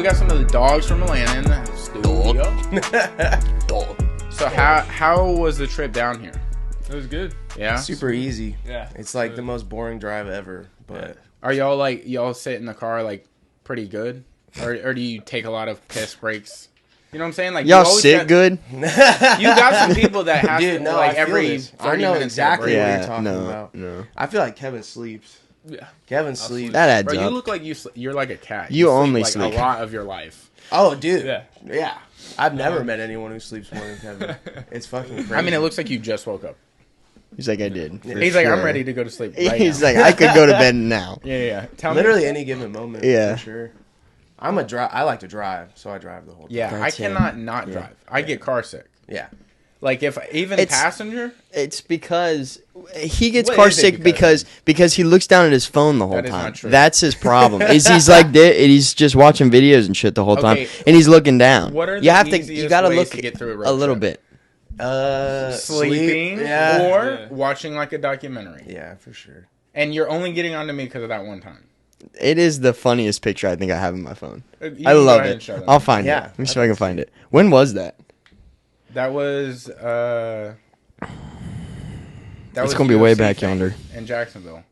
we got some of the dogs from Atlanta in the studio. Dog. So how was the trip down here? It was good. Yeah? Super easy. Yeah. It's like the most boring drive ever. But Are y'all sit in the car like pretty good? Or do you take a lot of piss breaks? You know what I'm saying? Like Y'all sit good? You got some people that have dude, to no, like I feel every this. 30 I know minutes exactly get a what break. you're talking about. No. I feel like Kevin sleeps. Yeah. Kevin sleeps. That adds Bro, you up. look like you're like a cat. You sleep, only like, sleep. a lot of your life. Oh, dude. Yeah. Yeah. I've never met anyone who sleeps more than Kevin. It's fucking crazy. I mean, it looks like you just woke up. He's like, I did. for He's like, I'm sure. ready to go to sleep right He's now. like, I could go to bed now. Yeah. Tell literally me. any given moment. Yeah. For sure. I like to drive, so I drive the whole time. Yeah, I That's him. cannot not Yeah. drive. I get car sick. Yeah. Like if even It's- passenger. It's because he gets What car is it sick because because he looks down at his phone the whole That is time. not true. That's his problem. Is he's like he's just watching videos and shit the whole time, Okay. and he's looking down. What are the you have to easiest you got to ways look to get through a road a little trip? bit. Sleeping Yeah. or Yeah. watching like a documentary. Yeah, for sure. And you're only getting onto me because of that one time. It is the funniest picture I think I have in my phone. You I can go love ahead and it. show them. I'll find Yeah, it. Let me see if I can find it. When was that? That was It's gonna be way UFC back thing yonder. in Jacksonville.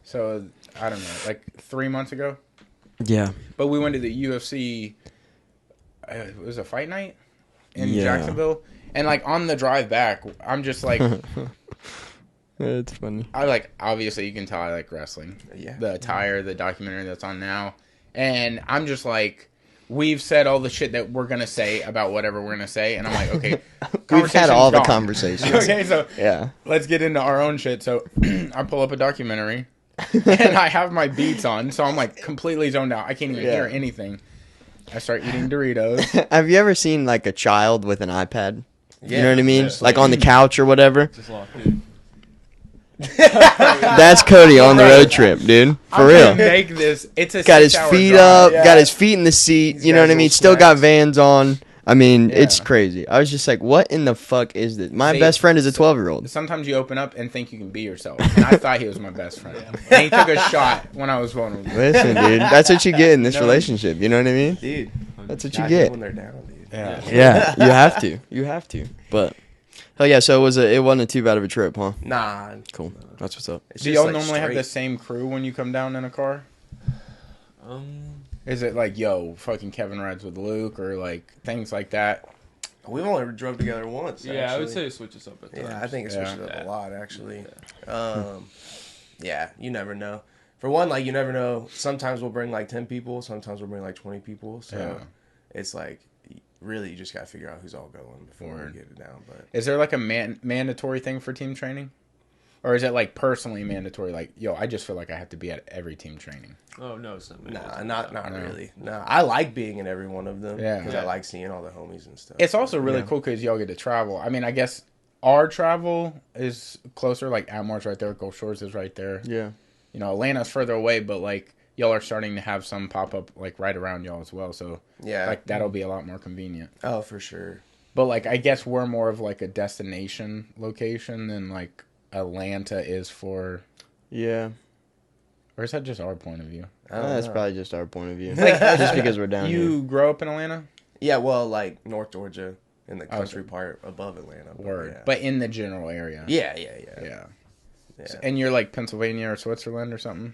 So I don't know, like 3 months ago. Yeah. But we went to the UFC. It was a fight night in Yeah. Jacksonville, and like on the drive back, I'm just like, It's funny. I like obviously you can tell I like wrestling. Yeah. The attire, the documentary that's on now, and I'm just like, we've said all the shit that we're gonna say about whatever we're gonna say, and I'm like, okay, We've had all the gone. conversations. Okay, so Yeah. let's get into our own shit. So I pull up a documentary, and I have my beats on, so I'm like completely zoned out. I can't even Yeah. hear anything. I start eating Doritos. Have you ever seen like a child with an iPad? Yeah. You know what I mean? Yeah. Like on the couch or whatever. Just locked in. That's Cody on the road trip, dude. For I'm real. gonna make this. It's a Got his 6-hour feet drive. up, Yeah. got his feet in the seat. He's You got know what I his mean? little Still got snacks. Vans on. I mean, it's Yeah. crazy. I was just like, what in the fuck is this? My See, best friend is a 12-year-old. Sometimes you open up and think you can be yourself, and I thought he was my best friend. And he took a shot when I was vulnerable. Listen, dude, that's what you get in this No. relationship. You know what I mean? Dude. That's what you Gotta get. when they're down, dude. Yeah. Yeah, you have to. You have to. But hell yeah, so it wasn't too bad of a trip, huh? Nah. Cool. That's what's up. It's Do just, y'all like, normally have straight. the same crew when you come down in a car? Is it like, yo, fucking Kevin rides with Luke, or like things like that? We've only drove together once. Yeah, I would actually. say it switches up at times. Yeah, I think it switches Yeah. up a lot, actually. Yeah, you never know. For one, like, you never know. Sometimes we'll bring, like, 10 people. Sometimes we'll bring, like, 20 people. So Yeah. it's, like, really you just got to figure out who's all going before we get it down. But Is there like a mandatory thing for team training? Or is it like personally mandatory? Like, yo, I just feel like I have to be at every team training. Oh, no, it's not. nah, not No. really. Nah, I like being in every one of them. Yeah. Because I like seeing all the homies and stuff. It's also really Yeah. cool because y'all get to travel. I mean, I guess our travel is closer. Like, Atmore's right there. Gulf Shores is right there. Yeah. You know, Atlanta's further away, but like, y'all are starting to have some pop up like right around y'all as well. So, Yeah. like, that'll be a lot more convenient. Oh, for sure. But like, I guess we're more of like a destination location than like Atlanta is for. Yeah. Or is that just our point of view? I don't That's know. probably just our point of view. Like, just because we're down You here. grow up in Atlanta? Yeah, well, like, North Georgia in the Oh, country part above Atlanta. but Word. Yeah. But in the general area. yeah. Yeah. Yeah. And you're like Pennsylvania or Switzerland or something?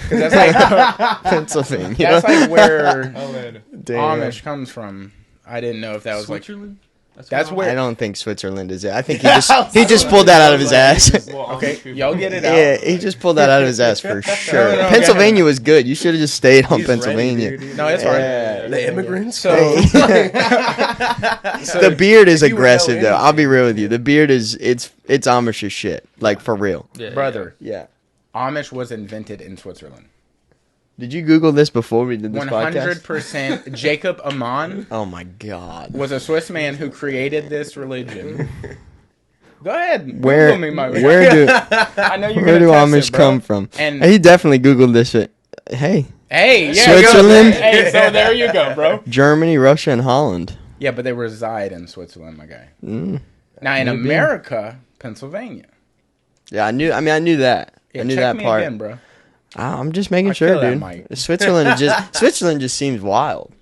'Cause that's like Pennsylvania. that's like where Oh, man. Damn. Amish comes from. I didn't know if that was Switzerland? That's where- I don't think Switzerland is it. I think he just pulled that out of his ass. Okay, y'all get it out. Yeah, he just pulled that out of his ass for sure. no, Pennsylvania was good. You should have just stayed on He's ready, Pennsylvania. dude. No, it's hard. Yeah. The immigrants? So, The beard is if you would know aggressive though. I'll be anything. real with you. The beard is it's Amish as shit. Like for real. Yeah, brother, Yeah. Amish was invented in Switzerland. Did you Google this before we did this podcast? 100%. Jacob Amman Oh my god. was a Swiss man who created this religion. Go ahead. Where Google me, my man. where do I know you're where gonna do test Amish it, bro. come from? And He definitely Googled this shit. Hey, hey, yeah, Switzerland? Hey, so there you go, bro. Germany, Russia, and Holland. Yeah, but they reside in Switzerland, my guy. Mm. Now in Maybe. America, Pennsylvania. Yeah, I knew that. Yeah, I knew check that me part. again, bro. I'm just making I sure, feel that, dude. Mike. Switzerland just seems wild.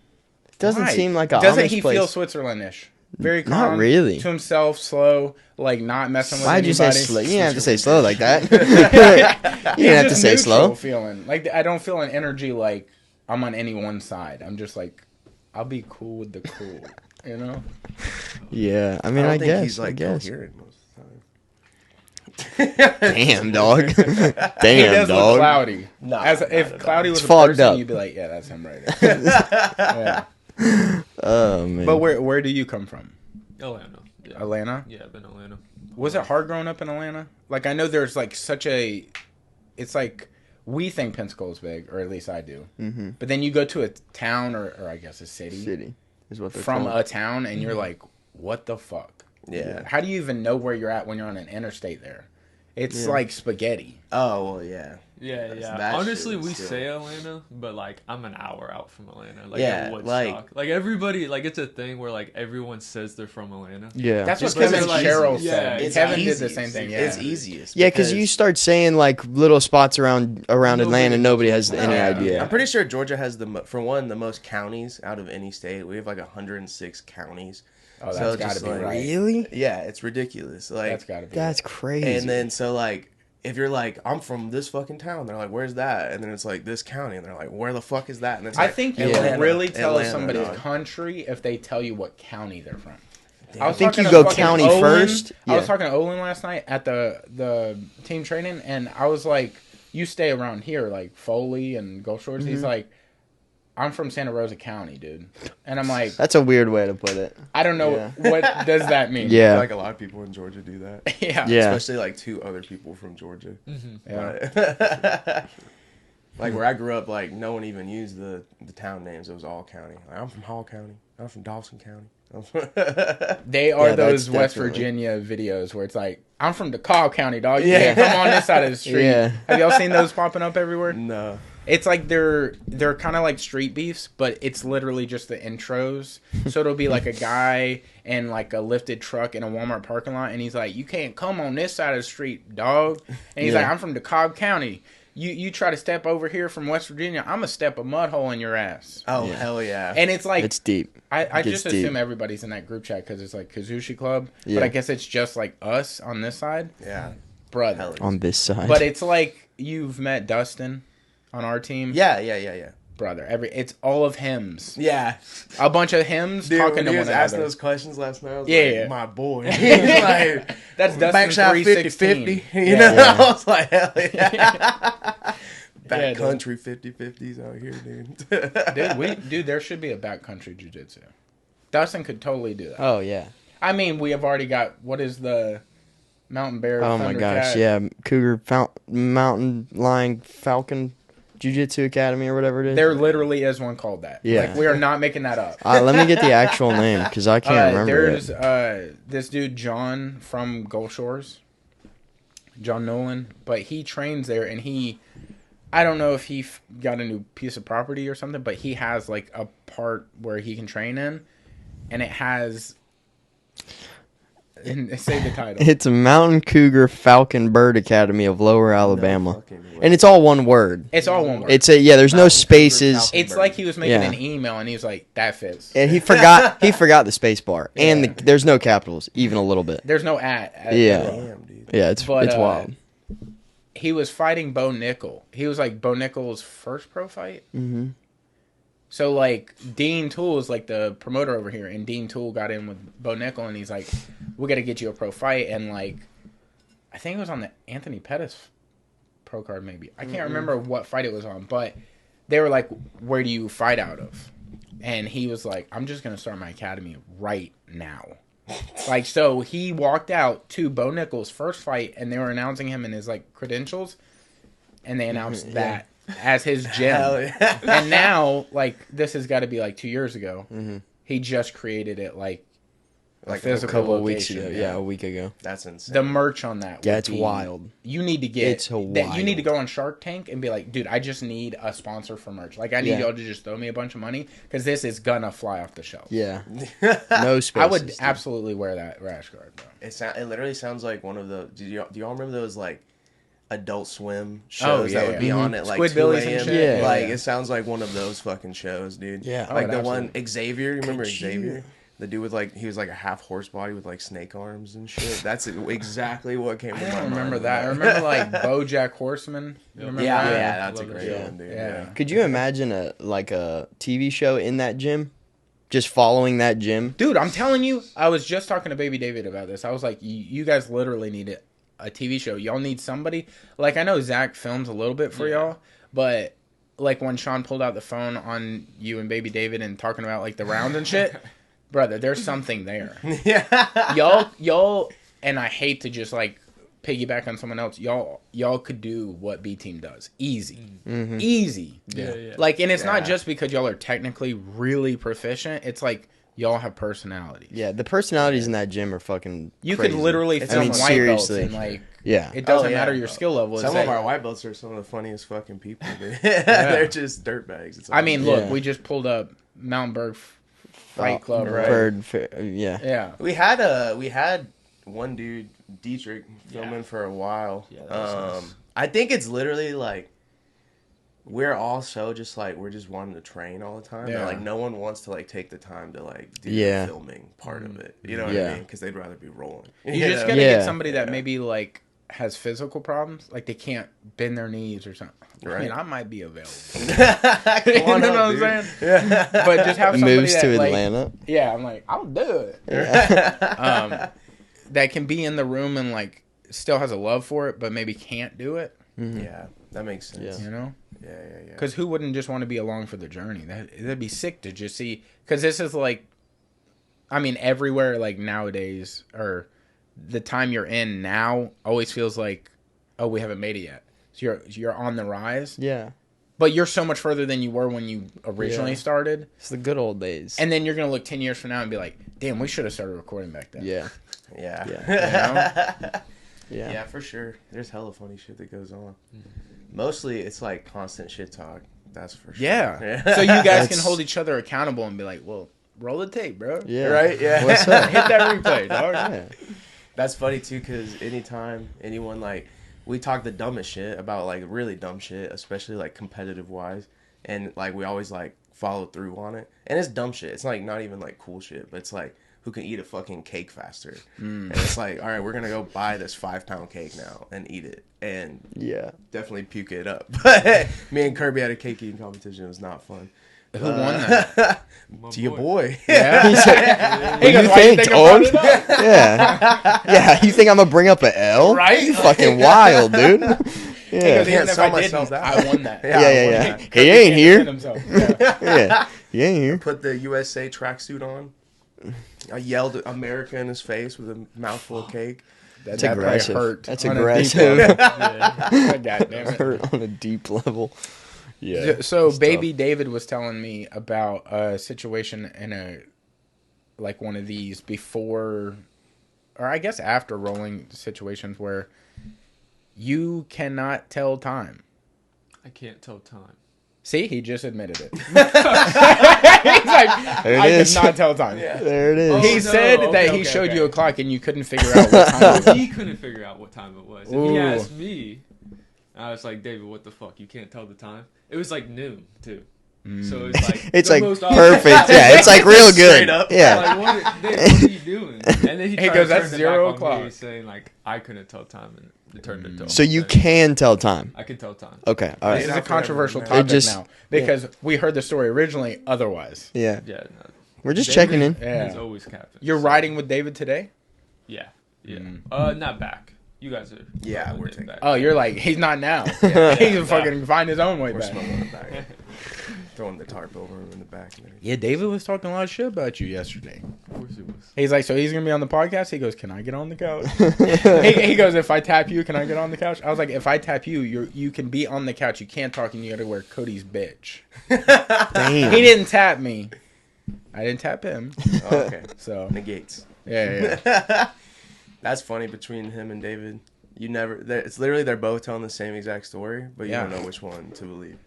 It doesn't Right. seem like a Doesn't Amish he place. feel Switzerlandish? Very Not calm, really. to himself, slow, like not messing with Why'd anybody. you say slow? You didn't have to say slow like that. you It's didn't have to just say neutral slow. feeling. Like I don't feel an energy like I'm on any one side. I'm just like I'll be cool with the cool, you know? Yeah, I mean, I think guess. he's like I guess. coherent most of the time. Damn, dog. He Damn, does look dog. cloudy. No, As not if at Cloudy all. was It's a fogged person, up. you'd be like, yeah, that's him right there. Yeah. Oh man. But where do you come from? Atlanta. Yeah. Atlanta? Yeah, I've been to Atlanta. Was it hard growing up in Atlanta? Like I know there's like such a, it's like we think Pensacola's big, or at least I do. Mm-hmm. But then you go to a town or I guess a city is what they're from called. a town, and you're like, what the fuck? Yeah. How do you even know where you're at when you're on an interstate there? It's Yeah. like spaghetti. Oh well, yeah. Yeah, That's yeah. that Honestly, shit we still. say Atlanta, but like I'm an hour out from Atlanta. Like Yeah, at Woodstock. like- Like everybody, like it's a thing where like everyone says they're from Atlanta. Yeah. That's what Just 'cause Kevin it's like- Cheryl yeah, said. it's Kevin did the easiest. same thing. Yeah. It's easiest. Yeah, because you start saying like little spots around Atlanta, nobody has any Yeah. idea. I'm pretty sure Georgia has the most counties out of any state. We have like 106 counties. Oh, that's So got to just be like- right. Really? Yeah, it's ridiculous. Like, That's got to be. That's right. crazy. and then so like if you're like, I'm from this fucking town, they're like, where's that? And then it's like this county, and they're like, where the fuck is that? And it's I like, think you Atlanta, can really tell Atlanta, somebody's dog. country if they tell you what county they're from. I think talking you to go fucking county Olin. first. I was Yeah. talking to Olin last night at the team training, and I was like, "You stay around here, like Foley and Gulf Shores." He's like, "I'm from Santa Rosa County, dude," and I'm like, That's a weird way to put it. "I don't know Yeah. what does that mean." I Yeah. feel like a lot of people in Georgia do that. yeah, Yeah. Especially like 2 other people from Georgia. yeah. But- like where I grew up, like no one even used the town names. It was all county. Like, I'm from Hall County. I'm from Dawson County. They are Yeah, those that's West definitely- Virginia videos where it's like, "I'm from DeKalb County, dog. You Yeah. can't come on this side of the street." Yeah. Have y'all seen those popping up everywhere? No. It's like they're kind of like street beefs, but it's literally just the intros. So it'll be like a guy in like a lifted truck in a Walmart parking lot, and he's like, "You can't come on this side of the street, dog." And he's Yeah. like, "I'm from DeKalb County. You try to step over here from West Virginia, I'm gonna step a mud hole in your ass." Oh Yeah. hell yeah. And it's like It's deep. I It gets just assume deep. everybody's in that group chat because it's like Kazushi Club, Yeah. but I guess it's just like us on this side, yeah. brother. Hell yeah. On this side. But it's like you've met Dustin on our team, Yeah. brother. It's all of hymns. Yeah. A bunch of hymns Dude, talking when to he one was asking another. those questions last night, I was Yeah, like, yeah. my boy. He was like, That's Dustin backshot 316. 50-50. You Yeah. know? Yeah. I was like, hell yeah. Yeah, dude. Backcountry 50-50s out here, dude. Dude, there should be a backcountry jiu-jitsu. Dustin could totally do that. oh yeah. I mean, we have already got, what is the Mountain Bear? Oh my Thundercat? gosh. Yeah. Cougar Mountain Lion Falcon Jiu-Jitsu Academy or whatever it is. There literally is one called that. Yeah. Like, we are not making that up. Let me get the actual name because I can't remember There's it. this dude, John, from Gulf Shores. John Nolan. But he trains there, and I don't know if he got a new piece of property or something, but he has like a part where he can train in, and it has. And say the title. It's a Mountain Cougar Falcon Bird Academy of Lower Alabama, fucking way. and it's all one word. It's all one word. It's a there's no Mountain Cougar spaces, Falcon. It's like he was making Yeah. an email, and he was like, "That fits." and he forgot the space bar, and Yeah. there's no capitals even a little bit. There's no at. Yeah. all. Damn, dude. Yeah, it's But, wild. He was fighting Bo Nickel. He was like Bo Nickel's first pro fight. Mm-hmm. So like Dean Toole is like the promoter over here, and Dean Toole got in with Bo Nickel, and he's like, "We got to get you a pro fight." And like, I think it was on the Anthony Pettis pro card, maybe. I can't remember what fight it was on, but they were like, "Where do you fight out of?" And he was like, "I'm just gonna start my academy right now." Like, so he walked out to Bo Nickel's first fight, and they were announcing him in his like credentials, and they announced that as his gym. Hell yeah. And now, like, this has got to be like 2 years ago. Mm-hmm. He just created it like a Like a physical couple of weeks location. ago. Yeah, a week ago. That's insane. The merch on that. Yeah, would it's be- wild. You need to get. It's You need to go on Shark Tank and be like, dude, I just need a sponsor for merch. Like, I need Yeah. y'all to just throw me a bunch of money because this is gonna fly off the shelf. Yeah, no spaces. I would dude. absolutely wear that rash guard, bro. It literally sounds like one of the. Do y'all remember those like Adult Swim shows that would be on at like Squidbillies 2 and a.m. shit. Yeah. Like it sounds like one of those fucking shows, dude. Yeah. Like Oh, the one Xavier. You remember Could you- Xavier? The dude with like he was like a half horse body with like snake arms and shit. That's exactly what came I to my don't mind. remember that. I remember like BoJack Horseman. You remember Yeah, that? yeah, that's a Love great that one, dude. Yeah. Yeah. Could you imagine a TV show in that gym? Just following that gym? Dude, I'm telling you, I was just talking to Baby David about this. I was like, you guys literally need a TV show. Y'all need somebody. Like, I know Zach films a little bit for y'all, but like when Sean pulled out the phone on you and Baby David and talking about like the rounds and shit, brother, there's something there. Yeah. Y'all, and I hate to just like piggyback on someone else. Y'all could do what B Team does. Easy. Mm-hmm. Easy. Yeah. Like, and it's not Yeah. just because y'all are technically really proficient. It's like y'all have personalities. Yeah, the personalities in that gym are fucking You crazy. could literally It's- film I mean, white seriously. belts and like Yeah. it doesn't Oh, yeah. matter your skill level. Some It's of that- our white belts are some of the funniest fucking people, dude. They're just dirtbags. It's I mean, look, Yeah. we just pulled up Mountain Berg Fight Club, right? Yeah. Yeah. we had one dude, Dietrich, filming for a while. Yeah, that was nice. I think it's literally like we're all so just like we're just wanting to train all the time. Yeah. Yeah. Like no one wants to like take the time to like do Yeah. the filming part of it. You know what Yeah. I mean? Because they'd rather be rolling. You just gotta Yeah. get somebody that Yeah. maybe like has physical problems, like they can't bend their knees or something. I mean, Right. I might be available. Come You on know up, what I'm dude. saying? Yeah. But just have somebody Moves that, to like, Atlanta. yeah, I'm like, I'll do it. That can be in the room and like still has a love for it, but maybe can't do it. Yeah, that makes sense. You know? Yeah. Because who wouldn't just want to be along for the journey? That'd be sick to just see. Because this is like, I mean, everywhere like nowadays, or the time you're in now, always feels like, oh, we haven't made it yet. So you're on the rise, Yeah. but you're so much further than you were when you originally Yeah. started. It's the good old days. And then you're gonna look 10 years from now and be like, damn, we should have started recording back then. yeah. Yeah. You know? Yeah. Yeah, for sure. There's hella funny shit that goes on. Mostly, it's like constant shit talk. That's for sure. Yeah. So you guys can hold each other accountable and be like, well, roll the tape, bro. Yeah. Right? Yeah. What's up? Hit that replay, dog. Yeah. That's funny too, because anytime anyone like we talk the dumbest shit about like really dumb shit, especially like competitive wise, and like we always like follow through on it. And it's dumb shit. It's like not even like cool shit, but it's like who can eat a fucking cake faster. And it's like, all right, we're gonna go buy this 5-pound cake now and eat it, and Yeah. definitely puke it up. But me and Kirby had a cake eating competition. It was not fun. Who won that? To your boy. Yeah. He said, He "What do goes, you "Why you think, think I brought dog?" it up?" Yeah. Yeah. You think I'm gonna bring up an L? Right? You fucking wild, dude. He goes, Yeah. can't even if sell I myself didn't, that. I won that. Yeah, Yeah. I Yeah. won Yeah. that. He He ain't can't here. defend himself. Yeah. Yeah. He ain't here. Put the USA tracksuit on. I yelled America in his face with a mouthful of cake. That That's aggressive. probably hurt That's on a deep aggressive. level. Yeah. God damn it. Hurt on a deep level. Yeah. So it's Baby David was telling me about a situation in a like one of these before, or I guess after rolling situations where you cannot tell time. I can't tell time. See, he just admitted it. He's like, There it I is. cannot tell time. There it is. He Oh, no. said that Okay, he okay, showed okay. you a clock and you couldn't figure out what time it was. He couldn't figure out what time it was. And Ooh. he asked me. I was like, David, what the fuck? You can't tell the time? It was like noon, too. So it's like It's the like most perfect. obvious- Yeah, it's like real good. Straight up. Yeah. Like, Dave, what are you doing? And then he tried goes, to turn "That's it 0 back on me, o'clock." saying like I couldn't tell time, and it turned into. So you thing. can tell time. I can tell time. Okay. All This is right. a controversial It topic just- now because we heard the story originally otherwise. Yeah. Yeah, no, We're just David checking in. Yeah. He's always capping. You're riding with David today? Yeah. Mm. Not back. You guys are. Yeah, rolling we're it taking- back. Oh, you're like, he's not now. Yeah. He can fucking find his own way We're back. smoking the back. Throwing the tarp over him in the back. And Yeah, David was talking a lot of shit about you yesterday. Of course it was. He's like, so he's going to be on the podcast? He goes, can I get on the couch? he goes, if I tap you, can I get on the couch? I was like, if I tap you, you can be on the couch. You can't talk and you got to wear Cody's bitch. Damn. He didn't tap me. I didn't tap him. Oh, okay. So, Negates. yeah. That's funny between him and David. You never. It's literally they're both telling the same exact story, but you Yeah. don't know which one to believe.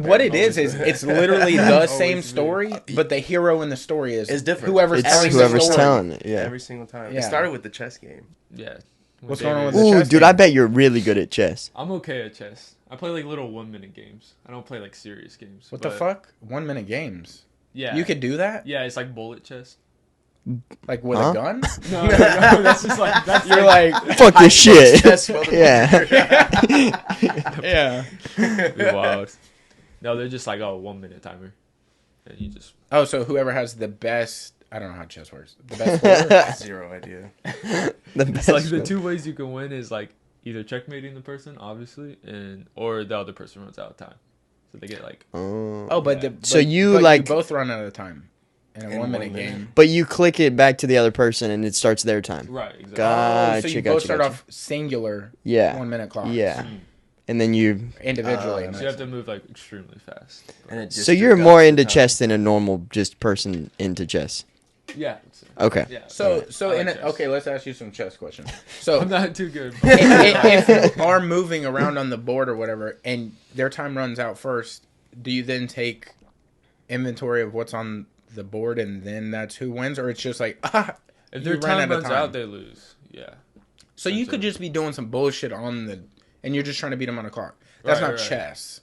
What it is it's literally the same me. story, but the hero in the story is It's different. Whoever's It's telling the whoever's story. telling it. Yeah. Every single time. Yeah. It started with the chess game. Yeah. What's going on with David. the Ooh, chess dude, game? I bet you're really good at chess. I'm okay at chess. I play like little 1-minute games. I don't play like serious games. What the but- fuck? 1 minute games. Yeah. You could do that? Yeah, it's like bullet chess. Like with Huh? a gun? No, that's just like that's You're like like, Fuck this shit. Chess, motherfucker. Yeah. yeah. be wild. No, they're just like 1 minute timer, and you just Oh, so whoever has the best, I don't know how chess works. The best player? Zero idea. The it's best like the one. two ways you can win is like either checkmating the person, obviously, or the other person runs out of time, so they get like Oh, but Yeah. so you, but like- you both run out of time in a In 1 minute 1 minute. game. But you click it back to the other person and it starts their time. right. Exactly. God. So you Gotcha, both start gotcha. off singular Yeah. 1 minute clocks. Yeah. And then you. Individually. Oh, So you have to move like extremely fast. And it just So you're deducts more the into time. chess than a normal just person into chess. Yeah. Okay. Yeah. So I like chess. okay, let's ask you some chess questions. So I'm not too good. if you are moving around on the board or whatever, and their time runs out first, do you then take inventory of what's on the board and then that's who wins, or it's just like If their you ran time out of runs out, they lose. Yeah. So you could just be doing some bullshit on the, and you're just trying to beat them on a clock. That's Right, not right. chess.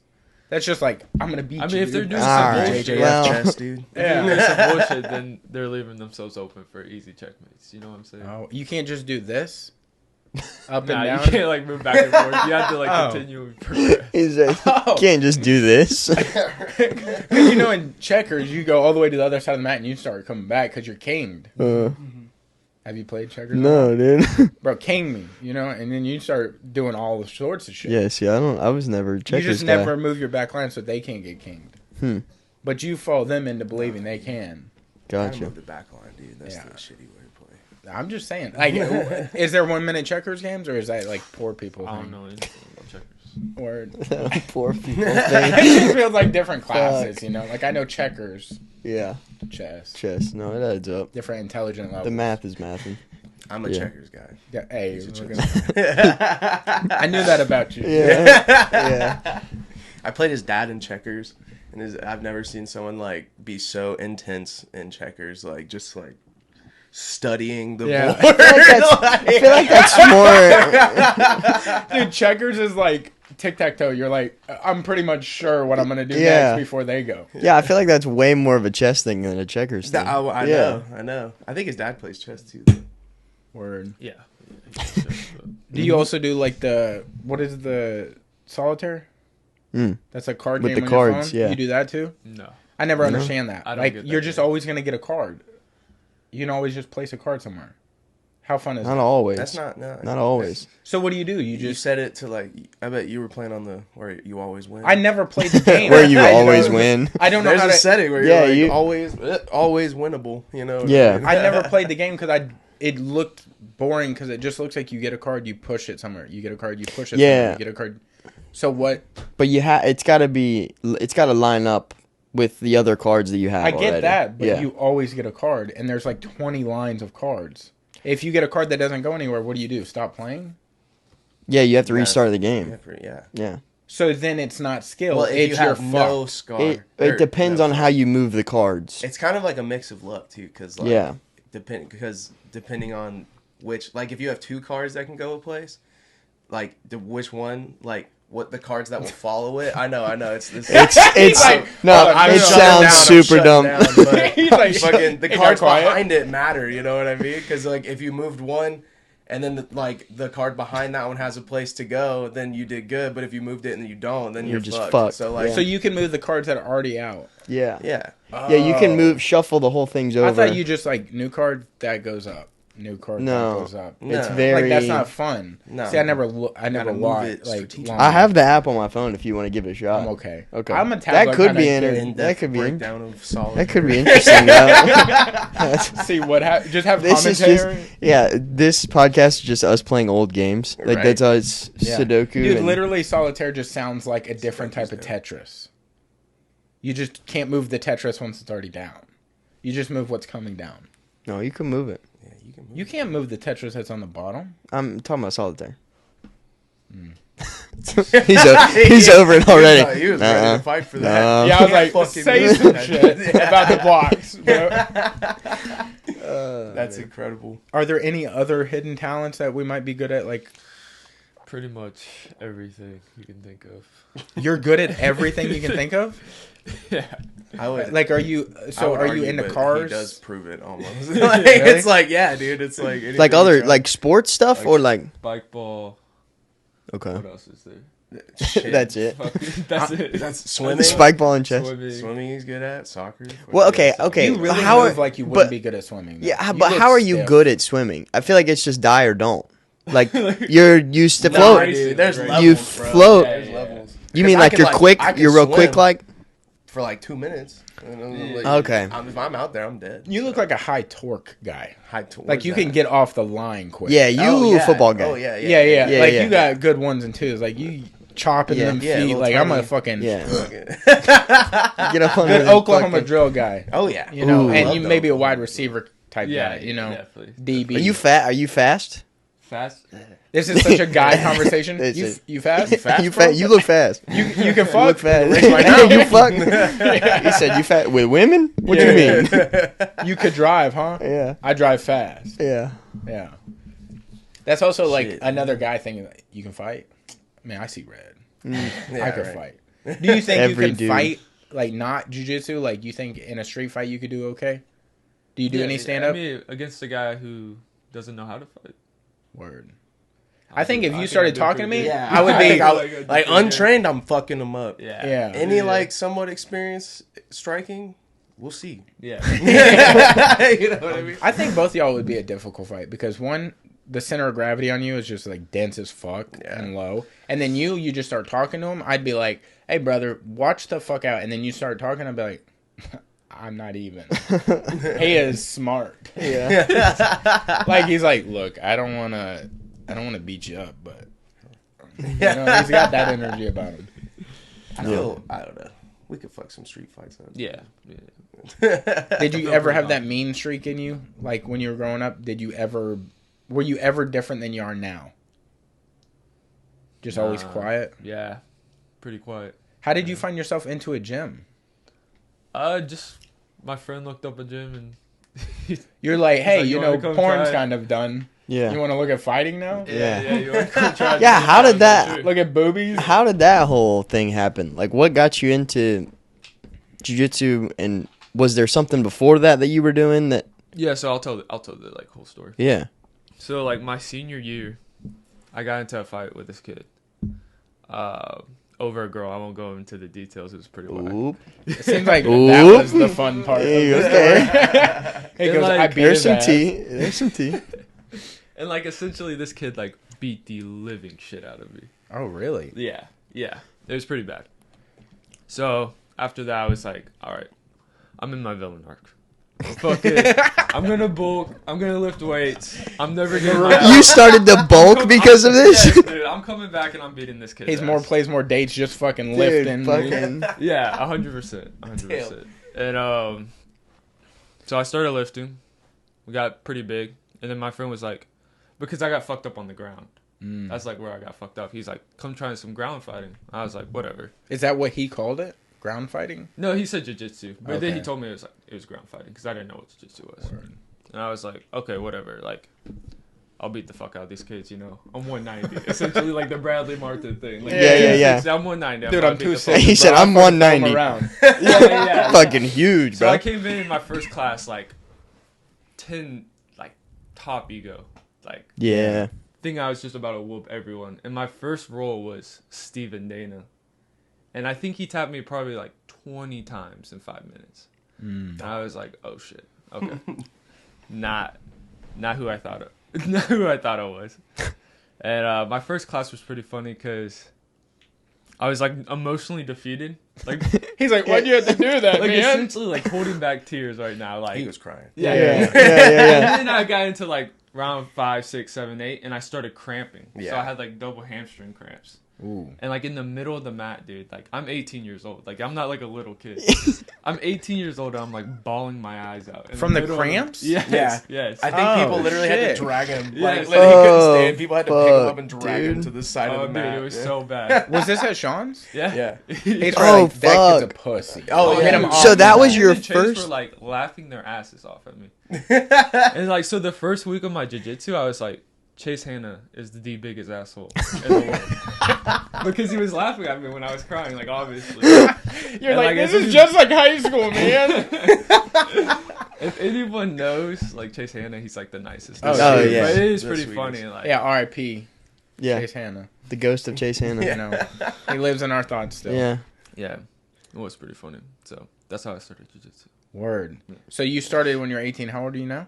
That's just like I'm gonna beat you. I mean, if they're doing All some right. bullshit, JJF Well- chess, dude. if they're doing some bullshit, then they're leaving themselves open for easy checkmates. You know what I'm saying? Oh, you can't just do this up Nah, and you down. can't like move back and forth. You have to like Oh. continue and progress. He's like, Oh. can't just do this. 'Cause you know, in checkers, you go all the way to the other side of the mat and you start coming back because you're kinged. Have you played checkers? No, dude. Bro, king me, you know, and then you start doing all sorts of shit. Yeah, see, I was never a you checkers just guy. never move your back line so they can't get kinged. Hmm. But you follow them into believing they can. I Gotcha. move the back line, dude. That's Yeah. the shitty way to play. I'm just saying. Like, is there 1 minute checkers games, or is that like poor people? I don't thing? know anything about checkers. Or Poor people it thing. just feels like different classes, you know. Like I know checkers, Yeah, chess, chess. No, it adds up. different intelligent levels. The math is mathing. I'm a Yeah. checkers guy. Yeah, hey, He's a we're chess gonna- I knew that about you. Yeah, yeah. I played his dad in checkers, and I've never seen someone like be so intense in checkers, like just like studying the Yeah. board. I feel like that's more. Dude, checkers is like tic-tac-toe. You're like, I'm pretty much sure what I'm gonna do Yeah. next before they go. Yeah, I feel like that's way more of a chess thing than a checkers thing. I Yeah. know. I think his dad plays chess too. Word. Yeah. Do you also do like what is the solitaire? Mm. That's a card With game the on your cards, phone? yeah. You do that too? No. I never No. understand that. I don't Like get that you're just game. always gonna get a card. You can always just place a card somewhere. How fun is Not that? always. That's not Not always. So what do? You You just set it to like. I bet you were playing on the where you always win. I never played the game. Where you I always don't- win. I don't know There's how a to. setting where Yeah, you're like you- always winnable. You know. Yeah. I never played the game because it looked boring because it just looks like you get a card, you push it somewhere. You get a card, you push it. Yeah. Somewhere, you get a card. So what? But it's got to line up with the other cards that you have. I get already. that, but yeah. you always get a card, and there's like 20 lines of cards. If you get a card that doesn't go anywhere, what do? Stop playing? Yeah, you have to Yeah. restart the game. Yeah. Yeah. So then it's not skill. Well, if it's you have your no fuck. scar, It depends on how you move the cards. It's kind of like a mix of luck too, because like, Yeah. depending on which, like if you have two cards that can go a place, like which one, like what the cards that will follow it. I know. It's this. It's like, no. I'm It shutting sounds down, I'm super shutting dumb. down, but He's like, fucking the "Hey, cards got quiet." behind it matter. You know what I mean? Because like if you moved one, and then the card behind that one has a place to go, then you did good. But if you moved it and then you don't, then you're just fucked. fucked. So like, Yeah. So you can move the cards that are already out. Yeah. yeah. Yeah, you can shuffle the whole things over. I thought you just like new card that goes up, new card No. that goes up. It's No. very. Like that's not fun. No. See, I never Gotta move watched it like. strategically. long- I have the app on my phone if you want to give it a shot. I'm okay. Okay. I'm a that tablet could kinda be kid. In-depth that breakdown of solid. That could be interesting. though. See what just have This is commentary. just this podcast is just us playing old games. Like Right. that's us Yeah. Sudoku. Dude, and, literally solitaire just sounds like a different type of Sudoku's Tetris. You just can't move the Tetris once it's already down. You just move what's coming down. No, you can move it. Yeah, you can move. You can't move the Tetris that's on the bottom. I'm talking about solitaire. Hmm. He's over it already. He was Uh-uh. ready to fight for that. No. Yeah, I was like, Fucking say move some that. shit Yeah. about the blocks, bro. That's incredible. Are there any other hidden talents that we might be good at? Like, Pretty much everything you can think of. you're good at everything you can think of? Yeah. I would Like, are you? So, are you argue, into but cars? He does prove it almost. Like, It's like, yeah, dude. It's like anything Like other you try. like sports stuff or like Bike ball. okay. What else is there? Shit. That's it. That's it. That's swimming. Spike ball and chess. Swimming he's good at. Soccer. Well, okay. You really how move like you wouldn't be good at swimming. Though. Yeah, You but look how are you stiff. good at swimming? I feel like it's just die or don't. Like you're used to No, float. dude, there's You levels, bro. float. Yeah, there's levels. You mean 'Cause I like can, you're quick? I can You're real quick, swim like for like 2 minutes. And I'm like, Okay. If I'm out there, I'm dead. You look like a high torque guy. High torque. Like you can get off the line quick. yeah, you Oh, yeah. football guy. Oh yeah, Yeah. Yeah, Like yeah. you got good ones and twos. Like you chopping Yeah. them Yeah, feet. little Like I'm a tiny- fucking Yeah. Yeah. Get up on good the Oklahoma fucking- drill guy. Oh yeah. You know, Ooh. and Love you the maybe a Oklahoma. wide receiver type Yeah, guy. You know, definitely. DB. Are you fat? Are you fast? Fast? This is such a guy conversation. This You is- you fast? You fat? You look fast. You can You fuck. look fast. Right now. you fuck. He said you fat with women. What do you mean? You could drive, huh? Yeah. I drive fast. Yeah. Yeah. That's also like Shit. another guy thinking you can fight. Man, I see red. Yeah, I could right. fight. Do you think you Every can dude. fight like not jujitsu? Like you think in a street fight you could do okay? Do you do any stand up? I mean, against a guy who doesn't know how to fight. Word. I think if I you think started I did talking to pretty me, good. Yeah, I would be. like untrained. I'm fucking them up. Yeah. Yeah. Any like somewhat experienced striking, we'll see. Yeah. You know what I mean? I think both y'all would be a difficult fight because one, the center of gravity on you is just like dense as fuck and low, and then you just start talking to him. I'd be like, "Hey, brother, watch the fuck out," and then you start talking. I'd be like, "I'm not even." He is smart. Yeah. Like he's like, "Look, I don't want to beat you up, but you know, he's got that energy about him." I feel. I don't know. We could fuck some street fights up. Yeah. Did you ever have that mean streak in you? Like when you were growing up, were you ever different than you are now? Just always Nah. quiet? Yeah. Pretty quiet. How did you find yourself into a gym? Just my friend looked up a gym and You're like, hey, like, you "You know, wanna come porn's try it?" kind of done. Yeah. You want to look at fighting now? Yeah. you want to come try it? Yeah, how did that- Sure. Look at boobies? How did that whole thing happen? Like, what got you into jiu-jitsu, and was there something before that you were doing that? Yeah, so I'll tell the like whole story. Yeah. So like my senior year, I got into a fight with this kid. Over a girl. I won't go into the details. It was pretty whack. Oop. It seems like that Oop. was the fun part. There you of go. the story. He And, goes, like, I beat There's his some ass. tea. There's some tea. And like essentially, this kid like beat the living shit out of me. Oh, really? Yeah. It was pretty bad. So after that, I was like, all right, I'm in my villain arc. Fuck it. I'm gonna bulk. I'm gonna lift weights. I'm never gonna. You started to bulk because of this? Yes, dude, I'm coming back and I'm beating this kid. He's more plays more dates, just fucking lifting. Fucking. Yeah, 100%, 100%. And so I started lifting. We got pretty big, and then my friend was like, because I got fucked up on the ground. That's like where I got fucked up. He's like, come try some ground fighting. I was like, whatever. Is that what he called it? Ground fighting? No, he said jiu-jitsu, but then Okay. he told me it was ground fighting because I didn't know what jiu-jitsu was. And I was like, okay, whatever. Like, I'll beat the fuck out of these kids. You know, I'm 190, essentially like the Bradley Martin thing. Like, Yeah. I'm 190. Dude, I'm I'm gonna beat the 260. He said, bro. I'm I'll fucking throw him 190. around. Yeah. Fucking huge, So bro. I came in my first class like 10, like top ego, like Yeah. think I was just about to whoop everyone. And my first roll was Steven Dana, and I think he tapped me probably like 20 times in 5 minutes. And I was like, oh shit, okay, not who I thought it, not who I thought it was. And my first class was pretty funny because I was like emotionally defeated. Like He's like, why'd you have to do that, like man? essentially like holding back tears right now. Like He was crying. yeah. Yeah. And then I got into like round 5, 6, 7, 8, and I started cramping. So Yeah. I had like double hamstring cramps. Ooh. And like in the middle of the mat, dude, like I'm 18 years old. Like I'm not like a little kid. I'm 18 years old and I'm like bawling my eyes out. From the middle of cramps? Yes, Yeah. yes. I think people Oh, literally had shit. to drag him. Yes. Like, he couldn't stand. People had to pick him fuck, up and drag him dude. to the side of the dude, mat. it was so bad. Was this at Sean's? Yeah. Yeah. He's Oh, probably like, that kid's a fuck. pussy. Oh, Get yeah. him off So me that now. was Me your and Chase first- were like laughing their asses off at me. And like, so the first week of my jiu-jitsu, I was like, Chase Hanna is the biggest asshole in the world. Because he was laughing at me when I was crying, like, obviously. You're And, like, this as is just like high school, man. If anyone knows, like, Chase Hanna, he's like the nicest. Oh, dude. yeah. But it is The pretty sweetest. funny. Like, Yeah, R.I.P. Yeah, Chase Hanna. the ghost of Chase Hanna. You know, he lives in our thoughts still. Yeah. yeah, it was pretty funny. So that's how I started jiu-jitsu. Word. So you started when you were 18. How old are you now?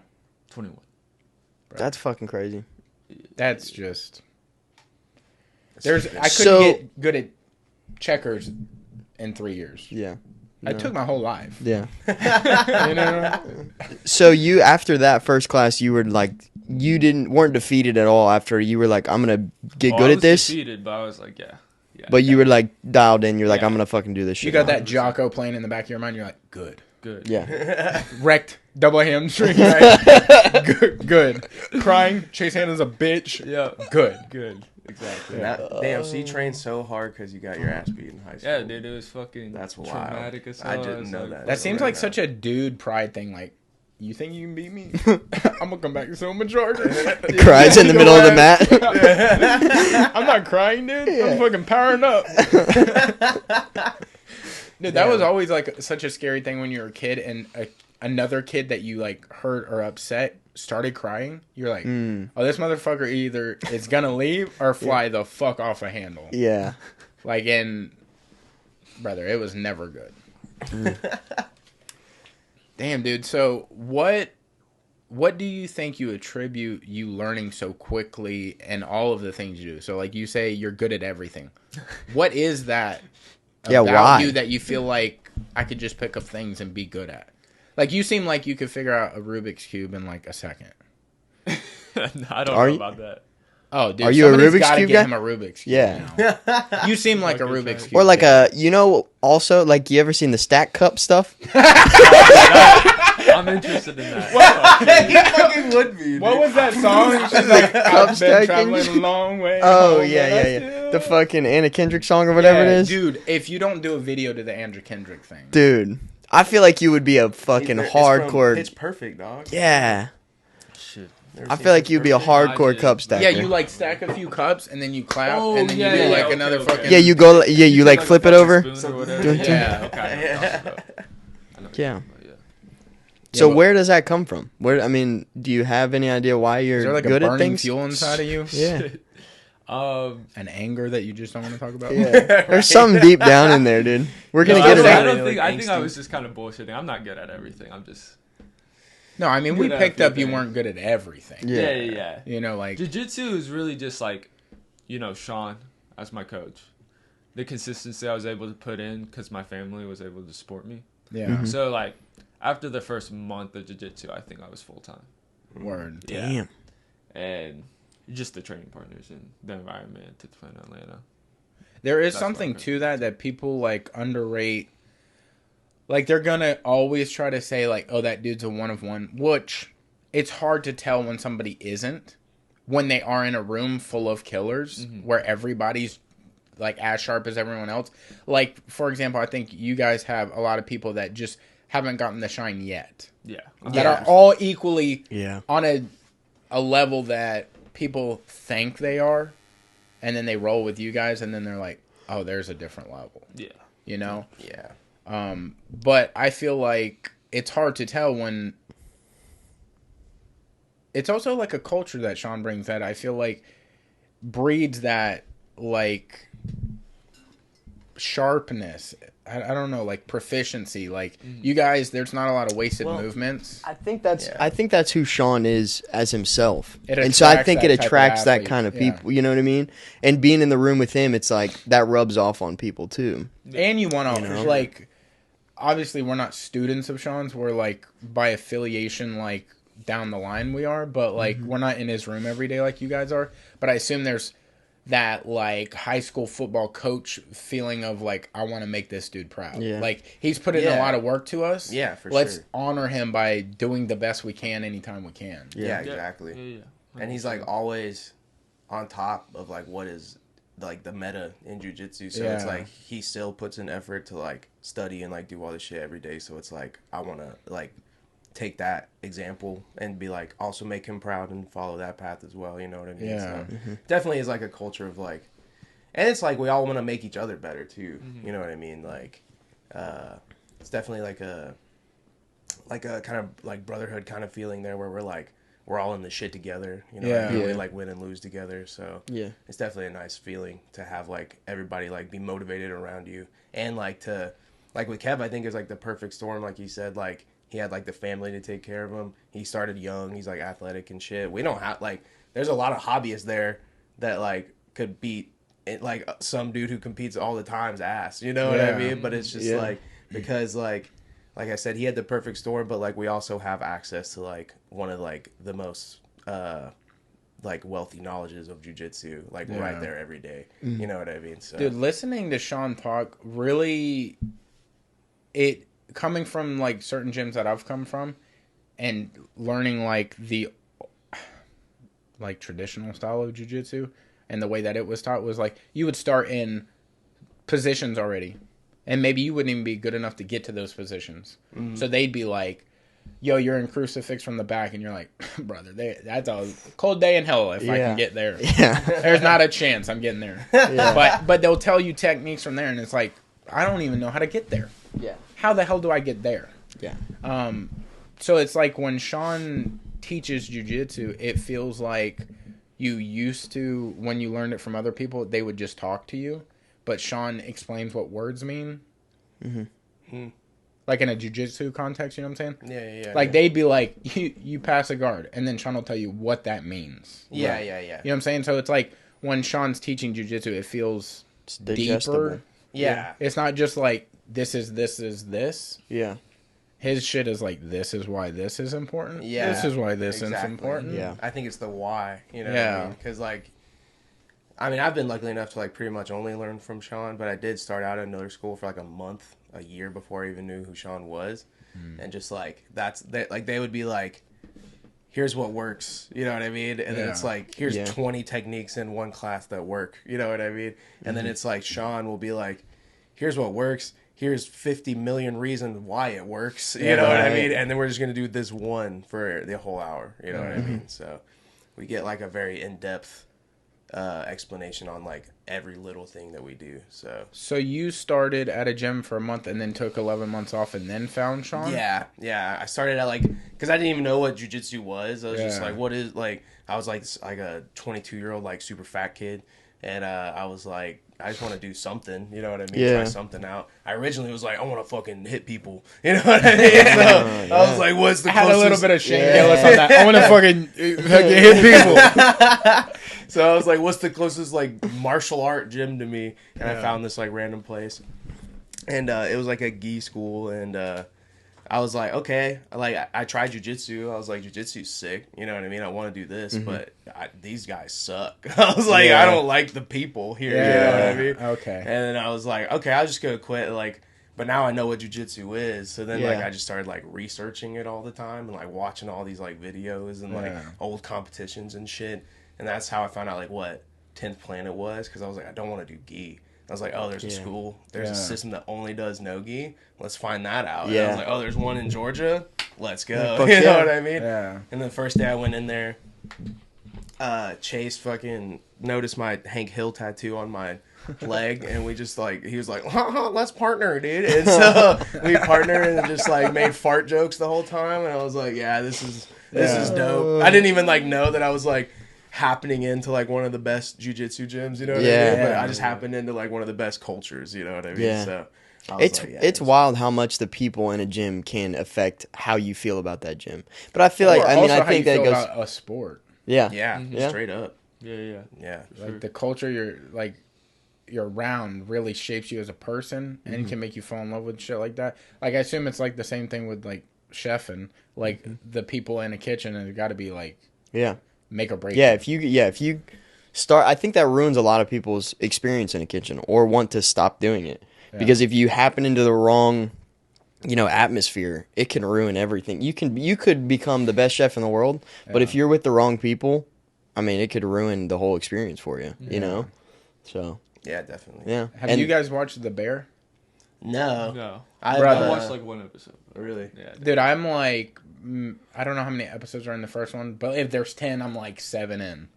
21. That's fucking crazy. That's just. I couldn't So- get good at checkers in 3 years. Yeah. I No. took my whole life. Yeah. You know? So you, after that first class, you were like, you weren't defeated at all after you were like, I'm going to get Well, good I at was this. defeated, but I was like, yeah. But you were like dialed in. You're like, Yeah. I'm going to fucking do this shit. You got now. that Jocko playing in the back of your mind. You're like, good. good. Yeah. Wrecked. Double hamstring. Right? Good. Crying. Chase Hanna's a bitch. Yeah. Good. Good. Exactly. Damn, so you trained so hard because you got your ass beat in high school. Yeah, dude, it was fucking That's wild. traumatic as I hell. didn't was know like, that. That seems like such a dude pride thing. Like, you think you can beat me? I'm gonna come back so much harder. Cries in the middle of the mat. I'm not crying, dude. I'm fucking powering up. Dude, that was always like such a scary thing when you were a kid, and another kid that you like hurt or upset started crying. You're like, oh, this motherfucker either is gonna leave or fly the fuck off a handle. Yeah. Like, and brother, it was never good. Damn, dude. So what do you think you attribute you learning so quickly and all of the things you do? So like you say you're good at everything. What is that Yeah, about why? you that you feel like I could just pick up things and be good at? Like, you seem like you could figure out a Rubik's Cube in like a second. I don't Are know you- about that. Oh, dude. Are you a somebody's Rubik's gotta Cube get guy? him a Rubik's Cube. Yeah. now. You seem like a Fucking Rubik's try. Cube. Or like kid. Also, like, you ever seen the stack cup stuff? I'm interested in that. You fucking would be. What dude. was that song? She's like, Cup I've been stacking. traveling a long way. Oh, home, yeah, but I yeah, yeah. still- The fucking Anna Kendrick song or whatever Yeah, it is. Dude, if you don't do a video to the Andrew Kendrick thing. Dude, I feel like you would be a fucking It's from hardcore. Pitch Perfect, dog. Yeah. Shit. Never I seen feel like Pitch you'd be a Perfect? hardcore did. cup stacker. Yeah, you like stack a few cups and then you clap Oh, and then yeah, you do yeah, like okay, another okay. fucking. Yeah, you like flip it over. Spoon or whatever. Yeah. Okay, I know what you're talking about. I know what you're Yeah. talking about, yeah. So but- where does that come from? Where, I mean, do you have any idea why you're Is there like good a at burning things? fuel inside of you? Yeah. An anger that you just don't want to talk about? Yeah. There's something deep down in there, dude. We're gonna No, get it I out. don't think. Like I think I angsty. was just kind of bullshitting. I'm not good at everything. I'm just. No, I mean, we Good at picked a up few you things. weren't good at everything. Yeah. Yeah. You know, like, Jiu-Jitsu is really just like, Sean as my coach. The consistency I was able to put in because my family was able to support me. yeah, Mhm. So like, after the first month of Jiu-Jitsu, I think I was full time. word. Yeah. Damn. And just the training partners and the environment to defend Atlanta. There is That's something what I to that people like underrate. Like, they're gonna always try to say like, "Oh, that dude's a one of one," which it's hard to tell when somebody isn't. When they are in a room full of killers where everybody's like as sharp as everyone else. Like, for example, I think you guys have a lot of people that just haven't gotten the shine yet. Yeah. That are all equally Yeah. on a level that people think they are, and then they roll with you guys, and then they're like, "Oh, there's a different level," Yeah. you know. Yeah. But I feel like it's hard to tell when. It's also like a culture that Sean brings that I feel like breeds that like sharpness. I don't know, like proficiency. Like you guys, there's not a lot of wasted Well, movements. I think that's Yeah. I think that's who Sean is as himself. It And so I attracts think that it type of attracts that athlete, kind of yeah. people, you know what I mean? And being in the room with him, it's like that rubs off on people too. And you want to, You know? like, obviously we're not students of Sean's. We're, like, by affiliation, like, down the line we are. But, like, we're not in his room every day like you guys are. But I assume there's that like high school football coach feeling of like, I want to make this dude proud. Yeah. Like he's put in a lot of work to us. Yeah, for Let's sure. honor him by doing the best we can anytime we can. Yeah, exactly. Yeah. And he's like always on top of like what is like the meta in jiu-jitsu. So it's like he still puts in effort to like study and like do all this shit every day. So it's like I want to like take that example and be like also make him proud and follow that path as well, you know what I mean? Yeah. So definitely is like a culture of like, and it's like we all want to make each other better too, you know what I mean? Like it's definitely like a kind of like brotherhood kind of feeling there where we're all in the shit together, you know what I mean? We like win and lose together. So it's definitely a nice feeling to have like everybody like be motivated around you, and like to like with Kev, I think is like the perfect storm, like you said. Like he had like the family to take care of him. He started young. He's like athletic and shit. We don't have like there's a lot of hobbyists there that like could beat it, like some dude who competes all the time's ass. You know what I mean? But it's just like because like I said, he had the perfect storm. But like we also have access to like one of like the most like wealthy knowledges of jiu-jitsu, like right there every day. You know what I mean? So Dude, listening to Sean talk really, it coming from like certain gyms that I've come from and learning like the like traditional style of jiu-jitsu and the way that it was taught was like you would start in positions already and maybe you wouldn't even be good enough to get to those positions. So they'd be like, yo, you're in crucifix from the back, and you're like, brother, that's a cold day in hell if I can get there. There's not a chance I'm getting there. But they'll tell you techniques from there, and it's like, I don't even know how to get there. How the hell do I get there? So it's like when Sean teaches jiu-jitsu, it feels like you used to, when you learned it from other people, they would just talk to you. But Sean explains what words mean. Like in a jiu-jitsu context, you know what I'm saying? Like they'd be like, you pass a guard, and then Sean will tell you what that means. You know what I'm saying? So it's like when Sean's teaching jiu-jitsu, it feels deeper. It's not just like, this is this. His shit is like, this is why this is important. This is why this is important. I think it's the why, you know what I mean? Because like, I mean, I've been lucky enough to like pretty much only learn from Sean, but I did start out at another school for like a year before I even knew who Sean was. And just like, like they would be like, here's what works, you know what I mean? And then it's like, here's 20 techniques in one class that work, you know what I mean? And then it's like, Sean will be like, here's what works, here's 50 million reasons why it works, you know what I mean? And then we're just going to do this one for the whole hour, you know what I mean? So we get like a very in-depth explanation on like every little thing that we do. So you started at a gym for a month and then took 11 months off and then found Sean? Yeah. I started at like, because I didn't even know what jiu-jitsu was. I was just like, what is, like, I was like a 22-year-old like super fat kid, and I was like, I just want to do something, you know what I mean? Try something out. I originally was like, I want to fucking hit people, you know what I mean? So I was like, what's the closest? I had a little bit of Shane Gillis on that. I want to fucking hit people. So I was like, what's the closest like martial art gym to me? And I found this like random place, and it was like a gi school, and I was like, okay, like I tried jiu-jitsu. I was like, jiu-jitsu's sick, you know what I mean? I want to do this, but these guys suck. I was like, I don't like the people here, you know what I mean? Okay. And then I was like, okay, I'll just go quit, like, but now I know what jiu-jitsu is. So then like I just started like researching it all the time and like watching all these like videos and like old competitions and shit. And that's how I found out like what 10th Planet was, because I was like, I don't want to do gi. I was like, oh, there's a school. There's a system that only does no-gi. Let's find that out. And I was like, oh, there's one in Georgia. Let's go. You know what I mean? And the first day I went in there, Chase fucking noticed my Hank Hill tattoo on my leg, and we just like, he was like, let's partner, dude. And so we partnered and just like made fart jokes the whole time. And I was like, yeah, this is dope. I didn't even like know that I was like happening into like one of the best jiu-jitsu gyms, you know what I mean? But I just happened into like one of the best cultures, you know what I mean? So it's wild how much the people in a gym can affect how you feel about that gym. But I feel like, I mean, I think that goes about a sport. Straight up. Like the culture you're around really shapes you as a person and can make you fall in love with shit like that. Like I assume it's like the same thing with like chefing, like the people in a kitchen, and it got to be like make or break. If you I think that ruins a lot of people's experience in a kitchen or want to stop doing it. Yeah. Because if you happen into the wrong, atmosphere, it can ruin everything. You could become the best chef in the world, but if you're with the wrong people, I mean, it could ruin the whole experience for you, So. Yeah, definitely. Yeah. Have you guys watched The Bear? No. I watched like one episode. Really? Yeah. Dude, I'm like, I don't know how many episodes are in the first one, but if there's 10, I'm like 7 in.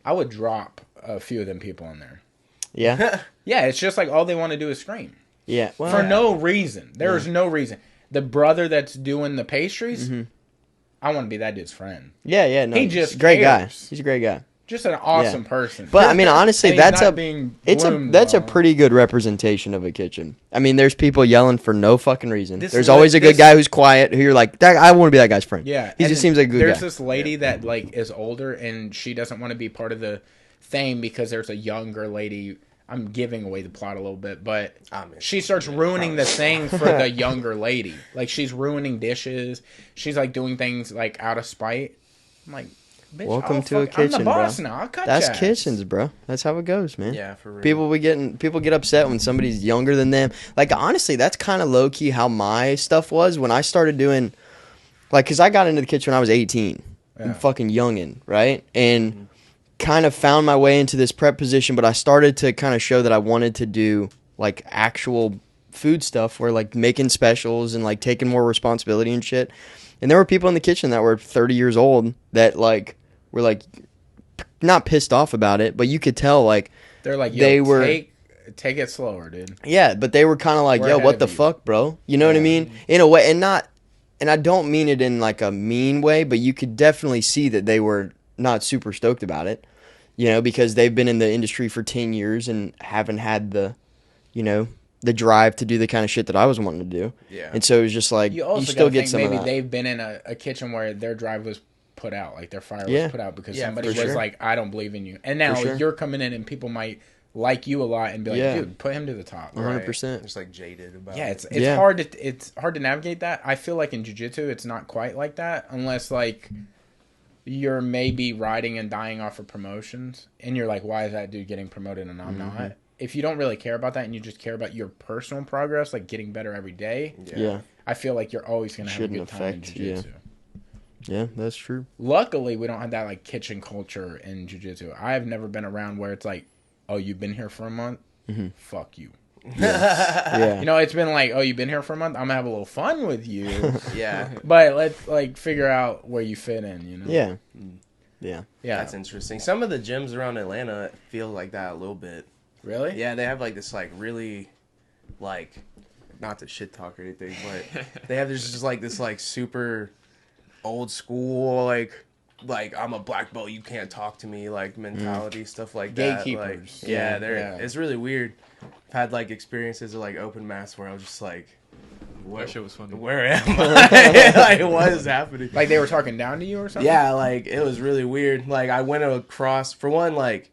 I would drop a few of them people in there. Yeah? Yeah, it's just like all they want to do is scream. Yeah. Well, for no reason. There's no reason. The brother that's doing the pastries, I want to be that dude's friend. Yeah, no. He just great cares. guy. He's a great guy. Just an awesome person. But I mean, honestly, that's a pretty good representation of a kitchen. I mean, there's people yelling for no fucking reason. There's always a good guy who's quiet who you're like, I want to be that guy's friend. Yeah, he just seems like a good guy. There's this lady that like is older and she doesn't want to be part of the thing because there's a younger lady. I'm giving away the plot a little bit, but she starts ruining the thing for the younger lady. Like she's ruining dishes. She's like doing things like out of spite. I'm like, bitch, welcome to a kitchen, I'm the boss bro. now. I'll cut That's your ass. kitchens, bro. That's how it goes, man. Yeah, for real. People get upset when somebody's younger than them. Like honestly, that's kind of low key how my stuff was when I started doing, like, because I got into the kitchen when I was 18, I'm fucking youngin', right? And kind of found my way into this prep position, but I started to kind of show that I wanted to do like actual food stuff, where like making specials and like taking more responsibility and shit. And there were people in the kitchen that were 30 years old that like were like not pissed off about it, but you could tell like they're like, they were take it slower, dude. Yeah, but they were kind of like, yo, what the fuck, bro? You know what I mean? In a way, and I don't mean it in like a mean way, but you could definitely see that they were not super stoked about it, because they've been in the industry for 10 years and haven't had the drive to do the kind of shit that I was wanting to do. Yeah. And so it was just like, you still get some of that. Maybe they've been in a kitchen where their drive was put out, like their fire was put out because somebody was like, I don't believe in you. And now you're coming in and people might like you a lot and be like, dude, put him to the top. 100%. Just like jaded about it. It's hard to navigate that. I feel like in jiu-jitsu it's not quite like that unless like you're maybe riding and dying off of promotions and you're like, why is that dude getting promoted and I'm not? If you don't really care about that and you just care about your personal progress, like getting better every day, I feel like you're always going to have a good time in jiu-jitsu. Yeah, that's true. Luckily, we don't have that like kitchen culture in jiu-jitsu. I've never been around where it's like, oh, you've been here for a month? Fuck you. Yeah. It's been like, oh, you've been here for a month? I'm going to have a little fun with you. Yeah. But let's like figure out where you fit in, Yeah. Yeah. That's interesting. Some of the gyms around Atlanta feel like that a little bit. Really? Yeah, they have like this like really like, not to shit talk or anything, but they have this just like this like super old school like I'm a black belt, you can't talk to me like mentality, stuff like that. Gatekeepers. Like, it's really weird. I've had like experiences of like open mats where I was just like, that shit was funny. Where am I? Like, what is happening? Like they were talking down to you or something? Yeah, like it was really weird. Like I went across, for one, like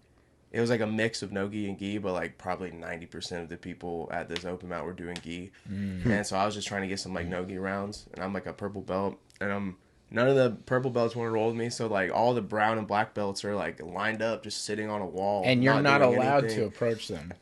it was like a mix of no gi and gi, but like probably 90% of the people at this open mat were doing gi. And so I was just trying to get some like no gi rounds, and I'm like a purple belt, and none of the purple belts want to roll with me, so like all the brown and black belts are like lined up, just sitting on a wall. And you're not allowed to approach them.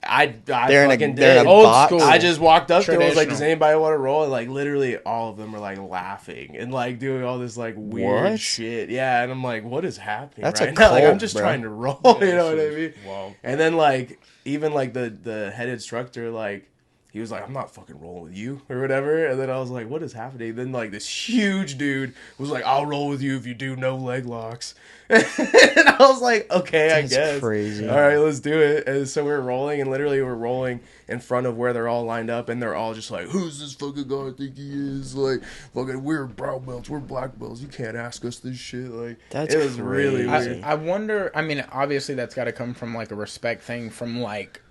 They're in a old box. school. I just walked up to them, was like, does anybody want to roll? And like literally all of them are like laughing and like doing all this like weird shit. Yeah, and I'm like, what is happening? That's right a now? cult, Like I'm just bro. trying to roll. You know what I mean? Wow. And then like even like the head instructor, like he was like, I'm not fucking rolling with you or whatever. And then I was like, what is happening? Then like this huge dude was like, I'll roll with you if you do no leg locks. And I was like, okay, That's I guess. crazy. All right, let's do it. And so we're rolling, and literally we're rolling in front of where they're all lined up, and they're all just like, who's this fucking guy I think he is? Like, fucking, we're brown belts, we're black belts. You can't ask us this shit. Like, That's it was crazy. really weird. I wonder, I mean, obviously that's got to come from like a respect thing from like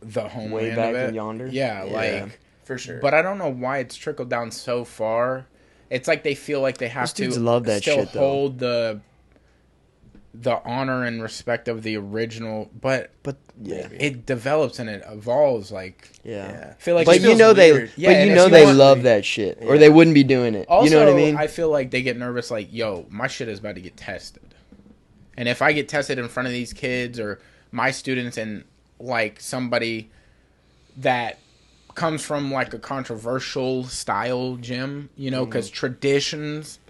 the homeland Way back of it. in yonder? Yeah, Yeah. like... For sure. But I don't know why it's trickled down so far. It's like they feel like they have Those to dudes love that still shit, though. hold the honor and respect of the original, but yeah. it develops and it evolves. Like Yeah. I feel like But it you feels know weird. Yeah, and if you they want- love that shit, or they wouldn't be doing it. Also, You know what I mean? I feel like they get nervous. Like, yo, my shit is about to get tested. And if I get tested in front of these kids or my students and like somebody that comes from like a controversial style gym, you know, because traditions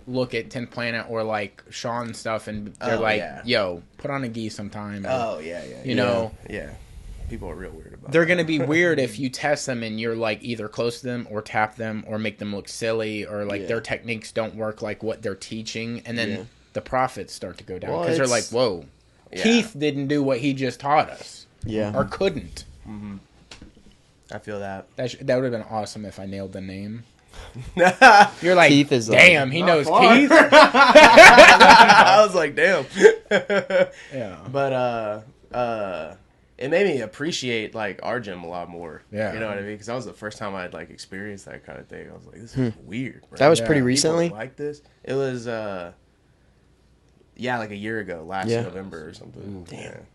look at 10th Planet or like Sean stuff and they're yo, put on a gi sometime. Or, you know. Yeah. People are real weird about they're going to be weird if you test them and you're like either close to them or tap them or make them look silly or like their techniques don't work like what they're teaching. And then the profits start to go down because they're like, whoa, Keith didn't do what he just taught us. Yeah. Or couldn't. Mm-hmm. I feel that. That would have been awesome if I nailed the name. You're like, Keith is damn, he knows far. Keith. I was like, damn. Yeah. But, it made me appreciate like our gym a lot more. Yeah, you know what I mean? Because that was the first time I'd like experienced that kind of thing. I was like, "This is weird." Bro. That was pretty recently. Like this, it was like a year ago, last November or something. Ooh, damn,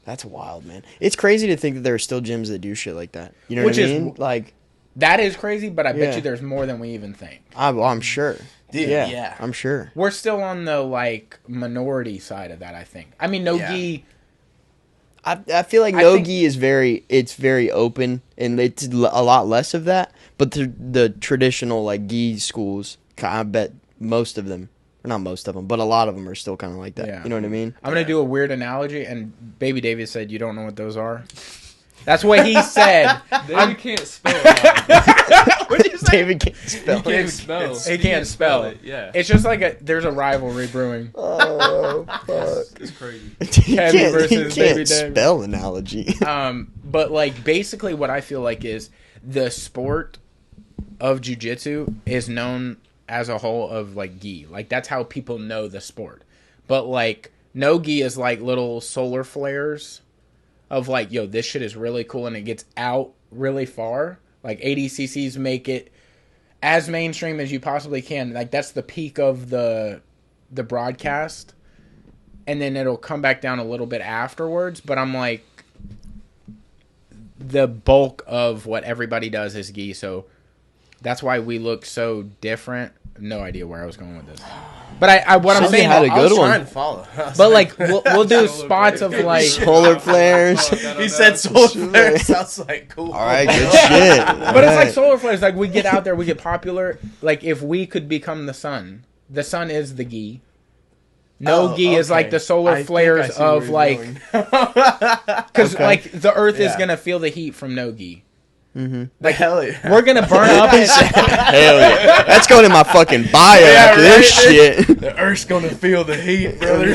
that's wild, man. It's crazy to think that there are still gyms that do shit like that. You know what I mean? Like that is crazy, but I bet you there's more than we even think. I'm sure. Dude, yeah, I'm sure. We're still on the like minority side of that. I think. I mean, no-gi. I feel like no-gi is very open, and it's a lot less of that. But the traditional like gi schools, I bet most of them, or not most of them, but a lot of them are still kind of like that. Yeah. You know what I mean? I'm gonna do a weird analogy, and Baby David said you don't know what those are. That's what he said. David can't spell it. What did you say? David can't spell. He can't spell. He can't spell it. Yeah. It's just like there's a rivalry brewing. Oh, fuck. It's crazy. He can't spell analogy. But like basically what I feel like is the sport of jiu-jitsu is known as a whole of like gi. Like that's how people know the sport. But like no gi is like little solar flares of like, yo, this shit is really cool and it gets out really far. Like ADCCs make it as mainstream as you possibly can. Like that's the peak of the broadcast. And then it'll come back down a little bit afterwards. But I'm like, the bulk of what everybody does is gi. So that's why we look so different. No idea where I was going with this. But what I'm saying, had a good one. Trying to follow. But like we'll do spots of like solar flares. He said solar flares. Sounds like cool. All right, good shit. But it's like solar flares. Like we get out there, we get popular. Like if we could become the sun is the gi. No gi is like the solar flares of like, because like the Earth is gonna feel the heat from no gi. Mm-hmm. Like hell yeah. We're gonna burn up. Hell yeah, that's going in my fucking bio after this shit. The Earth's gonna feel the heat, brother.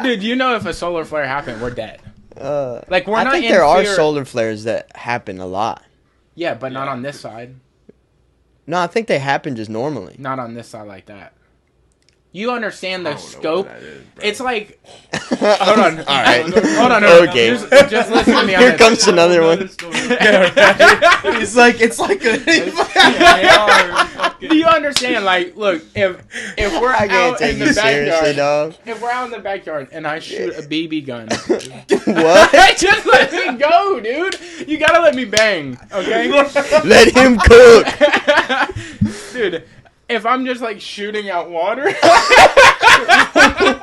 Dude, you know if a solar flare happened, we're dead. Like we're I not. think there are solar flares that happen a lot. Yeah, but not on this side. No, I think they happen just normally. Not on this side like that. You understand the scope? It's like, hold on. All right. Hold on. Okay. Just listen to me. Here comes another one. It's like a. Do you understand? Like, look, if we're out in the backyard, if we're out in the backyard and I shoot a BB gun, what? Just let me go, dude. You gotta let me bang, okay? Let him cook, dude. If I'm just like shooting out water,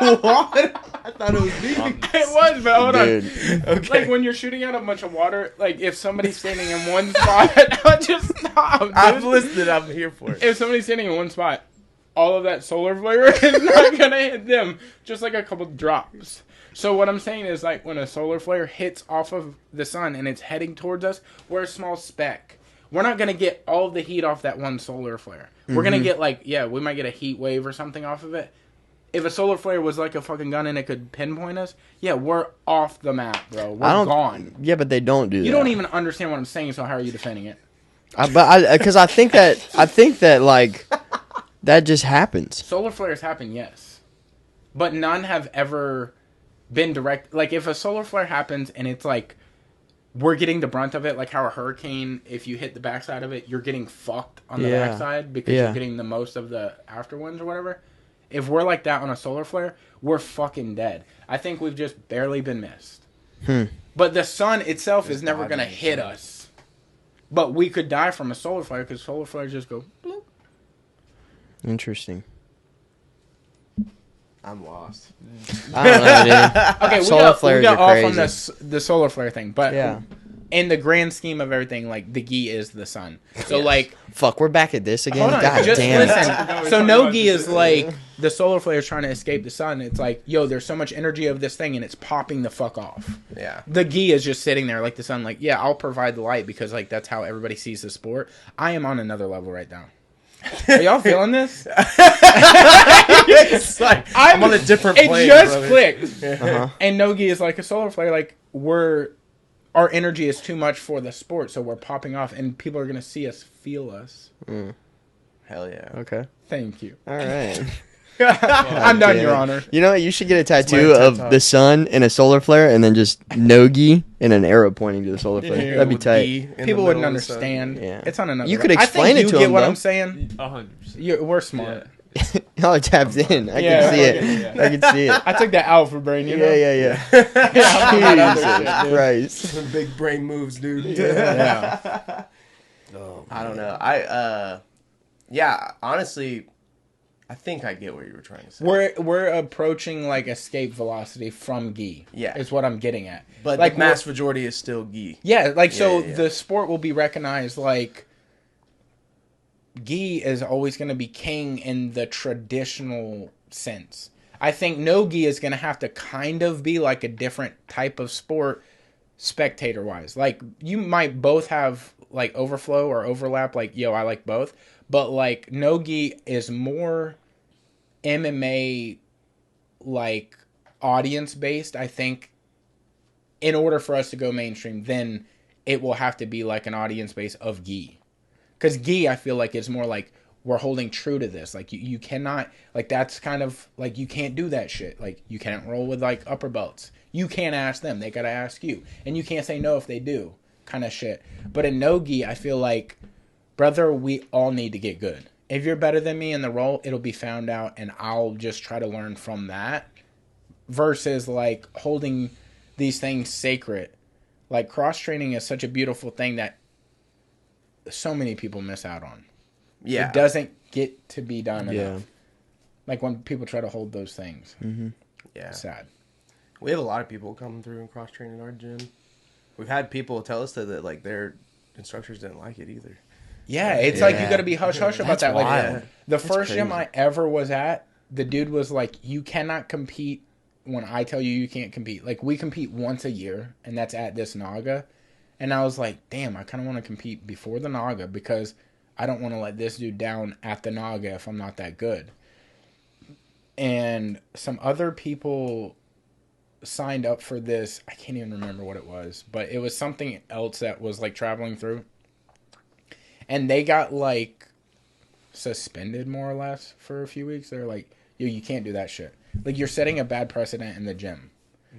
What? I thought it was BB. It was, but hold dude. on. Okay. Like when you're shooting out a bunch of water, like if somebody's standing in one spot, just stop. Dude. I've listened. I'm here for it. If somebody's standing in one spot, all of that solar flare is not gonna hit them. Just like a couple drops. So what I'm saying is like when a solar flare hits off of the sun and it's heading towards us, we're a small speck. We're not going to get all of the heat off that one solar flare. We're going to get like, we might get a heat wave or something off of it. If a solar flare was like a fucking gun and it could pinpoint us, we're off the map, bro. We're gone. Yeah, but they don't do that. You don't even understand what I'm saying, so how are you defending it? Because I think that like, that just happens. Solar flares happen, yes. But none have ever been direct. Like, if a solar flare happens and it's like, we're getting the brunt of it, like how a hurricane, if you hit the backside of it, you're getting fucked on the backside because you're getting the most of the afterwinds or whatever. If we're like that on a solar flare, we're fucking dead. I think we've just barely been missed. But the sun itself is never going to hit us. But we could die from a solar flare because solar flares just go bloop. Interesting. I'm lost. I don't know, dude. Okay, Solar we flares got are off on crazy. the solar flare thing, but Yeah. in the grand scheme of everything, like the gi is the sun. So Yes. like, Fuck, we're back at this again. hold on, God just damn. listen. So no gi is like the solar flare is trying to escape the sun. It's like, yo, there's so much energy of this thing, and it's popping the fuck off. Yeah. The gi is just sitting there like the sun. Like, yeah, I'll provide the light because like that's how everybody sees the sport. I am on another level right now. Are y'all feeling this? It's like I'm on a different It plane. just brother. clicked. Uh-huh. And no-gi is like a solar flare. Like, our energy is too much for the sport, so we're popping off, and people are going to see us, feel us. Hell yeah. Okay. Thank you. All right. I'm done, damn Your it. Honor. You know what? You should get a my tattoo TED of Talk. the sun and a solar flare, and then just no-gi and an arrow pointing to the solar flare. Yeah, That'd be with tight. gi in the People wouldn't middle of the sun. understand. Yeah. It's on another You could level. explain I think it to you get them, what though. I'm saying. 100%. We're smart. Y'all are tapped in. I Yeah, can see it. yeah. I can see it. I took that alpha brain, you know? Yeah. Yeah, I'm on that other shit, dude. Christ. Big brain moves, dude. Yeah. I don't know. Yeah, honestly, I think I get what you were trying to say. We're approaching like escape velocity from gi. Yeah. Is what I'm getting at. But like the mass majority is still gi. Yeah, like so Yeah. the sport will be recognized like gi is always going to be king in the traditional sense. I think no gi is going to have to kind of be like a different type of sport spectator wise. Like you might both have like overflow or overlap like yo, I like both, but like no gi is more MMA like audience based, I think. In order for us to go mainstream, then it will have to be like an audience base of gi. Because gi, I feel like, is more like we're holding true to this. Like, you cannot, like, that's kind of, like, you can't do that shit. Like, you can't roll with, like, upper belts. You can't ask them. They got to ask you. And you can't say no if they do, kind of shit. But in no gi, I feel like, brother, we all need to get good. If you're better than me in the role, it'll be found out, and I'll just try to learn from that. Versus, like, holding these things sacred. Like, cross-training is such a beautiful thing that so many people miss out on. Yeah. It doesn't get to be done Yeah. enough. Like, when people try to hold those things. Yeah. Sad. We have a lot of people coming through and cross-training our gym. We've had people tell us that like, their instructors didn't like it either. Yeah, it's like you Yeah. got to be hush-hush about That's that. Like, wild. the first gym crazy. I ever was at, the dude was like, you cannot compete when I tell you can't compete. Like, we compete once a year, and that's at this Naga. And I was like, damn, I kind of want to compete before the Naga because I don't want to let this dude down at the Naga if I'm not that good. And some other people signed up for this. I can't even remember what it was, but it was something else that was like traveling through. And they got like suspended more or less for a few weeks. They're like, yo, you can't do that shit. Like, you're setting a bad precedent in the gym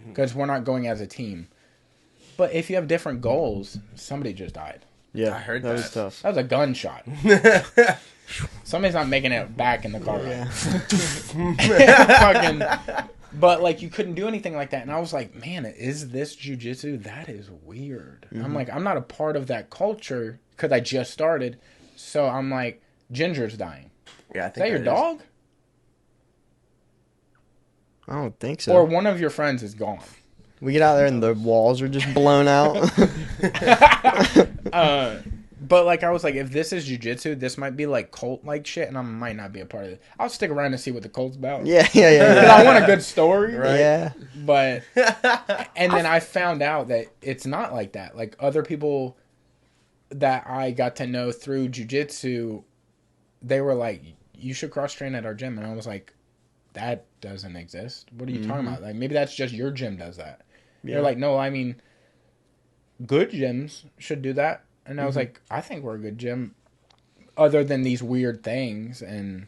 because we're not going as a team. But if you have different goals, somebody just died. Yeah, I heard that was that. tough. That was a gunshot. Somebody's not making it back in the car. Yeah. Fucking, but like, you couldn't do anything like that. And I was like, man, is this jiu-jitsu? That is weird. I'm like, I'm not a part of that culture because I just started. So I'm like, Ginger's dying. Yeah, I Is think that your is. dog? I don't think so. Or one of your friends is gone. We get out there and the walls are just blown out. But like, I was like, if this is jiu-jitsu, this might be like cult-like shit, and I might not be a part of it. I'll stick around and see what the cult's about. yeah. Because I want a good story. Right. Yeah. But, and then I found out that it's not like that. Like, other people that I got to know through jiu-jitsu, they were like, you should cross-train at our gym. And I was like, that doesn't exist. What are you talking about? Like, maybe that's just your gym does that. Yeah. They're like, no, I mean, good gyms should do that. And I was like, I think we're a good gym other than these weird things. And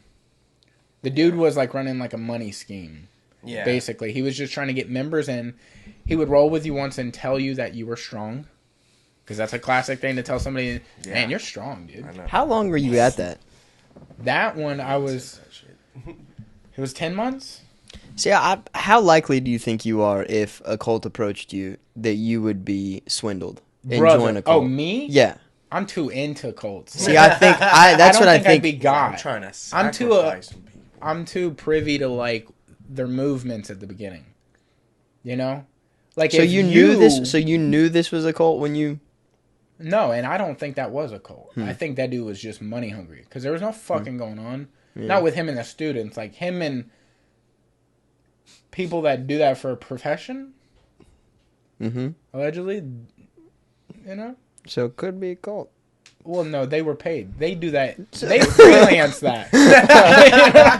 the dude was like running like a money scheme. Yeah. Basically, he was just trying to get members in. He would roll with you once and tell you that you were strong. Because that's a classic thing to tell somebody, man, you're strong, dude. I know. How long were you at that? That one, I was, That shit. it was 10 months. See, how likely do you think you are if a cult approached you that you would be swindled and join a cult? Oh, me? Yeah. I'm too into cults. See, I think that's I don't what I think think. I'd be God. I'm trying to I'm too, sacrifice some people. I'm too privy to like their movements at the beginning. You know, like So if you knew this. So you knew this was a cult when you. No, and I don't think that was a cult. I think that dude was just money hungry because there was no fucking going on. Yeah. Not with him and the students, like him and people that do that for a profession. Mm-hmm. Allegedly, you know. So it could be a cult. Well, no, they were paid. They do that. They freelance that.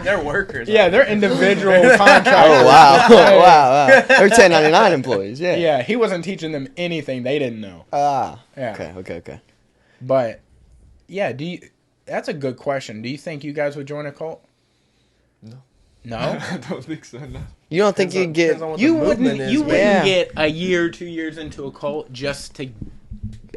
They're workers. Yeah, they're individual contractors. Oh wow, wow. They're 1099 employees. Yeah. Yeah, he wasn't teaching them anything they didn't know. Ah. Yeah. Okay. But yeah, that's a good question. Do you think you guys would join a cult? No. No? I don't think so. No. You don't think you'd get? You wouldn't Yeah. get a year, 2 years into a cult just to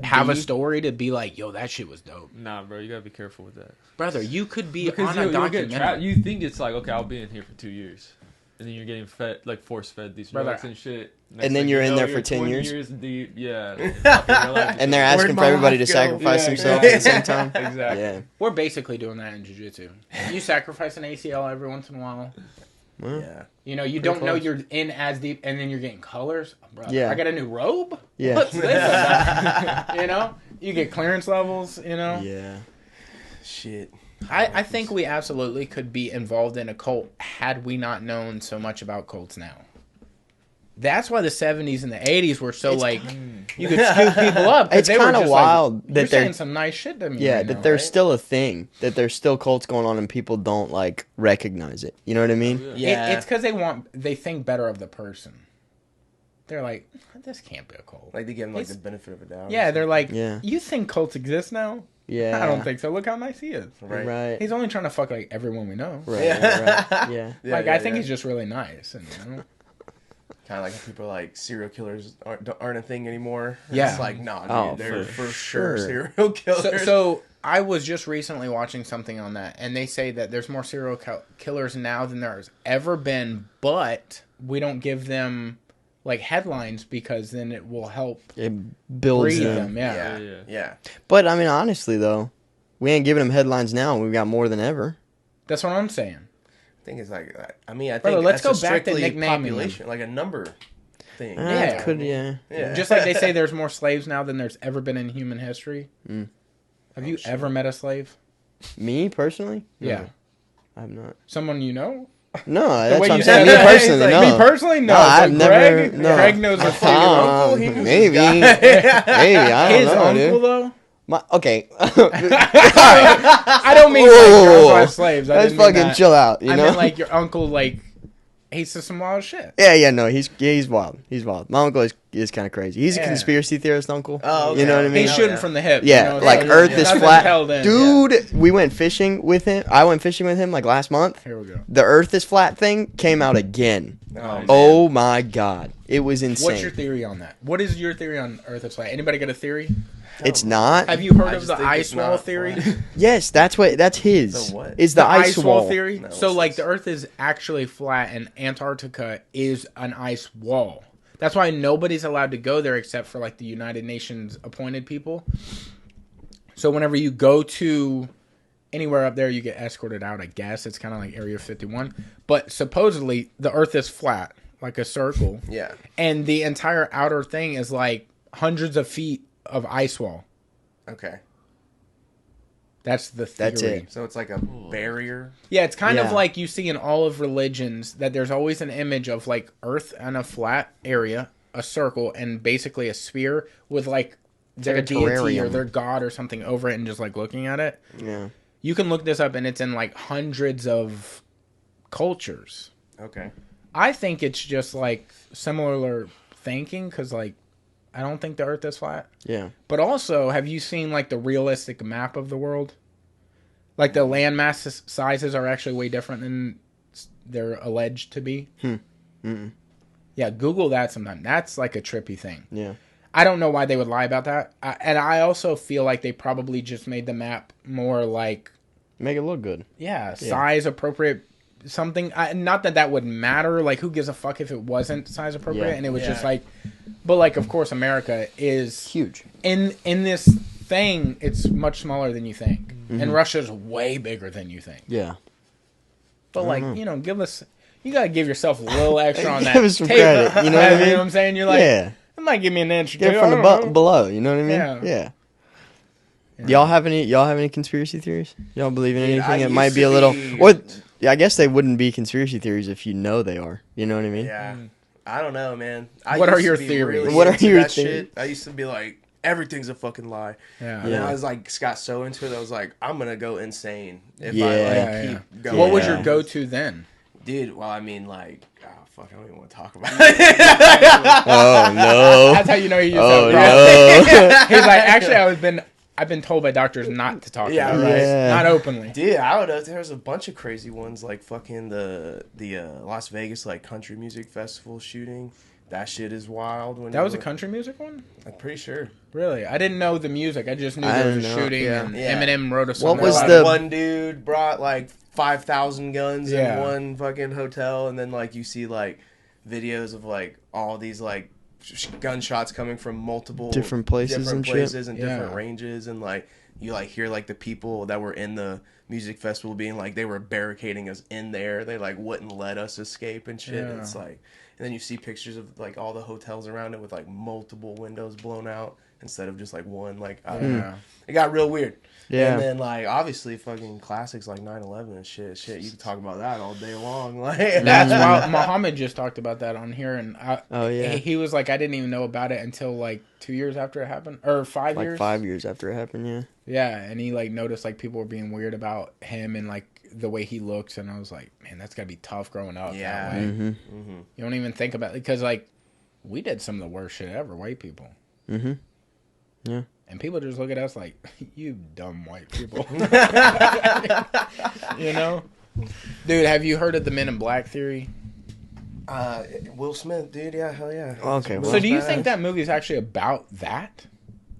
have a story to be like, yo, that shit was dope. Nah, bro, you gotta be careful with that. Brother, you could be Because on a you'll get trapped. documentary. You think it's like, okay, I'll be in here for 2 years, and then you're getting fed, like force fed these Brother, drugs and shit. And then thing you're you in know, there for you're 10 20 years? deep. Yeah. And they're asking Where'd for my everybody to life go? sacrifice Yeah, themselves exactly. at the same time. Exactly. Yeah. We're basically doing that in jiu-jitsu. You sacrifice an ACL every once in a while. Well, Yeah. You know, you don't know close. you're in as deep, and then you're getting colors. Bro, Yeah. I got a new robe. Yeah. What's this about? You know, you get clearance levels. You know, Yeah. Shit. I think we absolutely could be involved in a cult had we not known so much about cults now. That's why the 70s and the 80s were so you could scoop people up. 'cause It's they were kinda just wild like, that you're they're- saying some nice shit to me. Yeah, right that now, there's right? still a thing. That there's still cults going on and people don't like recognize it. You know what I mean? Yeah. It's because they think better of the person. They're like, this can't be a cult. Like they give him like He's- the benefit of a doubt. Yeah, they're like, Yeah. you think cults exist now? Yeah. I don't think so. Look how nice he is. Right. Right. He's only trying to fuck like everyone we know. Right. Yeah. Right. Yeah. Yeah, Like yeah, I think yeah. he's just really nice. And, you know, Kind of like how people are like serial killers aren't a thing anymore. Yeah. It's like, nah, dude, Oh, they're for for sure sure. serial killers. so I was just recently watching something on that, and they say that there's more serial killers now than there's ever been, but we don't give them like headlines because then it will help It builds breed them. them. Yeah. yeah. Yeah. Yeah. But I mean, honestly though, we ain't giving them headlines now. We've got more than ever. That's what I'm saying. I think it's like, I mean, I think Brother, let's that's go a back to strictly nicknaming them. population, like a number thing. Yeah. Could yeah. Yeah. Just like they say there's more slaves now than there's ever been in human history. Have you ever met a slave? Me personally? Yeah. I have not. Someone you know? No, The that's way what I'm you saying. said Me that, personally, he's no. like, me personally, no. No, But I've never. Greg, No. Greg knows a fucking uncle, he knew Maybe. this guy. Maybe. I don't His know, uncle, dude. though? Okay. I don't mean like your uncle has slaves. I Let's didn't mean fucking that. chill out. You I know. meant like your uncle, like, he says some wild shit. Yeah. No, he's wild. He's wild. My uncle is kind of crazy. He's a Yeah. conspiracy theorist uncle. Oh, okay. You know what I mean? He's shooting from the hip. Yeah, you know, like so Earth is nothing's flat. held in. Dude, we went fishing with him. I went fishing with him like last month. Here we go. The Earth is flat thing came out again. Oh, man. Oh my god, it was insane. What's your theory on that? What is your theory on Earth is flat? Anybody got a theory? It's not. Have you heard I of just the think ice it's wall not theory? flat. Yes, that's his. The what? Is the ice wall theory? No, So what's like this? the Earth is actually flat, and Antarctica is an ice wall. That's why nobody's allowed to go there except for like the United Nations appointed people. So whenever you go to anywhere up there, you get escorted out. I guess it's kind of like Area 51, but supposedly the Earth is flat, like a circle, Yeah. and the entire outer thing is like hundreds of feet of ice wall. Okay. That's the theory. That's it. So it's like a barrier. Yeah, it's kind of Yeah. like you see in all of religions that there's always an image of like Earth and a flat area, a circle, and basically a sphere with like their like a deity or terrarium. their god or something over it and just like looking at it. Yeah. You can look this up and it's in like hundreds of cultures. Okay. I think it's just like similar thinking because like I don't think the Earth is flat. Yeah. But also, have you seen like the realistic map of the world? Like the landmass sizes are actually way different than they're alleged to be. Yeah, Google that sometime. That's like a trippy thing. Yeah. I don't know why they would lie about that. And I also feel like they probably just made the map more like, Make it look good. size appropriate. Something. Not that that would matter. Like, who gives a fuck if it wasn't size appropriate? Yeah. And it was Yeah. just like, but like, of course, America is Huge. in this thing. It's much smaller than you think, and Russia's way bigger than you think. Yeah. But I like, don't know. you know, you gotta give yourself a little extra on that. Give us some tape. credit. You know what I mean? You know what I'm saying? You're like, Yeah. it might give me an inch or Get two. it from I the don't know. below. You know what I mean? Yeah. Yeah. Yeah. Y'all have any conspiracy theories? Y'all believe in Dude, I anything that used might be to a little be- or yeah, I guess they wouldn't be conspiracy theories if you know they are. You know what I mean? Yeah. I don't know, man. I What are used to your be theories? really What are into your that theories? shit. I used to be like, everything's a fucking lie. Yeah. And then Yeah. I was like, got so into it, I was like, I'm gonna go insane if Yeah. I like Yeah, keep yeah. going. What was Yeah. your go-to then? Dude, well, I mean, like, oh fuck, I don't even want to talk about it. Oh no. That's how you know he used Oh, to. He's like, actually, I've been told by doctors not to talk Yeah, about right. it. Yeah. Not openly. Dude, I don't know. There's a bunch of crazy ones, like fucking the Las Vegas like country music festival shooting. That shit is wild. When That you was a look- country music one? I'm pretty sure. Really? I didn't know the music. I just knew I there was a didn't know, shooting yeah. and Yeah. Eminem wrote a song. What was Like, the- one dude brought like 5,000 guns Yeah. in one fucking hotel, and then like you see like videos of like all these like gunshots coming from multiple Different places and shit. and different Yeah. ranges, and like you like hear like the people that were in the music festival being like they were barricading us in there. They like wouldn't let us escape and shit. And Yeah. it's like, and then you see pictures of like all the hotels around it with like multiple windows blown out instead of just like one. Like I don't know. Yeah. It got real weird. Yeah. And then like obviously fucking classics like 9/11 and shit. You can talk about that all day long. Like That's why Muhammad just talked about that on here, and Oh, yeah. he was like, I didn't even know about it until like 2 years after it happened, or 5 Like years. 5 years after it happened, yeah. Yeah, and he like noticed like people were being weird about him and like the way he looks, and I was like, man, that's gotta be tough growing up. Yeah. That way. Mm-hmm. You don't even think about it because like we did some of the worst shit ever, white people, Mm-hmm. Yeah. and people just look at us like, you dumb white people. You know, dude, have you heard of the Men in Black theory? Will Smith, dude, yeah, hell yeah. Okay, well- So do you think that movie is actually about that?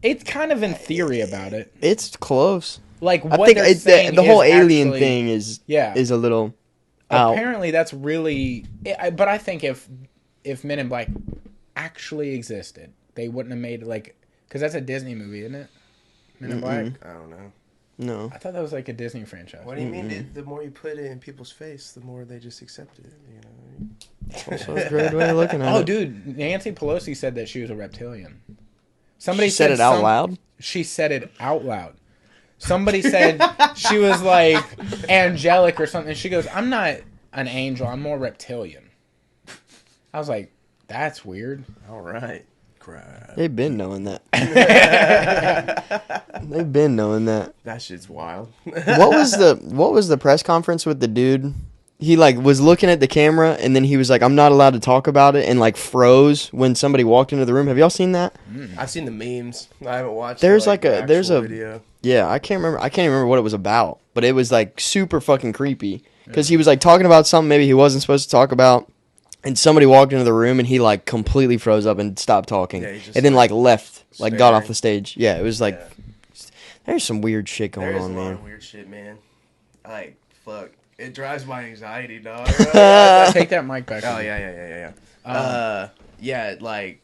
It's kind of in theory about it. It's close. Like I what think they're it's saying the whole is alien actually- thing is Yeah. a little out. Apparently, that's really. But I think if Men in Black actually existed, they wouldn't have made like because that's a Disney movie, isn't it? Men in Black. I don't know. No. I thought that was like a Disney franchise. What do you mean? The more you put it in people's face, the more they just accept it. You know. That's a great way of looking at Oh, it. dude, Nancy Pelosi said that she was a reptilian. Somebody She said it out loud? She said it out loud. Somebody said she was like angelic or something. She goes, "I'm not an angel. I'm more reptilian." I was like, "That's weird." All right. Crap. They've been knowing that. They've been knowing that. That shit's wild. What was the press conference with the dude? He like was looking at the camera and then he was like, "I'm not allowed to talk about it," and like froze when somebody walked into the room. Have y'all seen that? I've seen the memes. I haven't watched. There's the actual a video. Yeah, I can't even remember what it was about, but it was like super fucking creepy because he was like talking about something maybe he wasn't supposed to talk about, and somebody walked into the room and he like completely froze up and stopped talking, Yeah, he just, and then like left, like got off staring. the stage. Yeah, it was like Yeah. there's some weird shit going There's on, a lot man. of weird shit, man. Like fuck, it drives my anxiety, dog. Take that mic back. Oh yeah. Yeah, like,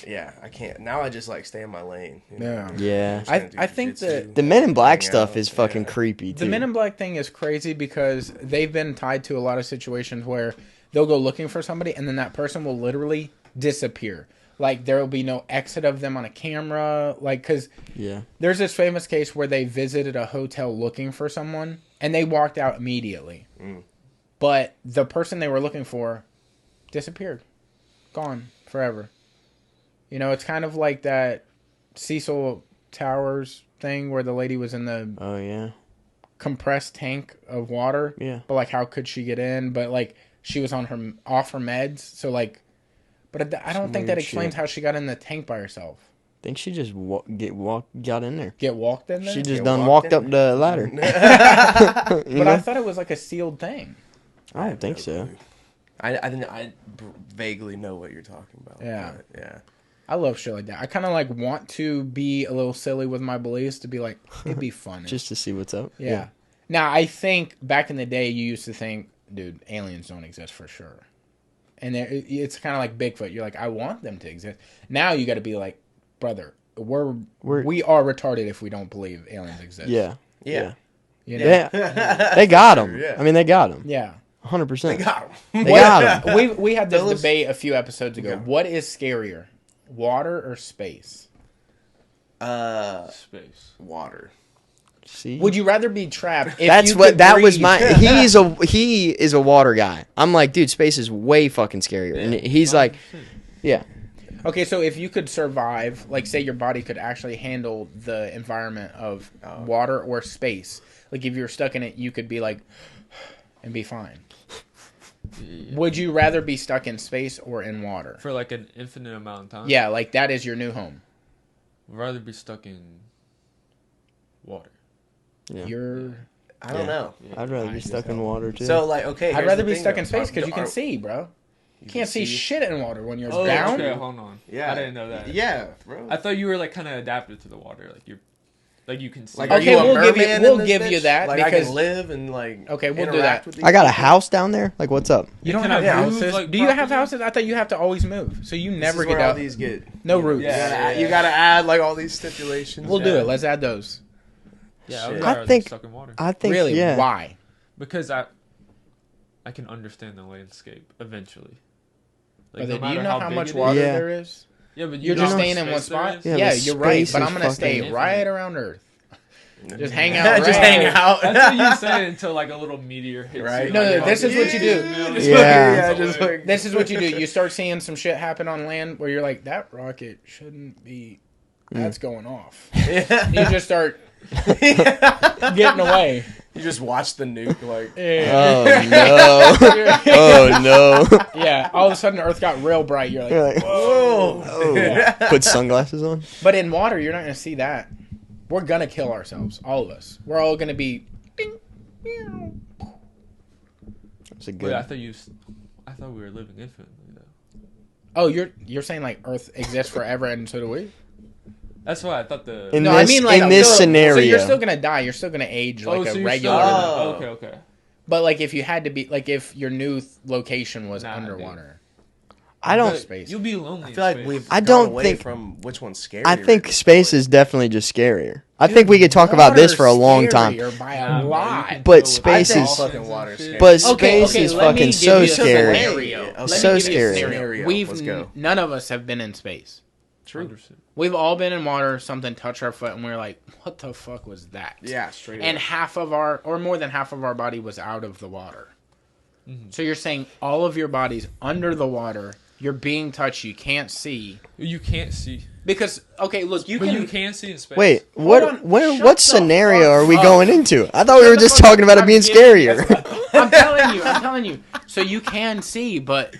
yeah, I can't. Now I just like stay in my lane. You know? Yeah. Yeah. I'm just gonna do I think jiu-jitsu, that The Men in Black hang stuff out, is fucking yeah. creepy too. The Men in Black thing is crazy because they've been tied to a lot of situations where they'll go looking for somebody and then that person will literally disappear. Like there will be no exit of them on a camera. Like, cause Yeah. there's this famous case where they visited a hotel looking for someone and they walked out immediately. But the person they were looking for disappeared. Gone forever. You know, it's kind of like that Cecil Towers thing where the lady was in the Oh yeah. compressed tank of water. Yeah. But like, how could she get in? But like, she was off her meds. So like, but I don't think that weird explains shit. how she got in the tank by herself. I think she just got in there. Get walked in there. She just Get done walked walked in up the ladder. You But know? I thought it was like a sealed thing. I don't think so. I vaguely know what you're talking about. Yeah. but, yeah. I love shit like that. I kind of like want to be a little silly with my beliefs to be like, it'd be fun. Just to see what's up. yeah. Now, I think back in the day, you used to think, dude, aliens don't exist for sure. And it's kind of like Bigfoot. You're like, I want them to exist. Now you got to be like, brother, we are retarded if we don't believe aliens exist. Yeah. Yeah. You know? Yeah. They got him. Yeah. I mean, they got him. Yeah. 100%. They got They him. got him. We had this Those- debate a few episodes ago. Yeah. What is scarier, water or space? Space. Water. See? Would you rather be trapped? If That's you what could that was breathe? my. He is a water guy. I'm like, dude, space is way fucking scarier, and he's like, yeah. Okay, so if you could survive, like say your body could actually handle the environment of water or space, like if you're stuck in it, you could be like, and be fine. Yeah. Would you rather be stuck in space or in water? For like an infinite amount of time? Yeah, like that is your new home. I'd rather be stuck in water. Yeah. You're. I don't know. I'd rather be stuck in water too. So like, okay. I'd here's rather the be thing, stuck though. in space because you can see, bro. You can't see shit in water when you're down. Okay, hold on. Yeah. I didn't know that. Yeah, bro. I thought you were like kind of adapted to the water. Like you can see. Like, Okay, are you a we'll give you- merman we'll in this give you bitch? that Like I because- can live and like. Okay, we'll do interact that. with these I got a people? house down there. Like, what's up? You don't Can have I move, houses? like, Do you have properly? houses? I thought you have to always move, so you This never is get where all out. these get. No roots. Yeah. You gotta add like all these stipulations. We'll do it. Let's add those. Yeah, Shit. I'd I rather think- be stuck in water I think, Really? yeah. Why? because I can understand the landscape eventually. Like, Brother, do matter you know how big much it is- water Yeah. there is? Yeah, but You're know just how staying much in one space there spot? is? Yeah, Yeah, but you're right. space But I'm is gonna stay fucking right infinite. around Earth. Just hang out. Just right. hang out. That's what you say until like a little meteor hits Right. you. No, like, no, this is what you do. Yeah. Just like. This is what you do. You start seeing some shit happen on land where you're like, that rocket shouldn't be. That's going off. Yeah. You just start getting away. You just watch the nuke like. Oh no! Oh no! Yeah. All of a sudden, Earth got real bright. You're like, You're like, Whoa. oh. Put sunglasses on. but in water, you're not gonna see that. We're gonna kill ourselves, all of us. We're all gonna be. Ding, meow. That's a Wait, good. I thought we were living infinitely though. Oh, you're saying like Earth exists forever, and so do we? That's why I thought the. In No, this, I mean like in this so scenario, you're still gonna die. You're still gonna age like so a you're regular. still- Oh. Okay. But like if you had to be like if your new location was Nah, underwater. I don't. But Space. You'll be lonely. I feel like in space. we've. I gone don't away think- from which one's scary. I think space is definitely just scarier. I think we could talk about this for a long time. By Nah, a bro, you lot. can But deal with space dolphins is- and fucking water shit. scary. But Okay, space is let me fucking give so you a scary. scenario. Okay. Let So me give you a scary. scenario. Let's go. None of us have been in space. True. We've all been in water. Something touched our foot, and we're like, "What the fuck was that?" Yeah, straight And up. half of our, or more than half of our body was out of the water. So you're saying all of your body's under the water. You're being touched. You can't see You can't see, because okay, look, you but can. you can see in space. Wait, on, what? shut What the scenario fuck are we up. going into? I thought we were the just fuck talking up. about it I'm being giving- scarier. I'm telling you. So you can see, but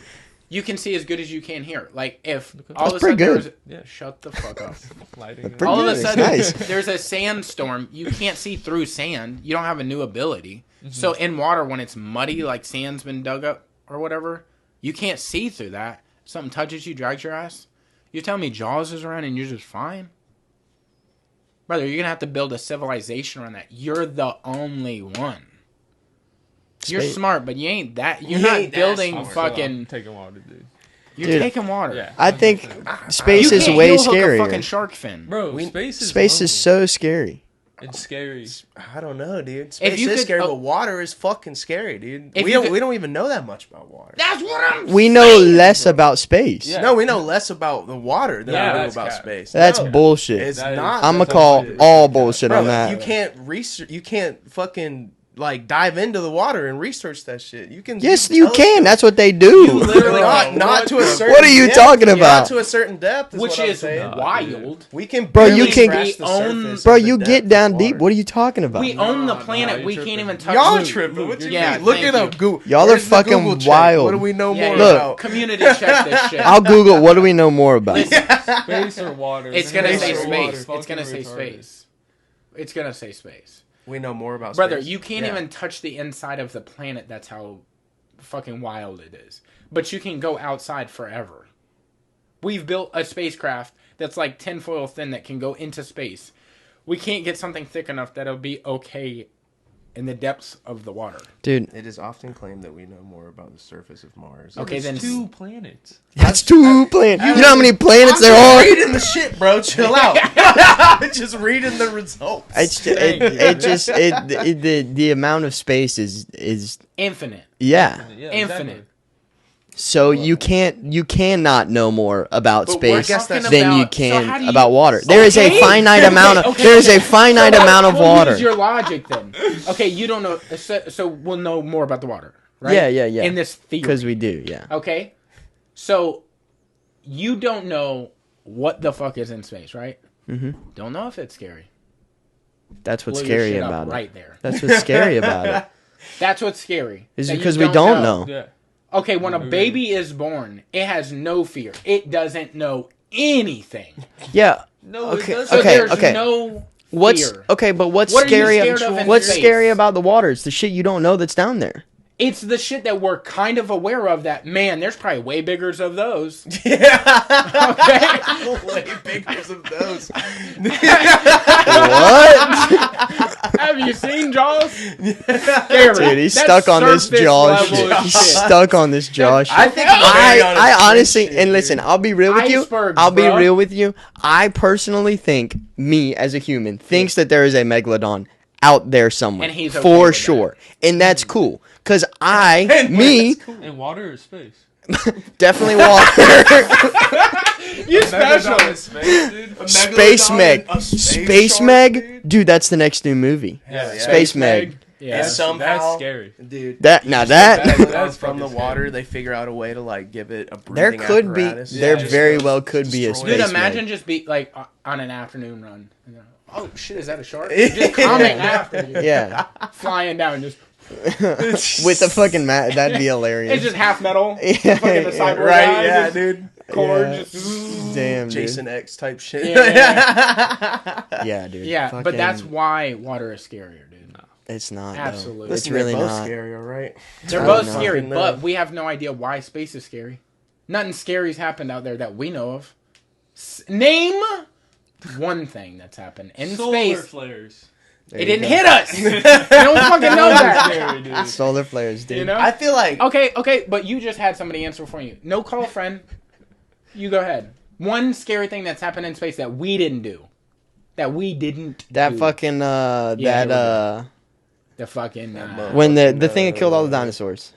you can see as good as you can hear. Like if all of a pretty sudden good. there's shut the fuck up. Lighting. Pretty All of a good. sudden Nice. there's a sandstorm. You can't see through sand. You don't have a new ability. So in water, when it's muddy, like sand's been dug up or whatever, you can't see through that. Something touches you, drags your ass. You're telling me Jaws is around and you're just fine? Brother, you're going to have to build a civilization around that. You're the only one. You're Space- smart, but you ain't that. You're You not ain't that building smart. I'm fucking... taking water, dude. You're Dude, taking water. Yeah. I think You space You is can't way heel hook a fucking scarier. shark fin. Bro, space is Space is lonely. so scary. It's scary. I don't know, dude. Space you is could- scary, oh. but water is fucking scary, dude. If We you don't. could- We don't even know that much about water. That's what I'm We know less about space. Yeah. No, we know less about the water than Yeah, we do that's about cap. space. That's No, bullshit. It's That is- not. I'm gonna that's call bullshit. all bullshit Bro, on that. you can't research. You can't fucking like dive into the water and research that shit. You can. Yes, tell you us can. to- That's what they do. Literally not What to a the- certain. What are you depth. talking Not about? to a certain depth, Which what I'm is saying. wild. We can. Bro, you barely can- scratch the We own- surface Bro, of the you depth get of down water. deep. What are you talking about? We own the Nah, planet. you're We tripping. can't even touch Y'all Luke. tripping? What you Yeah, mean? Look thank it up. you. Google. Y'all are Where's the fucking Google check? wild. What do we know Yeah, more yeah. Look. about? Community check this shit. I'll Google. What do we know more about? Space or water? It's gonna Space say or space. water. It's Fucking gonna say retarded. space. It's gonna say space. We know more about Brother, space. you can't Yeah. even touch the inside of the planet. That's how fucking wild it is. But you can go outside forever. We've built a spacecraft that's like tinfoil thin that can go into space. We can't get something thick enough that'll be okay in the depths of the water. Dude, It is often claimed that we know more about the surface of Mars. Okay, then 2 planets. that's 2 planets. You know how many planets there are? Reading the shit, bro. Chill out. Just reading the results. The amount of space is infinite. yeah. Yeah, Infinite. exactly. So you cannot know more about But we're space talking than you about- so can how do you- about water. There is a Okay. finite amount of Okay. there is a finite amount of We'll water. use your logic then. Okay, you don't know. So we'll know more about the water, right? Yeah. In this theory. Because we do, yeah. Okay, so you don't know what the fuck is in space, right? Mhm. Don't know if it's scary. That's what's Blow your scary shit up about it. right there. That's what's scary about it. That's what's scary. Is that you because we don't know. Yeah. Okay, when a baby is born, it has no fear. It doesn't know anything. Yeah. No, Okay, it doesn't. So okay, there's okay. no What's fear. okay? But what's What are you scary? scared of in What's space? scary about the water? It's the shit you don't know that's down there. It's the shit that we're kind of aware of that, man, there's probably way biggers of those. Yeah. Okay? Way bigger of those. What? Have you seen Jaws? Scary. Dude, he's That's stuck on this surface Jaws level shit. of He's shit. stuck on this Jaws shit. I think he's very on his I honestly, shit, and listen, dude. I'll be real with you. Icebergs, I'll be bro. real with you. I personally think, me as a human, thinks that there is a megalodon out there somewhere. And he's okay for with sure. And that's cool. Because me, In water or space? definitely water. You special. Megalodon in space, dude. Space Meg. A Space shark, Meg? Dude, that's the next new movie. Yeah, yeah. Space Meg. Yeah. And somehow, That's scary. dude. That now that That's from the fucking water. scary. They figure out a way to like give it a there breathing could be apparatus. there Yeah, very just well could be a destroy Dude, Space imagine Meg. just be like on an afternoon run. And you're, oh shit, is that a shark? Just comment after you. Yeah. Flying down, just With the fucking mat, that'd be hilarious. it's just half metal. Yeah, Fucking the yeah, cyborg Right? guy, Yeah, just dude. cord, Yeah. just Damn, Jason X type shit. Yeah. dude. Yeah, dude. Yeah, but that's Fucking- why water is scarier, dude. it's not. though. Absolutely. It's Listen, really they're both not. scary, all right? They're I both don't know. scary, No. but we have no idea why space is scary. Nothing scary's happened out there that we know of. Name one thing that's happened in Solar space. flares. There It you didn't go. hit us. You don't fucking know that. Scary, dude. Solar flares, dude. You know? I feel like Okay, but you just had somebody answer for you. No call, friend. You go ahead. One scary thing that's happened in space that we didn't do. That we didn't That do. fucking here we that The fucking... when the thing that killed all the dinosaurs.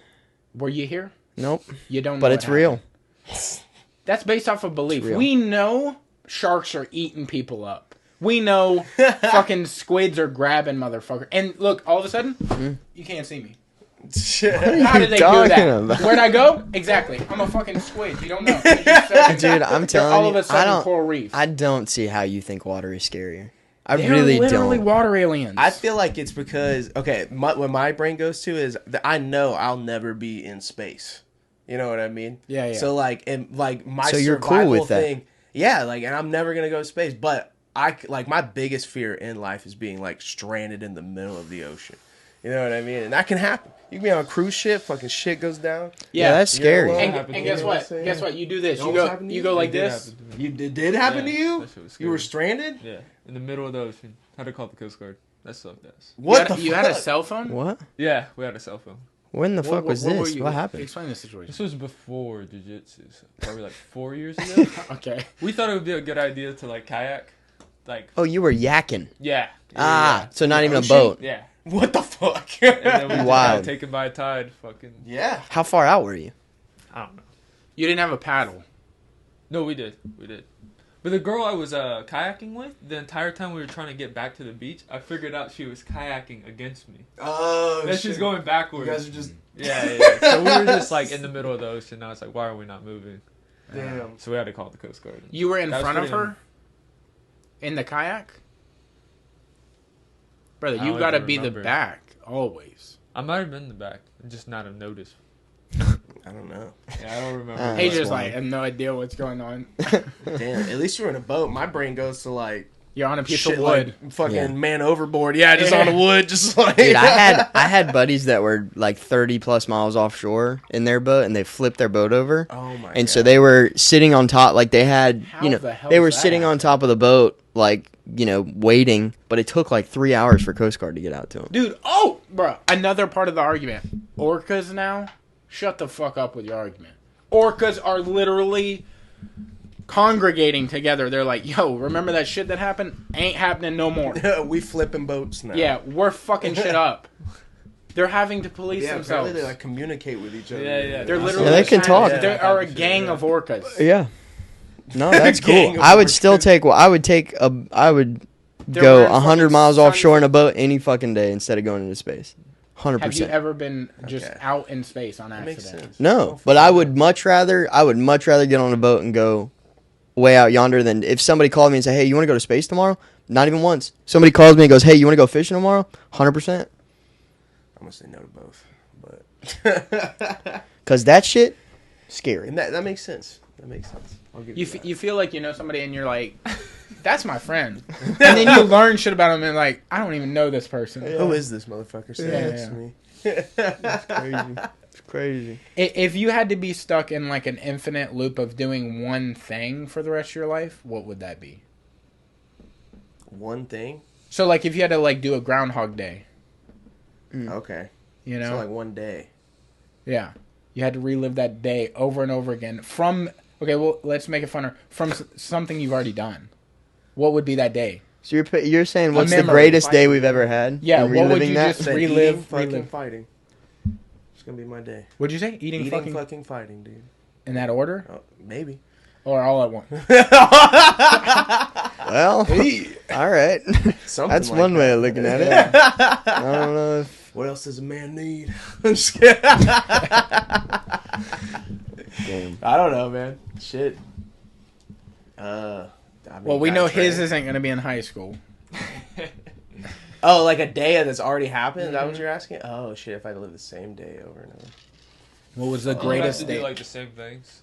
were you here? Nope. You don't know But what it's real. happened. That's based off of belief. real. We know sharks are eating people up. We know fucking squids are grabbing motherfucker. And look, all of a sudden, you can't see me. How did they do talking that? about? Where'd I go? Exactly. I'm a fucking squid. You don't know. You just said it. Dude, I'm They're telling all you, of a I sudden don't. coral reef. I don't see how you think water is scarier. I They're really literally don't. water aliens. I feel like it's because what my brain goes to is that I know I'll never be in space. You know what I mean? Yeah, yeah. So like, and like my So you're cool survival with that? thing. Yeah, like, and I'm never gonna go to space. But like my biggest fear in life is being like stranded in the middle of the ocean. You know what I mean? And that can happen. You can be on a cruise ship, fucking shit goes down. Yeah, that's scary. alone. and, happened and to guess me. what? You know what I'm Guess saying? what? You do this. It You almost go. happened to You you? go like It did this. happen to me. You did happen Yeah, to you? that shit was You were scary. stranded? Yeah, in the middle of the ocean. Had to call the Coast Guard. That sucked ass. What you had a cell phone? What? Yeah, we had a cell phone. When the fuck was were this? you- What happened? Explain the situation. This was before Jiu-Jitsu, so probably like 4 years ago. Okay. We thought it would be a good idea to like kayak. Like, Oh, you were yakking. yeah. Ah, so not even a Ocean? boat. Yeah. What the fuck? And then we just Wild. got taken by a tide. Fucking, Yeah. How far out were you? I don't know. You didn't have a paddle. No, we did. We did. But the girl I was kayaking with, the entire time we were trying to get back to the beach, I figured out she was kayaking against me. Oh, And she's going backwards. You guys are just Yeah. So we were just like in the middle of the ocean. I was like, why are we not moving? damn. So we had to call the Coast Guard. You were in That was front of pretty- her? In the kayak? Brother, I you don't gotta even be the remember. back. Always. I might have been in the back, just not have noticed. I don't know. Yeah, I don't remember. Uh, He's That's just wild. like, I have no idea what's going on. Damn. At least you're in a boat. My brain goes to like You're on a piece shit of wood. like fucking Yeah. man overboard. Yeah, just on the wood, just like. Dude, I had buddies that were like 30 plus miles offshore in their boat, and they flipped their boat over. Oh my. And God. so they were sitting on top, like they had, How you know, the hell they were does that sitting on happen? top of the boat, like waiting, but it took like 3 hours for Coast Guard to get out to him. Dude, bro, another part of the argument. Orcas now, shut the fuck up with your argument. Orcas are literally congregating together. They're like, yo, remember that shit that happened? Ain't happening no more. We flipping boats now. Yeah, we're fucking shit up. They're having to police themselves. They like communicate with each other. Yeah. They're literally they can talk. They are a gang of orcas. Yeah. No, that's Gang cool. of I would orcas. still take. I would They're go wearing 100 fucking miles sun- offshore in a boat any fucking day instead of going into space. 100%. Have you ever been just Okay. out in space on That makes accident? sense. No, but I would much rather get on a boat and go way out yonder than if somebody called me and said, "Hey, you want to go to space tomorrow?" Not even once. Somebody calls me and goes, "Hey, you want to go fishing tomorrow?" 100%. I'm gonna say no to both, but Cause that shit, scary. and that makes sense. That makes sense. I'll give you, that. You feel like you know somebody and you're like, that's my friend. And then you learn shit about them and like, I don't even know this person. Who is this motherfucker? Say Yeah, this yeah. to me. Crazy. It's crazy. If you had to be stuck in like an infinite loop of doing one thing for the rest of your life, what would that be? One thing. So like if you had to like do a Groundhog Day, Okay. you know? So like one day. Yeah. You had to relive that day over and over again from, okay, well, let's make it funner. From something you've already done. What would be that day? So you're saying what's the memory. greatest day we've ever had? Yeah, And what would reliving you that? just Said relive, eating, fucking, relive. fighting. It's gonna be my day. What'd you say? Eating fucking fighting, dude. in that order? Oh, maybe. Or all at once? Well, all right. Something That's like one that. way of looking at it. I don't know if. What else does a man need? I'm just kidding. Damn. I don't know, man. Shit. I mean, Well, we gotta know his train. isn't going to be in high school. Oh, like a day that's already happened? Is that what you're asking? Oh, shit. If I live the same day over and over. What was the You greatest have to day? do like the same things.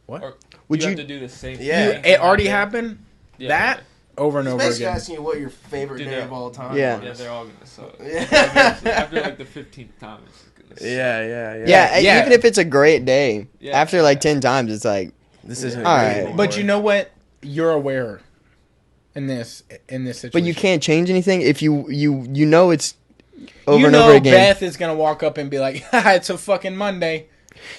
What? Or Would you you- have to do the same Yeah. thing? It already Yeah. happened? Yeah. That? Over and He's over basically again. asking you what your favorite Dude, day yeah. of all time Yeah. Yeah, was. they're all gonna suck. Yeah. After like the 15th time, it's just gonna suck. Yeah. Yeah, even if it's a great day, Yeah. after like 10 times, it's like, This isn't All great right. anymore. But you know what? You're aware in this situation. but you can't change anything if you know it's over you and know over again. Beth is going to walk up and be like, "Haha, it's a fucking Monday."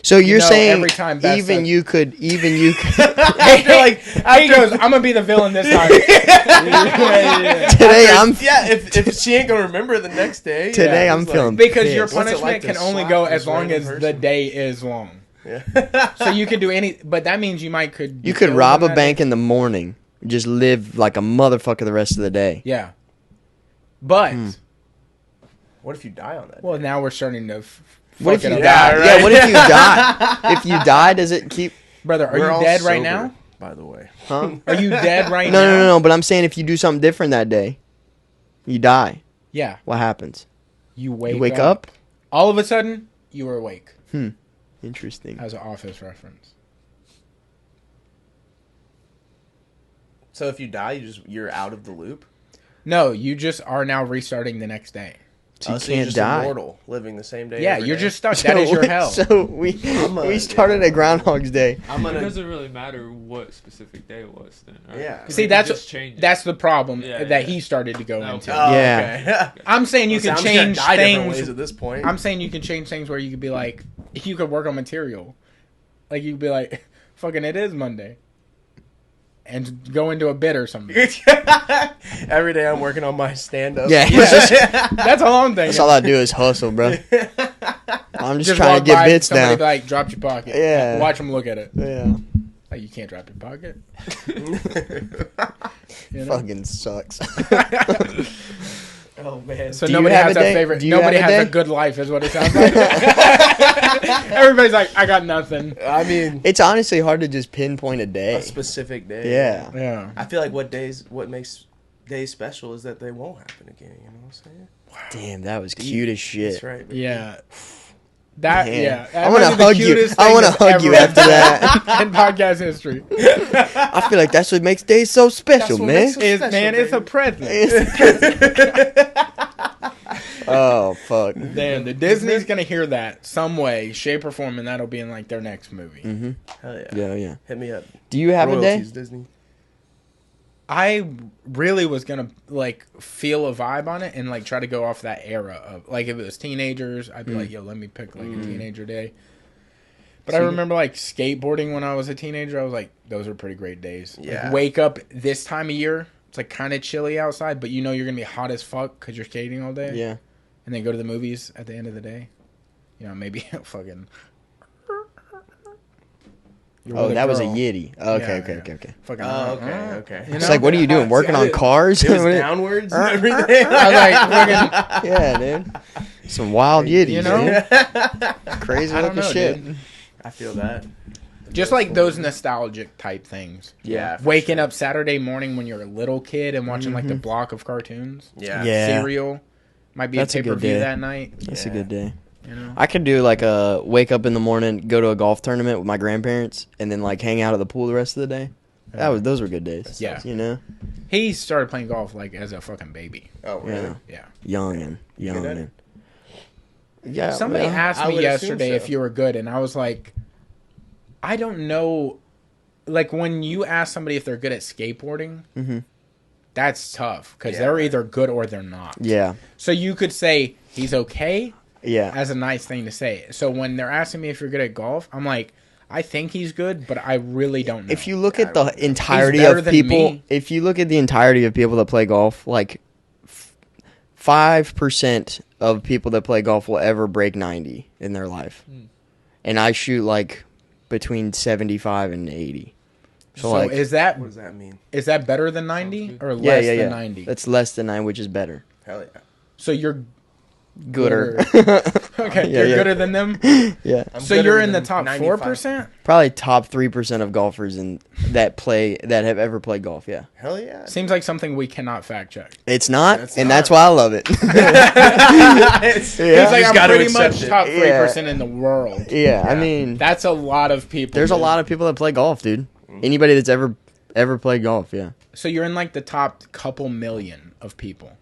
So you're know saying every time Beth even says- you could Hey, like, he goes, "I'm going to be the villain this time." today I'm if she ain't gonna remember the next day. Today yeah, I'm it's feeling Because your What's it punishment like to can only slap go this as long random as the person? day is long. Yeah. So you could do any, but that means you could you could rob a bank in the morning, just live like a motherfucker the rest of the day. Yeah. But, What if you die on that? well, now we're starting to What if fuck you it up. die? Yeah, Yeah, right. what if you die? If you die, does it keep? Brother, are We're you all dead right sober, now? By the way. Huh? Are you dead right No, now? no. But I'm saying if you do something different that day, you die. Yeah. What happens? You You wake up. All of a sudden, you were awake. Interesting. As an Office reference. So if you die, you're out of the loop. No, you just are now restarting the next day. So you So you're can't just die. immortal, living the same day. Yeah, every you're day. just stuck. That is your hell. So we started at Groundhog's Day. I'm It gonna. doesn't really matter what specific day it was then, right? Yeah. 'Cause See, you can that's just change it. that's the problem Yeah, that yeah. he started to go Okay. into. Oh, Yeah. okay. I'm saying you So can I'm just gonna change die different things. ways at this point. I'm saying you can change things where you could be like, you could work on material. Like, you could be like, fucking it is Monday. And go into a bit or something. Every day I'm working on my stand-up. Yeah, That's all I'm thinking. that's all I do is hustle, bro. I'm just Just trying walk to get by, bits somebody down. be like, drop your pocket. Yeah. Watch them look at it. Yeah, Like, you can't drop your pocket. You know? fucking sucks. Oh man. So Do you nobody have has a a day? favorite. Do you Nobody have a has a day? good life, is what it sounds like. Everybody's like, I got nothing. I mean, It's honestly hard to just pinpoint a day. a specific day. Yeah. Yeah. I feel like what makes days special is that they won't happen again. You know what I'm saying? Damn, that was cute as shit. That's right. baby. Yeah. That, Man. yeah. I That want to might be the hug you. cutest I thing want to that's hug you ever after that. in podcast history. I feel like that's what makes days so special, what man. makes It's, special, man, it's a baby. present. Oh fuck. Damn, the Disney's gonna hear that some way, shape, or form, and that'll be in like their next movie. Mm-hmm. Hell yeah. Yeah, yeah. Hit me up. Do you have a day? Royalties, Disney. I really was gonna like feel a vibe on it and like try to go off that era of like if it was teenagers, I'd be like, yo, let me pick like a teenager day. But I remember like skateboarding when I was a teenager. I was like, those were pretty great days. Yeah. Like, wake up this time of year. It's like kind of chilly outside, but you know you're gonna be hot as fuck because you're skating all day. Yeah. And then go to the movies at the end of the day. You know, maybe fucking. Oh, that was a girl. Yiddy. Okay. Fucking. Okay. You It's know? like, what are you doing? Working on cars? It was downwards and everything. I was like, fucking. Yeah, dude. Some wild Yiddies, You know? Crazy I don't looking know, shit. dude. I feel that. Just like those nostalgic type things. Yeah. for Waking sure. up Saturday morning when you're a little kid and watching like the block of cartoons. Yeah. Yeah. Serial. Might be That's a a good pay-per-view day. that night. That's a Yeah. good day. You know? I could do like a wake up in the morning, go to a golf tournament with my grandparents, and then like hang out at the pool the rest of the day. Those were good days. Yeah. You know? He started playing golf like as a fucking baby. Oh, really? Yeah. Yeah. Young and good at it? yeah. Somebody well, asked I me would yesterday assume so. if you were good, and I was like, I don't know. Like when you ask somebody if they're good at skateboarding, that's tough because Yeah. they're either good or they're not. Yeah. So you could say he's okay Yeah. as a nice thing to say. So when they're asking me if you're good at golf, I'm like, I think he's good, but I really don't know. If you look at the entirety better of than people, me. if you look at the entirety of people that play golf, like 5% of people that play golf will ever break 90 in their life. And I shoot like between 75 and 80. so like, is that What does that mean? better than 90 Sounds or yeah, less yeah, yeah. than 90? That's less than 9, which is better. Hell yeah. So you're Gooder. okay. Yeah, You're yeah. gooder than them. Yeah. I'm So gooder you're in the than top 95. 4%. Probably top 3% of golfers that have ever played golf. Yeah. Hell yeah. Seems like something we cannot fact check. It's not, That's and not. that's why I love it. He's Yeah. like, Just I'm gotta pretty much accept it. top 3% Yeah. in the world. Yeah, I mean, That's a lot of people. there's a dude. lot of people that play golf, dude. Anybody that's ever played golf, yeah. So you're in like the top couple million of people.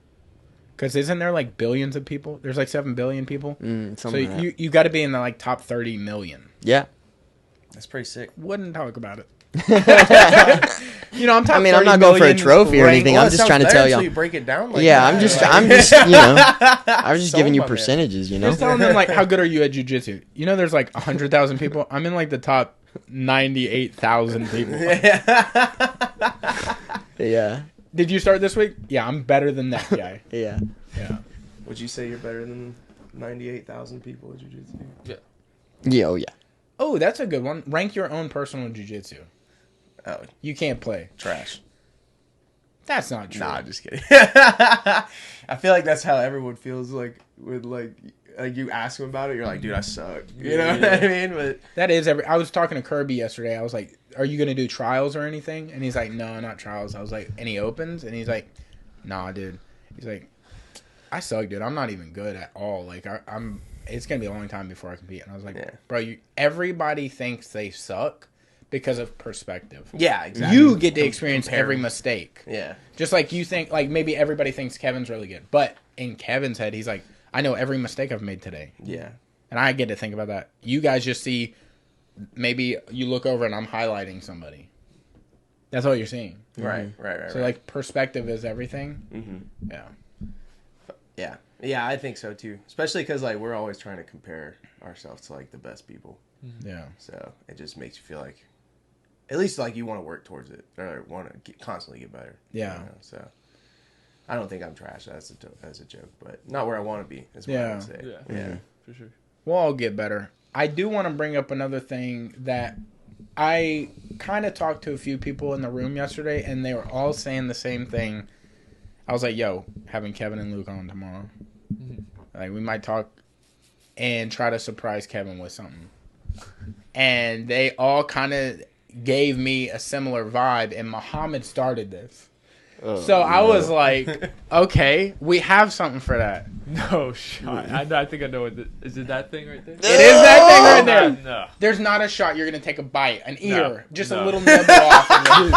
Because isn't there like billions of people? There's like 7 billion people. So Something like that. you got to be in the like top 30 million. Yeah. That's pretty sick. Wouldn't talk about it. You know, I'm top I mean, I'm 30 not going for a million trophy or ranked- anything. Well, I'm it just sounds trying to better tell until y'all. you break it down like Yeah, that. I'm just, Like- I was just giving you Sold my man. percentages, you know? Just telling them like, how good are you at jiu-jitsu? You know, there's like 100,000 people. I'm in like the top 98,000 people. Yeah. Did you start this week? Yeah, I'm better than that guy. Yeah. Yeah. Would you say you're better than 98,000 people at jiu-jitsu? Yeah, oh yeah. Oh, that's a good one. Rank your own personal jiu-jitsu. Oh, You can't play. trash. That's not true. Nah, just kidding. I feel like that's how everyone feels like with like you ask them about it, you're like, dude, I suck. You know what I mean? But That is I was talking to Kirby yesterday. I was like, "Are you gonna do trials or anything?" And he's like, "No, not trials." I was like, "Any opens?" And he's like, "Nah, dude." He's like, "I suck, dude. I'm not even good at all. Like, I'm. It's gonna be a long time before I compete." And I was like, Yeah. "Bro, everybody thinks they suck because of perspective. yeah, exactly. You get to experience Compare. every mistake. Yeah. Just like you think, like maybe everybody thinks Kevin's really good, but in Kevin's head, he's like, I know every mistake I've made today." Yeah. And I get to think about that. You guys just see, maybe you look over and I'm highlighting somebody. That's all you're seeing. Right. So like perspective is everything. Mm-hmm. Yeah. Yeah. Yeah, I think so too. Especially because like we're always trying to compare ourselves to like the best people. Yeah. So it just makes you feel like, at least like you want to work towards it or want to constantly get better. Yeah. You know? So I don't think I'm trash as a joke, but not where I want to be. Is what I Yeah. would say. Yeah. Yeah. For sure. We'll all get better. I do want to bring up another thing that I kind of talked to a few people in the room yesterday, and they were all saying the same thing. I was like, yo, having Kevin and Luke on tomorrow. Like, we might talk and try to surprise Kevin with something. And they all kind of gave me a similar vibe, and Muhammad started this. So I was like, okay, we have something for that. No shot. I think I know what is it that thing right there? It is that thing right there. No. There's not a shot. You're going to take a bite, an ear, just a no. little nibble off. Of it.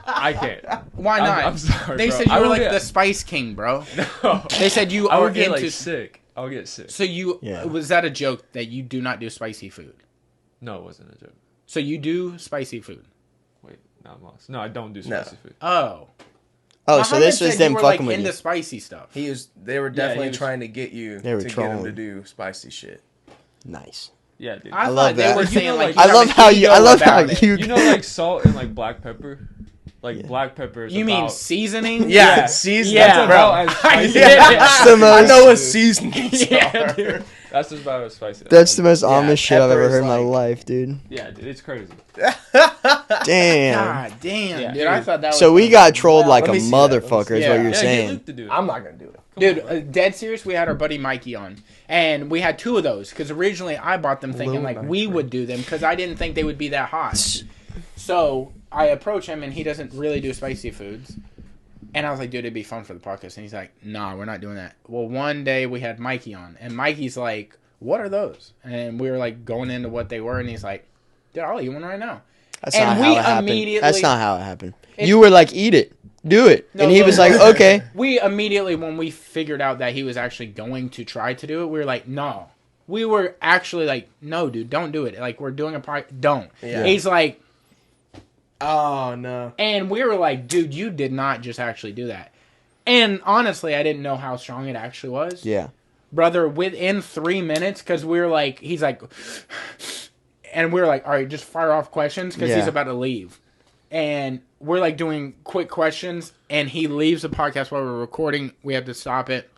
I can't. Why not? I'm sorry, They bro. said you I were would like get- the Spice King, bro. No. They said you I are would get into... like sick. I would get sick. So you... Yeah. Was that a joke that you do not do spicy food? No, it wasn't a joke. So you do spicy food? Wait, Moss. No, I don't do spicy food. Oh. Oh, so this was them fucking with into you. spicy stuff. They were definitely was- trying to get you They were to get trolling. him to do spicy shit. Nice. Yeah, dude. I love thought they that. were You saying know, like, like- you I love have how an you. ego I love how about it. you. You know, like salt and like black pepper. Like Yeah. black pepper. Is You mean about, seasoning? Yeah, season. Yeah, about bro. as spicy. That's the I most. know what seasonings Yeah, are. dude. That's just about as spicy. That's the most Yeah, Amish shit I've pepper ever is heard in my like- life, dude. Yeah, dude, it's crazy. Damn. God damn, Yeah. dude. I thought that was So we got trolled like a let me see that. Let me motherfucker, see is that. what Yeah, you're Yeah, saying. get Luke to do it. I'm not gonna do it. Dude, dead serious, we had our buddy Mikey on. And we had 2 of those. Because originally I bought them thinking like we would do them. Because I didn't think they would be that hot. So I approach him and he doesn't really do spicy foods. And I was like, dude, it'd be fun for the podcast. And he's like, nah, we're not doing that. Well, one day we had Mikey on. And Mikey's like, what are those? And we were like going into what they were. And he's like, dude, I'll eat one right now. That's And not how we it happened. immediately- That's not how it happened. It's- You were like, eat it. Do it. No, And he look, was like, look. okay. We immediately, when we figured out that he was actually going to try to do it, we were like, no. We were actually like, no, dude, don't do it. Like, we're doing a part. Don't. Yeah. He's like, Oh no. and we were like, dude, you did not just actually do that. And honestly, I didn't know how strong it actually was. Yeah. Brother, within 3 minutes, because we were like, he's like, and we were like, all right, just fire off questions because Yeah. he's about to leave. And we're like doing quick questions, and he leaves the podcast while we're recording. We have to stop it.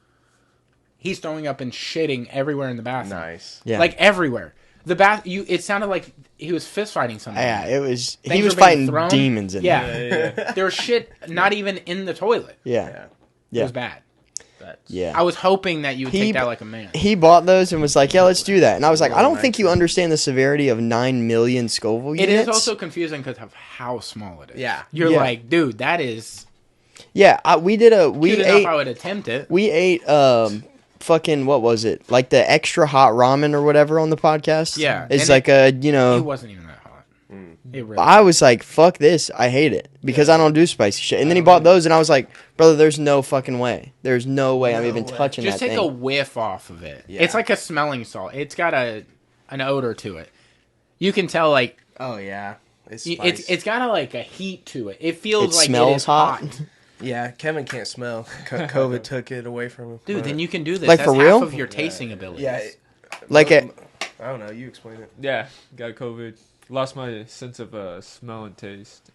He's throwing up and shitting everywhere in the bathroom. Nice. Yeah. Like everywhere. The bath, it sounded like he was fist fighting somebody. Yeah, it was. He Things was were being fighting thrown. demons in Yeah. there. There was shit not even in the toilet. Yeah. Yeah. It Yeah. was bad. Yeah. I was hoping that you would He- take that like a man. He bought those and was like, yeah, let's do that. And I was like, I don't think you Nice. understand the severity of 9 million Scoville It units. is also confusing because of how small it is. Yeah. You're Yeah. like, dude, that is Yeah, we did a. We cute enough ate. I would attempt it. We ate. Fucking what was it? Like the extra hot ramen or whatever on the podcast. Yeah, It's and like a It know. wasn't even that hot. It really I was like, fuck this. I hate it because I don't do spicy shit. And then he bought those, and I was like, brother, there's no fucking way. There's no way I'm even way. touching Just that take a thing. whiff off of it. Yeah. It's like a smelling salt. It's got an odor to it. You can tell like Oh yeah. It's it's got like a heat to it. It feels It like smells it is hot. yeah. Kevin can't smell. COVID took it away from him. Dude, But- then you can do this. Like, That's for real? half of your tasting abilities. Yeah. Like I it. don't know. You explain it. Yeah, got COVID. Lost my sense of smell and taste.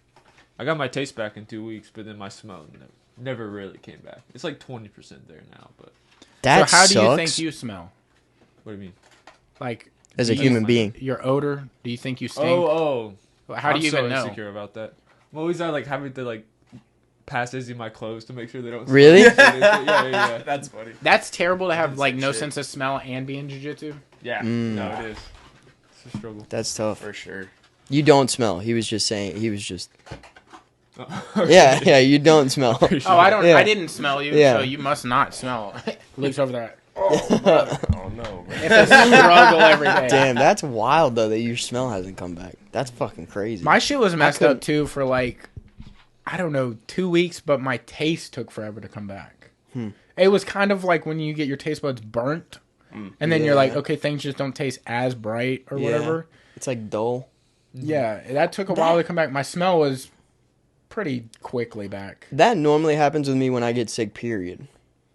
I got my taste back in 2 weeks, but then my smell never really came back. It's like 20% there now, but That So how sucks. do you think you smell? what do you mean? Like As a do human you- being. Your odor? Do you think you stink? Oh. How do I'm you so even know? insecure about that. I'm always like having to like pass Izzy my clothes to make sure they don't smell. Really? Yeah. That's funny. That's terrible to have That's like some no shit. sense of smell and be in jiu-jitsu. Yeah. Mm. No, it is. It's a struggle. That's tough. For sure. You don't smell. He was just saying. He was just. Oh, Yeah, you don't smell. Oh, I don't. Yeah. I didn't smell you, Yeah. so you must not smell. Luke's over there. Oh no, bro. It's a struggle every day. Damn, that's wild though that your smell hasn't come back. That's fucking crazy. My shit was messed couldn't- up too for like, I don't know, 2 weeks, but my taste took forever to come back. It was kind of like when you get your taste buds burnt, and then you're like, Yeah. okay, things just don't taste as bright or Yeah. whatever. It's like dull. Yeah, that took a while to come back. My smell was pretty quickly back. That normally happens with me when I get sick. Period.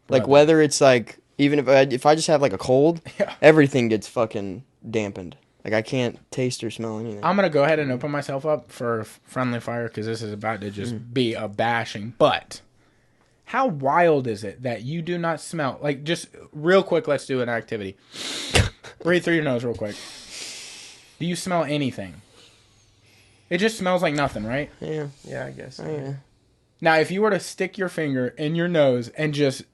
Like Brother. whether it's like even if I just have like a cold, Yeah. everything gets fucking dampened. Like I can't taste or smell anything. I'm gonna go ahead and open myself up for friendly fire because this is about to just be a bashing. But how wild is it that you do not smell? Like, just real quick, let's do an activity. Breathe through your nose real quick. Do you smell anything? It just smells like nothing, right? Yeah. Yeah, I guess. Oh, yeah. Now, if you were to stick your finger in your nose and just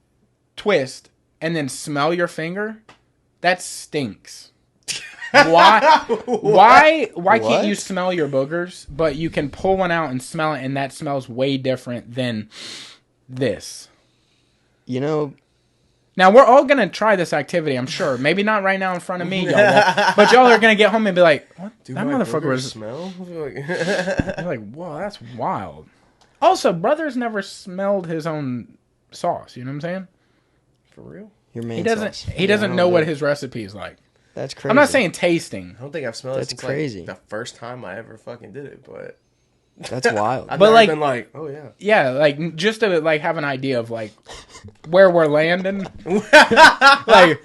twist and then smell your finger, that stinks. Why? Why can't you What? smell your boogers, but you can pull one out and smell it, and that smells way different than this? You know, Now, we're all going to try this activity, I'm sure. Maybe not right now in front of me, y'all won't, but y'all are going to get home and be like, what? Do That my motherfucker boogers was... smell? You're like, whoa, that's wild. Also, brother's never smelled his own sauce, you know what I'm saying? For real? your man. He doesn't sauce. he doesn't Yeah, know what dude. his recipe is like. That's crazy. I'm not saying tasting. I don't think I've smelled That's it since crazy. like, the first time I ever fucking did it, but That's wild. I've But, never like- been like, oh yeah. Yeah, like just to like have an idea of like where we're landing. Like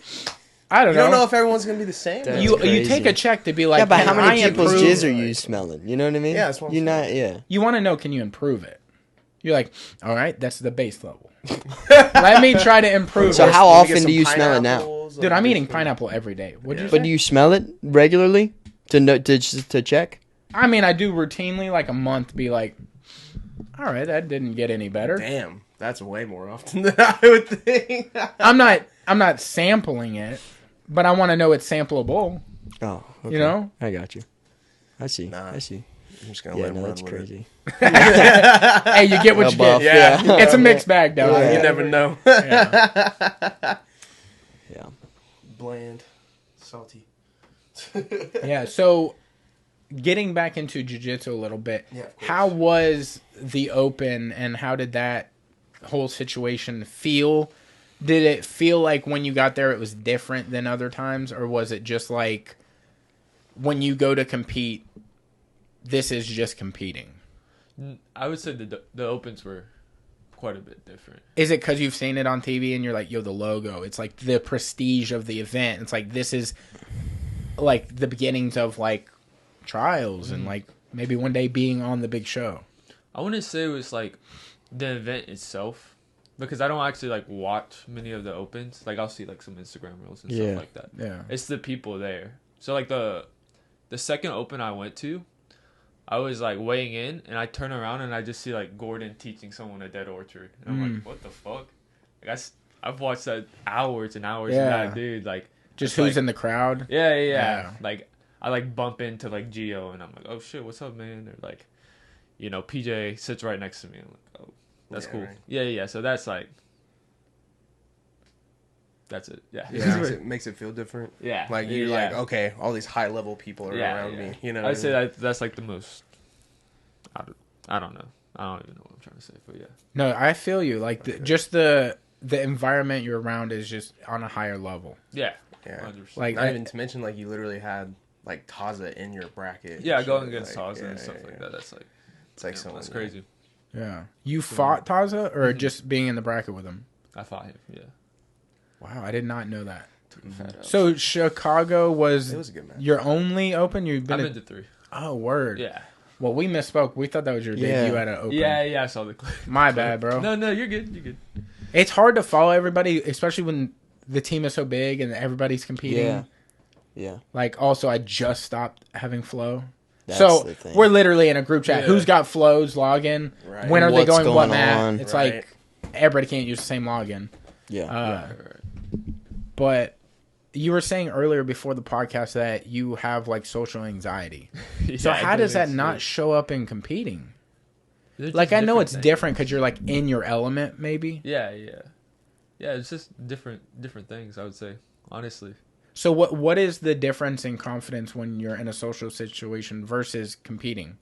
I don't You know. don't know if everyone's gonna be the same. That's You crazy. take a check to be like, Yeah, but can how many I people's improve? jizz are you smelling? You know what I mean? Yeah, that's what I'm You're not. saying. Yeah. You want to know, can you improve it? You're like, all right, that's the base level. Let me try to improve So it. how Let me often get some do you smell it now? pineapples, Dude, like, I'm eating different- pineapple every day. What'd you Yeah. say? But do you smell it regularly to check? I mean, I do routinely, like a month, be like, all right, that didn't get any better. Damn, that's way more often than I would think. I'm not sampling it, but I want to know it's sampleable. Oh, okay. You know? I got you. I see. Nah. I see. I'm just gonna Yeah, let him no, run that's with crazy. Hey, you get what you Buff, get. Yeah. It's a mixed bag, though. Yeah. it. You never know. Yeah. Yeah. Bland, salty. Yeah, so getting back into jiu-jitsu a little bit, Yeah, of course. how was the open and how did that whole situation feel? Did it feel like when you got there it was different than other times, or was it just like when you go to compete, this is just competing? I would say the opens were quite a bit different. Is it because you've seen it on TV and you're like, yo, the logo, it's like the prestige of the event. It's like, this is like the beginnings of like trials and like maybe one day being on the big show. I wouldn't say it was like the event itself, because I don't actually like watch many of the opens. Like I'll see like some Instagram reels and Yeah. stuff like that. Yeah. It's the people there. So like the second open I went to, I was like weighing in and I turn around and I just see like Gordon teaching someone a dead orchard. And I'm like, what the fuck? Like I've watched that hours and hours Yeah. and that dude like Just it's who's like, in the crowd. yeah. Yeah. Like I like bump into like Gio and I'm like, oh shit, what's up, man? They're like, you know, PJ sits right next to me. I'm like, oh, that's Yeah, cool. right. Yeah. So that's like, that's it. Yeah. Yeah, makes it feel different. Yeah. Like you're Yeah. like, okay, all these high level people are around me. You know, what I I'd say mean? that's like the most. I don't know. I don't even know what I'm trying to say, but yeah. No, I feel you. Like just the environment you're around is just on a higher level. Yeah. Yeah. 100%. Like Not even to mention, like you literally had like Taza in your bracket. Yeah, and going shit, against like, Taza yeah, and stuff yeah, like yeah. that. That's like, It's like yeah, someone that's crazy. yeah. You fought Taza or just being in the bracket with him? I fought him. Yeah. Wow, I did not know that. Took him fat out. So Chicago It was was a good match. your only open? You've been I've at- been to 3. Oh, word. Yeah. Well, we misspoke. We thought that was your Yeah. debut at an open. Yeah. I saw the clip. My bad, bro. No, you're good. You're good. It's hard to follow everybody, especially when the team is so big and everybody's competing. Yeah. Yeah. Like, also, I just stopped having flow. That's So the thing. we're literally in a group chat. Yeah. Who's got flows? Login. Right. When are they What's going? What going map? on? It's Right. like everybody can't use the same login. Yeah. Right. But you were saying earlier before the podcast that you have like social anxiety. So Yeah, how does that it's- not show up in competing? they're just Like I know different it's things. different because you're like in your element, maybe. Yeah. It's just different things. I would say, honestly. So what is the difference in confidence when you're in a social situation versus competing?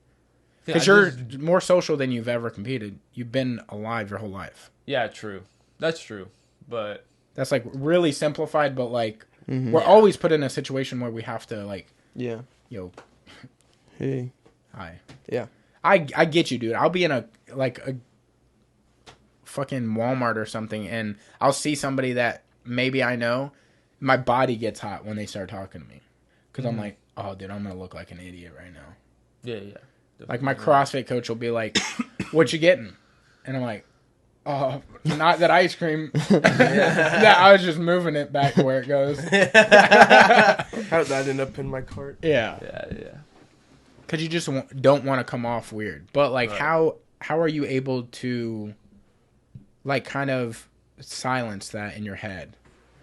Yeah, Because you're more social than you've ever competed. You've been alive your whole life. Yeah, true. That's true. But That's like really simplified, but like Mhm. we're always put in a situation where we have to like, Yeah. yo, Hey. hi. Yeah. I get you, dude. I'll be in a fucking Walmart or something, and I'll see somebody that maybe I know. My body gets hot when they start talking to me, because I'm like, oh, dude, I'm gonna look like an idiot right now. yeah. Like my CrossFit coach will be like, "What you getting?" And I'm like, "Oh, not that ice cream." Yeah, I was just moving it back to where it goes. How did that end up in my cart? Yeah, Yeah. because you just don't want to come off weird. But like, Right. how are you able to, like, kind of silence that in your head?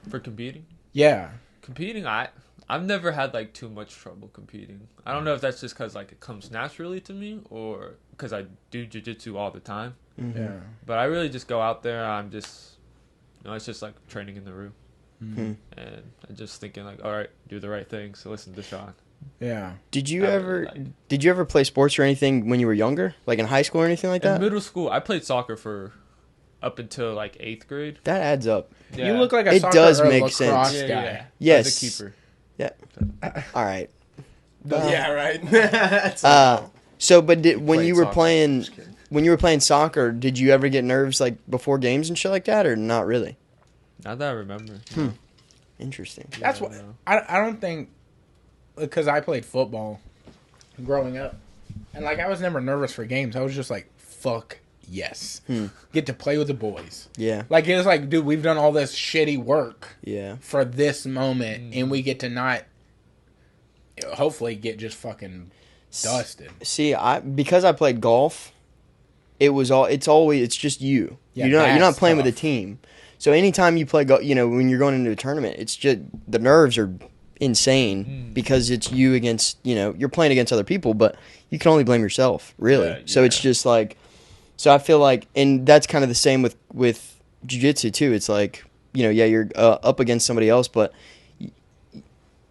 For competing. Yeah, Competing, I've never had like too much trouble competing. I don't know if that's just because like it comes naturally to me or because I do jiu-jitsu all the time. yeah. But I really just go out there. I'm just, it's just like training in the room, Mm-hmm. and I'm just thinking like, all right, do the right thing. So listen to Sean. Yeah. Did you I ever really did you ever play sports or anything when you were younger? Like in high school or anything like In that? middle school, I played soccer for up until like 8th grade. That adds up. Yeah. You look like a It soccer does or a make lacrosse sense. guy. Yes. The keeper. All right. Yeah, right. Uh, So, but when played you were soccer. playing Just kidding. when you were playing soccer, did you ever get nerves like before games and shit like that, or not really? Not that I remember. Interesting. That's what I don't think, because I played football growing up, and like I was never nervous for games. I was just like, fuck yes, get to play with the boys. Yeah. Like it was like, dude, we've done all this shitty work Yeah. for this moment, and we get to not, hopefully, get just fucking dusted. See, because I played golf, it's just you. Yeah, you're not that's playing with a tough. team. So anytime you play golf, when you're going into a tournament, it's just the nerves are insane because it's you against, you're playing against other people, but you can only blame yourself, really. Yeah, So it's just like, so I feel like, and that's kind of the same with jiu-jitsu too. It's like, you're up against somebody else, but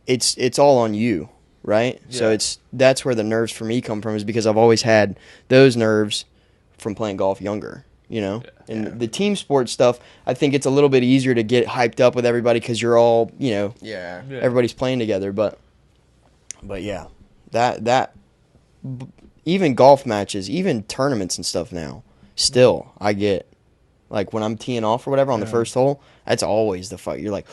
it's all on you, right? Yeah. So that's where the nerves for me come from, is because I've always had those nerves from playing golf younger, And the team sport stuff, I think it's a little bit easier to get hyped up with everybody because you're all, Yeah. everybody's playing together. But yeah, that even golf matches, even tournaments and stuff now, still I get, like when I'm teeing off or whatever on the first hole, that's always the fight. You're like,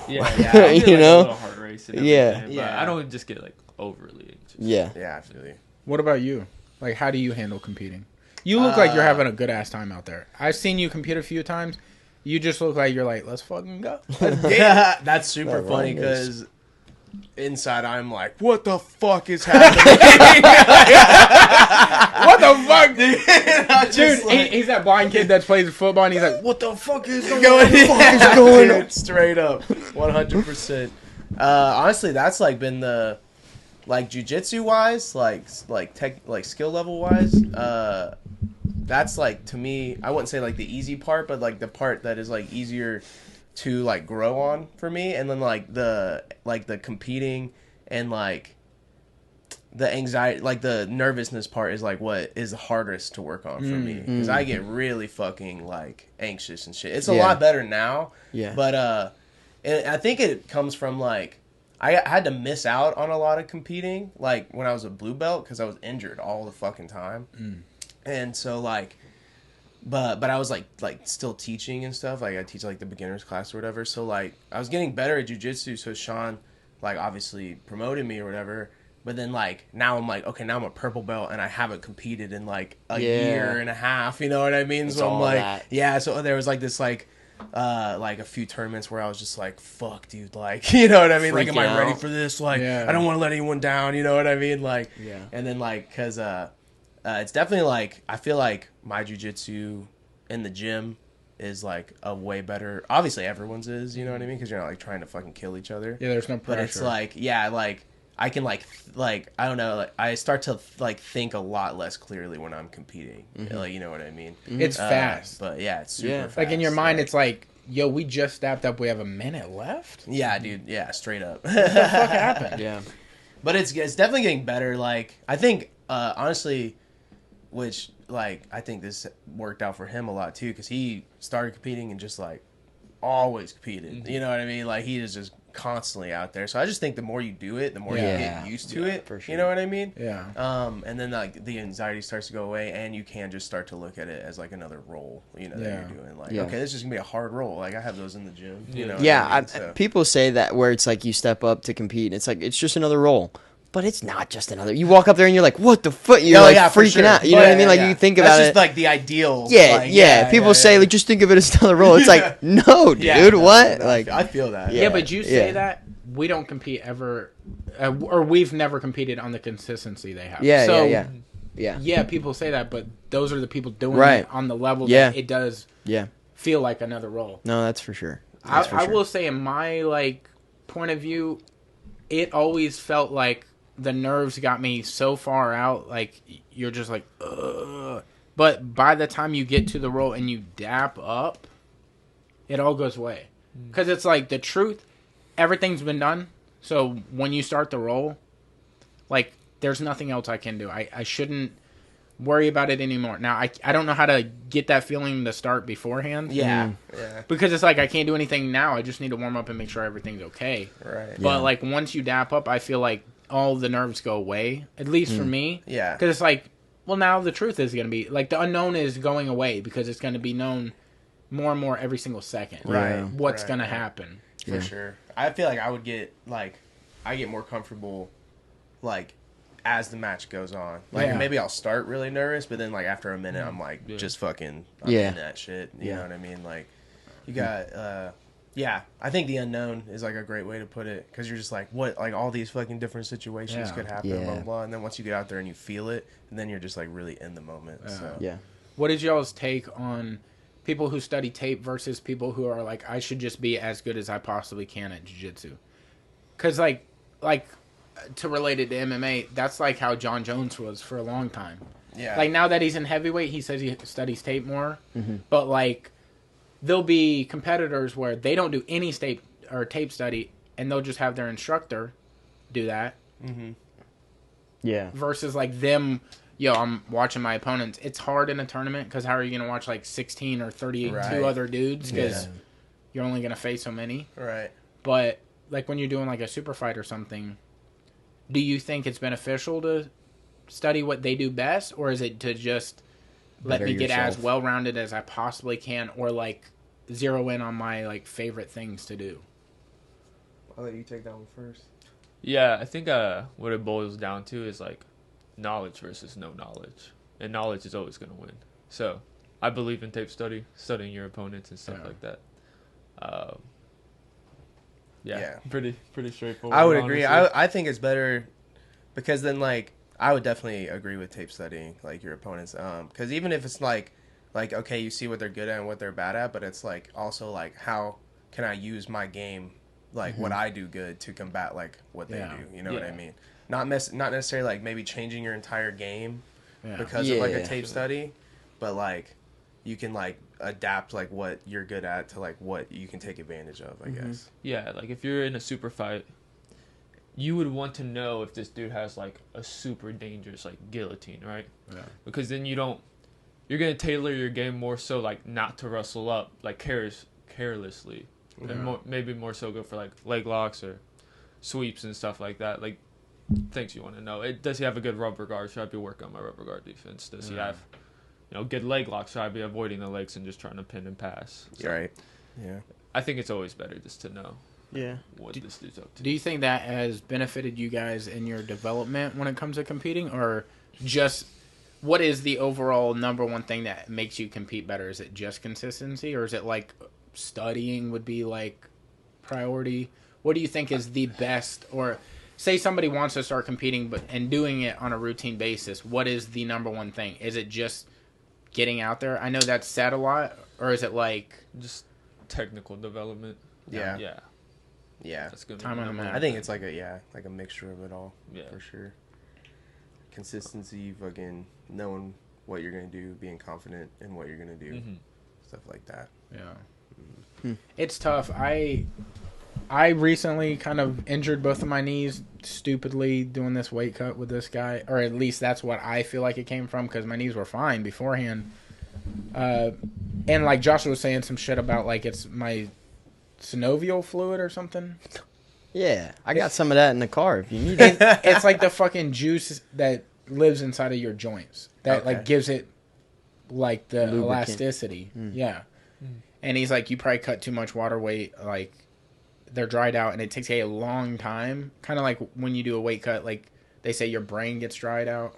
Yeah. I get, You like, know? a little heart race and Yeah. everything, but I don't just get like overly anxious. yeah. Yeah, I feel you. What about you? Like, how do you handle competing? You look like you're having a good ass time out there. I've seen you compete a few times. You just look like you're like, let's fucking go. Yeah, that's super That funny runs. because inside I'm like, what the fuck is happening? What the fuck, dude? I'm just Dude, like- he's that blind kid that plays football, and he's like, what the fuck is going going, on? yeah, going dude, on? straight up 100%. Honestly, that's like been the jiu-jitsu wise, like skill level wise, that's like, to me, I wouldn't say like the easy part, but like the part that is like easier to like grow on for me. And then like the competing and like the anxiety, like the nervousness part is like what is the hardest to work on for me, because I get really fucking like anxious and shit. It's a Yeah. lot better now, Yeah. but and I think it comes from like I had to miss out on a lot of competing like when I was a blue belt because I was injured all the fucking time. And so like but I was like still teaching and stuff. Like I teach like the beginners class or whatever, so like I was getting better at jiu-jitsu, so Sean like obviously promoted me or whatever. But then like now I'm like, okay, now I'm a purple belt and I haven't competed in like a year and a half, you know what I mean? It's So I'm all like that. yeah, so there was like this like a few tournaments where I was just like, fuck dude, like, you know what I mean? Like, am Freaking I ready out. for this? Like, Yeah. I don't want to let anyone down, you know what I mean? Like, Yeah. and then like, cause it's definitely like, I feel like my jiu-jitsu in the gym is like a way better, obviously everyone's is, you know what I mean? Cause you're not like trying to fucking kill each other. Yeah, there's no pressure. But it's like, yeah, like I can like I don't know, like I start to like think a lot less clearly when I'm competing. Like, you know what I mean? It's fast. But yeah, it's super Yeah. fast. Like in your mind, like, it's like, yo, we just stepped up. We have a minute left. yeah, dude, yeah, straight up. What the fuck happened? Yeah. But it's definitely getting better. Like I think honestly, which like I think this worked out for him a lot too, because he started competing and just like always competed. You know what I mean? Like he is just constantly out there. So I just think the more you do it, the more Yeah. you get used to it. for sure. You know what I mean? Yeah. And then like the anxiety starts to go away, and you can just start to look at it as like another role. You know that Yeah. you're doing. Like Yeah. okay, this is just gonna be a hard role. Like I have those in the gym. You know? Yeah, what I mean? So- people say that where it's like you step up to compete. And it's like it's just another role, but it's not just another. You walk up there and you're like, "What the fuck?" You're like yeah, for freaking sure. out. You know what I mean? Like Yeah. you think That's about just it. like the ideal. Yeah, like, yeah. People say like just think of it as another role. It's like no, dude. Yeah, no, what? no, Like I feel that. Yeah, but you say yeah. that we don't compete ever, or we've never competed on the consistency they have. yeah, So, yeah. yeah, people say that, but those are the people doing Right. it on the level Yeah. that it does Yeah. feel like another role. No, that's for sure. I, That's for I sure. will say, in my like point of view, it always felt like the nerves got me so far out. Like you're just like, ugh. But by the time you get to the role and you dap up, it all goes away. Because it's like the truth, everything's been done. So when you start the role, like there's nothing else I can do. I shouldn't worry about it anymore. Now I don't know how to get that feeling to start beforehand. Yeah. Yeah. Because it's like I can't do anything now. I just need to warm up and make sure everything's okay. Right. But Yeah. like once you dap up, I feel like all the nerves go away, at least for me. Yeah. Because it's like, well, now the truth is going to be, like, the unknown is going away because it's going to be known more and more every single second. Right. What's Right, going to right. happen. For sure. I feel like I would get, like, I get more comfortable, like, as the match goes on. Like, Yeah. maybe I'll start really nervous, but then, like, after a minute, I'm, like, just fucking, I'm Yeah. in that shit. You know what I mean? Like, you got, yeah, I think the unknown is, like, a great way to put it, because you're just like, what, like, all these fucking different situations could happen, blah, blah, blah, and then once you get out there and you feel it, and then you're just, like, really in the moment, so. Yeah. What is y'all's take on people who study tape versus people who are like, I should just be as good as I possibly can at jiu-jitsu? Because, like, to relate it to MMA, that's like how John Jones was for a long time. Yeah. Like, now that he's in heavyweight, he says he studies tape more. But, like, there'll be competitors where they don't do any tape study, and they'll just have their instructor do that. Yeah. Versus, like, them, I'm watching my opponents. It's hard in a tournament, because how are you going to watch, like, 16 or 32 other dudes? Because you're only going to face so many. Right. But, like, when you're doing, like, a super fight or something, do you think it's beneficial to study what they do best, or is it to just let Better me get yourself. as well-rounded as I possibly can, or, like, zero in on my, like, favorite things to do? I'll let you take that one first. Yeah, I think what it boils down to is, like, knowledge versus no knowledge. And knowledge is always going to win. So, I believe in tape studying your opponents and stuff like that. Yeah. Pretty straightforward. I would agree. honestly. I think it's better because then, like, I would definitely agree with tape studying, like, your opponents. Because even if it's like, okay, you see what they're good at and what they're bad at, but it's, like, also, like, how can I use my game, like, what I do good to combat, like, what they do. You know what I mean? Not necessarily, like, maybe changing your entire game because of, like, a tape study, but, like, you can, like, adapt, like, what you're good at to, like, what you can take advantage of, I guess. Yeah, like, if you're in a super fight, you would want to know if this dude has, like, a super dangerous, like, guillotine, right? Yeah. Because then you're going to tailor your game more so, like, not to wrestle up, like, carelessly. And maybe more so go for, like, leg locks or sweeps and stuff like that. Like, things you want to know. Does he have a good rubber guard? Should I be working on my rubber guard defense? Does he have, good leg locks? Should I be avoiding the legs and just trying to pin and pass? So Right. Yeah. I think it's always better just to know what this dude's up to. Do you think that has benefited you guys in your development when it comes to competing, or just what is the overall number one thing that makes you compete better? Is it just consistency, or is it like studying would be like priority? What do you think is the best, or say somebody wants to start competing and doing it on a routine basis, what is the number one thing? Is it just getting out there? I know that's said a lot, or is it like Just technical development. Yeah. Yeah. That's good. Time on the mat. I think it's like a mixture of it all. Yeah. For sure. Consistency, fucking knowing what you're gonna do, being confident in what you're gonna do, stuff like that. It's tough. I recently kind of injured both of my knees stupidly doing this weight cut with this guy, or at least that's what I feel like it came from, because my knees were fine beforehand. And like Joshua was saying some shit about like it's my synovial fluid or something. Yeah, I got some of that in the car if you need it. It's like the fucking juice that lives inside of your joints that like gives it like the Lubricant. elasticity. Yeah. And he's like, you probably cut too much water weight, like they're dried out and it takes a long time. Kind of like when you do a weight cut, like they say your brain gets dried out.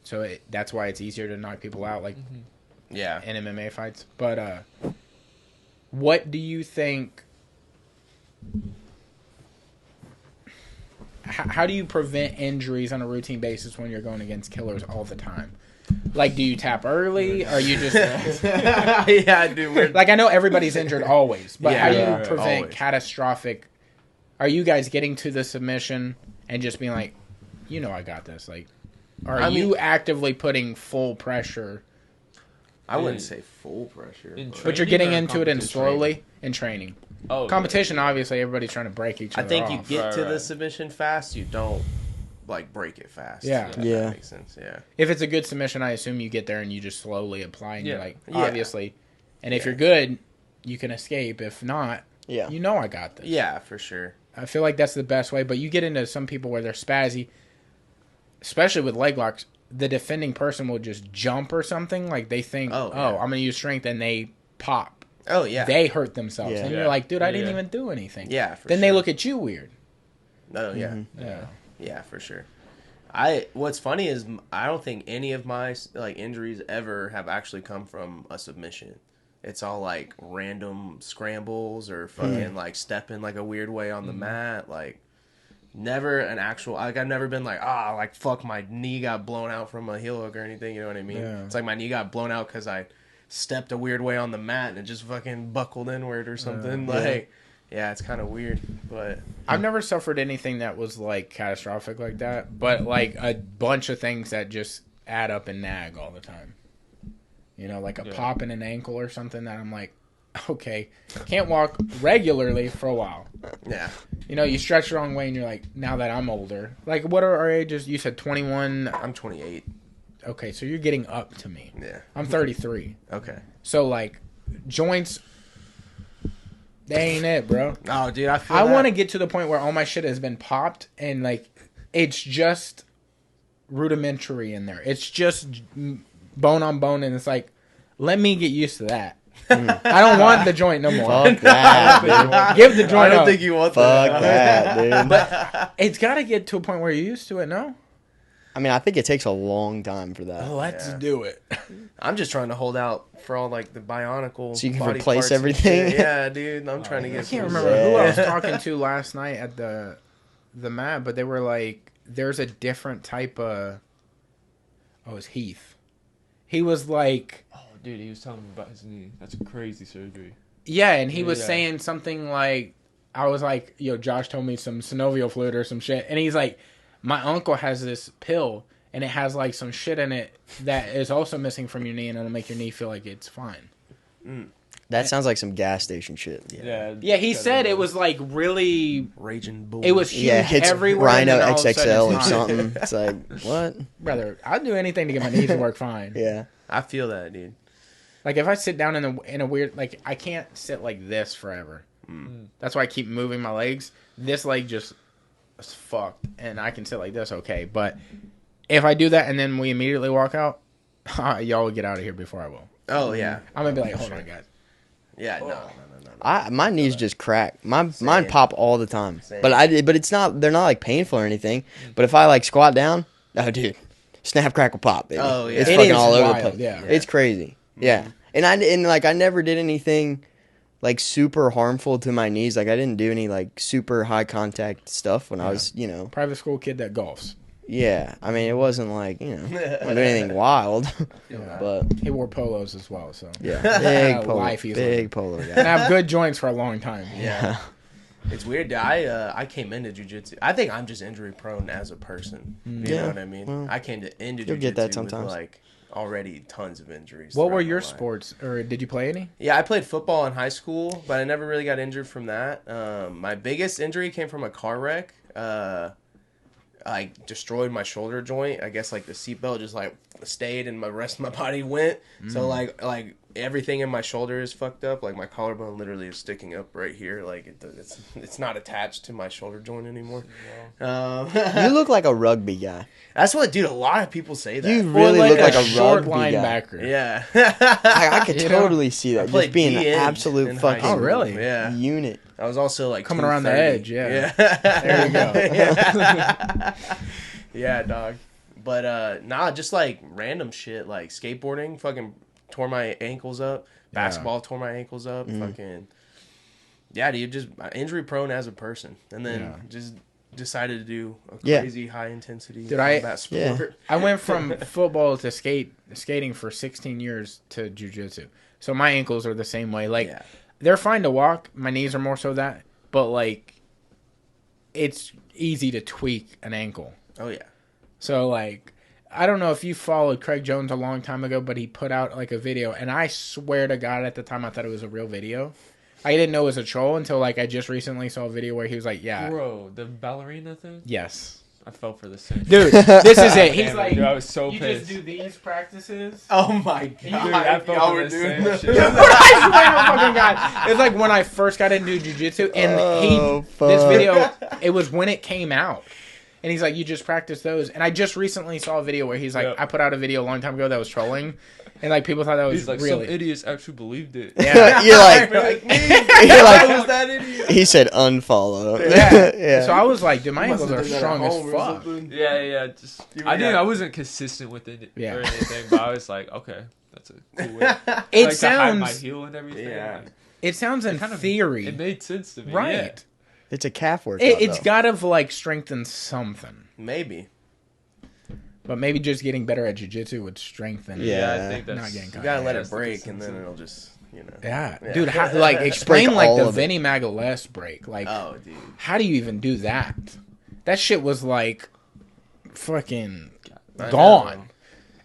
So that's why it's easier to knock people out, like in MMA fights. But what do you think? How do you prevent injuries on a routine basis when you're going against killers all the time? Like, do you tap early? Or you just Yeah, dude. like, I know everybody's injured always, but how do you prevent always. catastrophic? Are you guys getting to the submission and just being like, I got this? Like, are you actively putting full pressure? I wouldn't say full pressure, But you're Training getting or into it and competition? slowly in training. Oh, Competition, obviously, everybody's trying to break each I other think off. you get to the Right. submission fast. You don't like break it fast. Yeah. if Yeah. that makes sense. Yeah. If it's a good submission, I assume you get there and you just slowly apply and you're Yeah. like, Yeah. obviously. And if you're good, you can escape. If not, Yeah. I got this. Yeah, for sure. I feel like that's the best way. But you get into some people where they're spazzy, especially with leg locks. The defending person will just jump or something. Like they think, I'm going to use strength, and they pop. Oh, yeah. They hurt themselves. Yeah. And you're like, dude, I didn't even do anything. Yeah, for Then sure. they look at you weird. Oh, yeah. Yeah. Yeah, for sure. What's funny is I don't think any of my like injuries ever have actually come from a submission. It's all like random scrambles or fucking like stepping like a weird way on the mat. Like never an actual, like I've never been like, like fuck, my knee got blown out from a heel hook or anything. You know what I mean? Yeah. It's like my knee got blown out because I stepped a weird way on the mat and it just fucking buckled inward or something. Like, yeah, it's kind of weird, but I've never suffered anything that was like catastrophic like that, but like a bunch of things that just add up and nag all the time. You know, like a pop in an ankle or something that I'm like, okay, can't walk regularly for a while. yeah. You know, you stretch the wrong way and you're like, now that I'm older. Like, what are our ages? You said 21. I'm 28. Okay, so you're getting up to me. Yeah. I'm 33. Okay. So, like, joints, they ain't it, bro. Oh, dude, I want to get to the point where all my shit has been popped and, like, it's just rudimentary in there. It's just bone on bone, and it's like, let me get used to that. I don't want the joint no more. Fuck that, dude. Give the joint I don't up. think you want Fuck that. that, dude. But it's got to get to a point where you're used to it, no? I mean, I think it takes a long time for that. Let's do it. I'm just trying to hold out for all like the bionicle. So you can body replace parts and everything? shit. Yeah, dude. I'm trying to get. I can't some- remember who I was talking to last night at the mat, but they were like, there's a different type of... Oh, it was Heath. He was like... Oh, dude, he was telling me about his knee. That's a crazy surgery. Yeah, and he was Yeah. saying something like... I was like, yo, Josh told me some synovial fluid or some shit. And he's like, my uncle has this pill, and it has like some shit in it that is also missing from your knee, and it'll make your knee feel like it's fine. That sounds like some gas station shit. Yeah, he said it was like really... Raging bull. It was huge Yeah, it's everywhere. Rhino and then all of a sudden XXL or it's not. something. It's like, what? Brother, I'd do anything to get my knees to work fine. Yeah. I feel that, dude. Like if I sit down in a weird, like I can't sit like this forever. That's why I keep moving my legs. This leg just is fucked, and I can sit like this, okay. But if I do that and then we immediately walk out, y'all will get out of here before I will. Oh yeah. I'm gonna be like, hold on, guys. Yeah. No. My knees just crack. Mine Same. pop all the time. Same. But it's not. They're not like painful or anything. But if I like squat down, oh dude, snap crackle pop, baby. Oh, yeah. It's It fucking is all over wild, the place. yeah. It's crazy. Yeah, and I never did anything like super harmful to my knees. Like I didn't do any like super high contact stuff when I was, Private school kid that golfs. Yeah. I mean, it wasn't like I wasn't doing anything wild, but He wore polos as well, so yeah, big polo, Life he's big polo guy. and have good joints for a long time. Yeah. It's weird. I came into jiu-jitsu. I think I'm just injury prone as a person. You Yeah. know what I mean? Well, I came into you'll jiu-jitsu get that with sometimes. like already tons of injuries. What were throughout your my life. sports, or did you play any? Yeah, I played football in high school, but I never really got injured from that. My biggest injury came from a car wreck. I destroyed my shoulder joint. I guess like the seatbelt just like stayed and the rest of my body went. So like everything in my shoulder is fucked up. Like my collarbone literally is sticking up right here. Like it's not attached to my shoulder joint anymore. You look like a rugby guy. That's what, dude. A lot of people say that. You really look like a short rugby guy. linebacker. Yeah. I could You know? totally see that. played Just being an D end absolute in high fucking school. Oh, really? Yeah. unit. I was also like Coming around the 230. edge, yeah. There you go. Yeah. Yeah, dog. But nah, just like random shit like skateboarding, fucking tore my ankles up. Basketball tore my ankles up. Fucking yeah, dude, just injury prone as a person. And then just decided to do a crazy high intensity combat sport. I went from football to skating for 16 years to jiu-jitsu. So my ankles are the same way. Like they're fine to walk. My knees are more so that, but like it's easy to tweak an ankle. Oh yeah. So like I don't know if you followed Craig Jones a long time ago, but he put out like a video, and I swear to God at the time I thought it was a real video. I didn't know it was a troll until like I just recently saw a video where he was like, yeah. Bro, the ballerina thing? Yes. I fell for the same. Dude, this is it. He's Damn it, like, dude, I was so you pissed. just do these practices. Oh my god! Dude, I fell Y'all for were the doing same that. shit. I swear to fucking God. It's like when I first got into jiu-jitsu, and this video, it was when it came out. And he's like, you just practice those. And I just recently saw a video where he's like, Yep. I put out a video a long time ago that was trolling. And like people thought that was He's like, really. some idiots actually believed it. Yeah. You're like, me. you're like, I was that idiot. he said unfollow. Yeah. Yeah. So I was like, dude, my You must ankles have are done that strong at as home or fuck. something. Yeah. Yeah. I wasn't consistent with it Yeah. or anything, but I was like, okay, that's a cool way. It like, to hide my sounds. heel and everything. Yeah. Like, It sounds in theory. it made sense to me. Right. Yeah. It's a calf workout. It's though. got to like strengthen something. Maybe. But maybe just getting better at jiu-jitsu would strengthen. Yeah. I think Not that's. getting You caught. gotta let That's it the break, and then consensus. it'll just, you know. Yeah. Yeah. Dude, how, like explain Break like all the of it. Vinnie Magalhaes break. Like, Oh, dude. how do you even do that? That shit was like fucking I gone. know.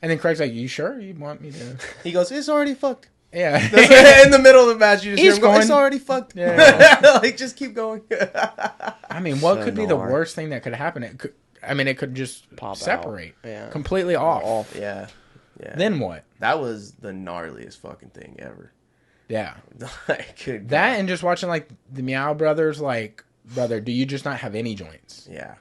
And then Craig's like, "You sure you want me to?" He goes, it's already fucked. Yeah. In the middle of the match, you just He's hear him go, it's going- already fucked. Yeah. Like, just keep going. I mean, what So could be the gnar. worst thing that could happen? It could just Pop out. separate. Yeah. Completely off. Yeah. Yeah. Then what? That was the gnarliest fucking thing ever. Yeah. Like, good That God. and just watching like the Meow Brothers, like, brother, do you just not have any joints? Yeah.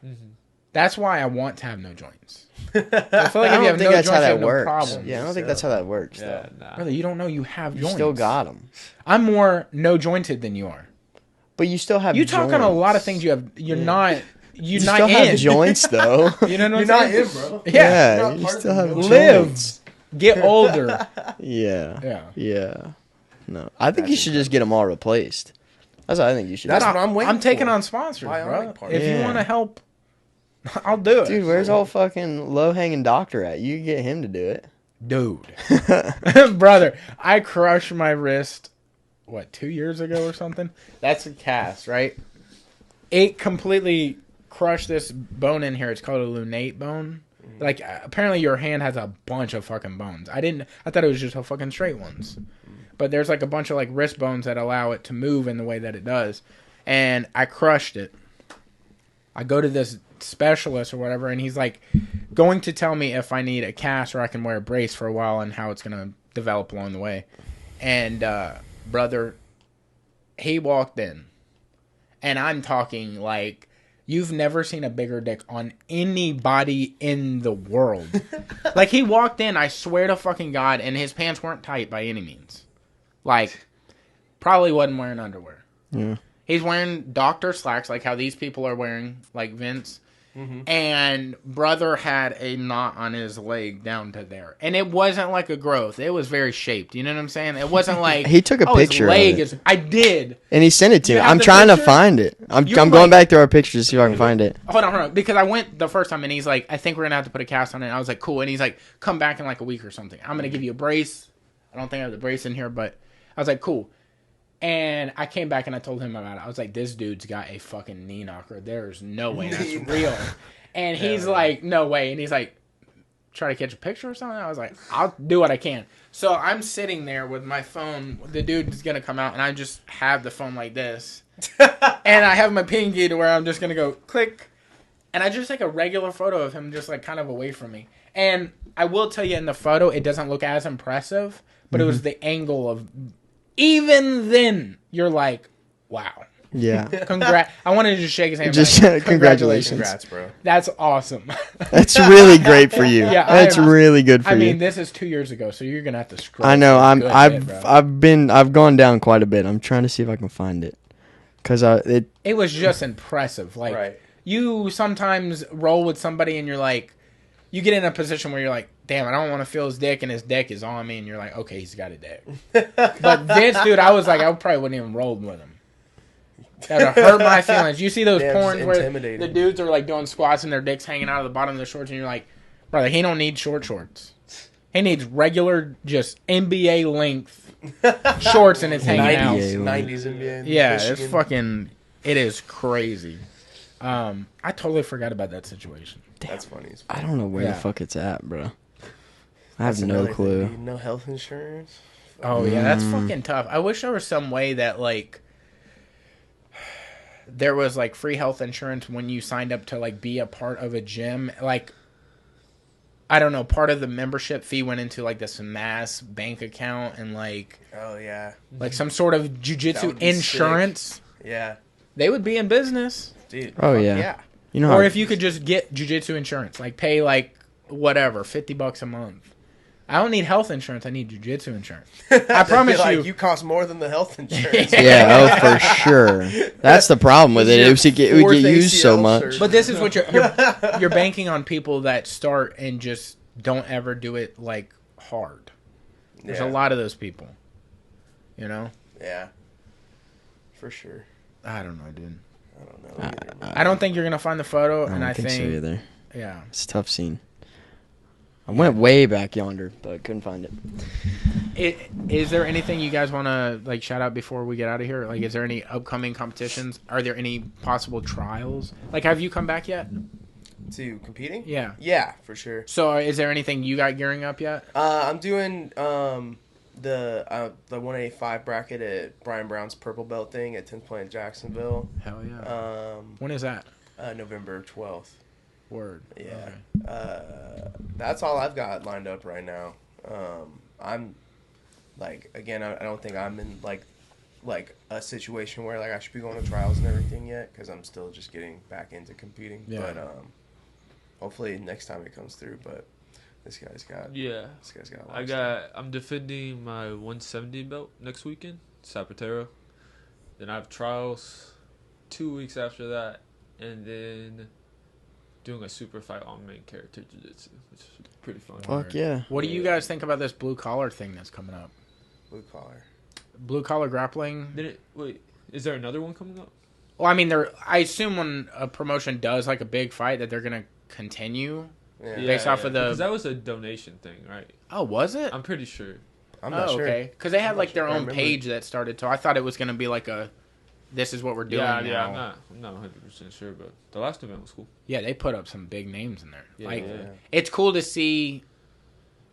That's why I want to have no joints. I feel like I if don't you have think no that's joints, how you that have no works. problem. Yeah, I don't think that's how that works. Yeah, Though. nah. Brother, you don't know you have You joints. still got them, I'm more no jointed than you are. but you still have. You talk on a lot of things joints. you're not. You're You not still in. have joints though. You know what You're I'm not saying? in, bro. Yeah. Yeah, You're not you part still of have the joints. Live. Get older. Yeah. Yeah. Yeah. No, I think That's you should just get them all replaced. That's what I think you should. That's do. what I'm waiting I'm taking for. on sponsors, Why bro. aren't part If of you it? want to help, I'll do it. Dude, where's all fucking low hanging doctor at? You can get him to do it. Dude. Brother, I crushed my wrist, 2 years ago or something? That's a cast, right? It completely crushed this bone in here. It's called a lunate bone. Like, apparently your hand has a bunch of fucking bones. I thought it was just a fucking straight ones. But there's like a bunch of like wrist bones that allow it to move in the way that it does. And I crushed it. I go to this specialist or whatever, and he's like going to tell me if I need a cast or I can wear a brace for a while and how it's going to develop along the way. And, brother, he walked in. And I'm talking like, you've never seen a bigger dick on anybody in the world. Like, he walked in, I swear to fucking God, and his pants weren't tight by any means. Like, probably wasn't wearing underwear. Yeah. He's wearing doctor slacks, like how these people are wearing, like Vince. And brother had a knot on his leg down to there. And it wasn't like a growth. It was very shaped. You know what I'm saying? It wasn't like... He took a his picture of leg it. is... I did. And he sent it to You me. have I'm the trying to picture? find it. I'm You going like- back through our pictures to see if I can find it. Hold on. Because I went the first time and he's like, I think we're going to have to put a cast on it. And I was like, cool. And he's like, come back in like a week or something. I'm going to give you a brace. I don't think I have the brace in here, but I was like, cool. And I came back and I told him about it. I was like, this dude's got a fucking knee knocker. There's no way that's real. And he's like, no way. And he's like, try to catch a picture or something? I was like, I'll do what I can. So I'm sitting there with my phone. The dude's going to come out and I just have the phone like this. And I have my pinky to where I'm just going to go click. And I just take a regular photo of him just like kind of away from me. And I will tell you in the photo, it doesn't look as impressive. But it was the angle of... Even then, you're like, wow. Yeah. I wanted to just shake his hand. Just like, congratulations. Congrats, bro. That's awesome. That's really great for you. Yeah, That's really good for I you. mean, this is 2 years ago, so you're gonna have to scroll. I know. a good bit, bro. I've gone down quite a bit. I'm trying to see if I can find it. Cause It was just impressive. Like Right. you sometimes roll with somebody and you're like, you get in a position where you're like, damn, I don't want to feel his dick, and his dick is on me, and you're like, okay, he's got a dick. But this dude, I was like, I probably wouldn't even roll with him. That would hurt my feelings. You see those Damn, porns just where intimidating. the dudes are like doing squats and their dicks hanging out of the bottom of their shorts, and you're like, brother, he don't need shorts. He needs regular, just NBA length shorts, and it's hanging out. 90s NBA. Yeah, Michigan. it's fucking. It is crazy. I totally forgot about that situation. That's funny. as fuck. I don't know where Yeah. the fuck it's at, bro. I have That's no another thing, clue. dude. No health insurance. Oh yeah, that's fucking tough. I wish there was some way that like there was like free health insurance when you signed up to like be a part of a gym. Like, I don't know, part of the membership fee went into like this mass bank account and like, Oh yeah. like some sort of jiu-jitsu That would be insurance. sick. Yeah. They would be in business. Dude. Oh, fuck yeah. You know, Or if you could just get jiu-jitsu insurance, like pay like whatever, $50 a month. I don't need health insurance. I need jiu-jitsu insurance. I promise like, you. you cost more than the health insurance. yeah, oh for sure. That's the problem with it. It would get used so ACL much. surgery. But this is what you're banking on people that start and just don't ever do it like hard. There's a lot of those people. You know? Yeah. For sure. I don't know, dude. I don't know. Either, man. I don't think you're gonna find the photo, I and don't I think so think either. yeah. It's a tough scene. I went way back yonder, but couldn't find it. Is there anything you guys want to like shout out before we get out of here? Like, is there any upcoming competitions? Are there any possible trials? Like, have you come back yet? To competing? Yeah. Yeah, for sure. So, is there anything you got gearing up yet? I'm doing the 185 bracket at Brian Brown's purple belt thing at 10th Planet Jacksonville. Hell yeah. When is that? November 12th. Word. Yeah. Okay. That's all I've got lined up right now. I'm like, again, I don't think I'm in like a situation where like I should be going to trials and everything yet, because I'm still just getting back into competing. Yeah. But hopefully next time it comes through. But this guy's got a lot of stuff. I'm defending my 170 belt next weekend, Zapatero. Then I have trials 2 weeks after that, and then doing a super fight on main character jiu-jitsu, which is pretty fun. Fuck yeah. What do you guys think about this blue collar thing that's coming up? Blue collar. Blue collar grappling. Wait, is there another one coming up? Well, I mean, I assume when a promotion does like a big fight that they're gonna continue. Yeah. Based off of the- Because that was a donation thing, right? Oh, was it? I'm pretty sure. I'm not sure. Okay, because they had I'm like not their sure. I own remember. page that started. So I thought it was gonna be like this is what we're doing now. I'm not 100% sure, but the last event was cool. Yeah, they put up some big names in there. Yeah, like, yeah. it's cool to see,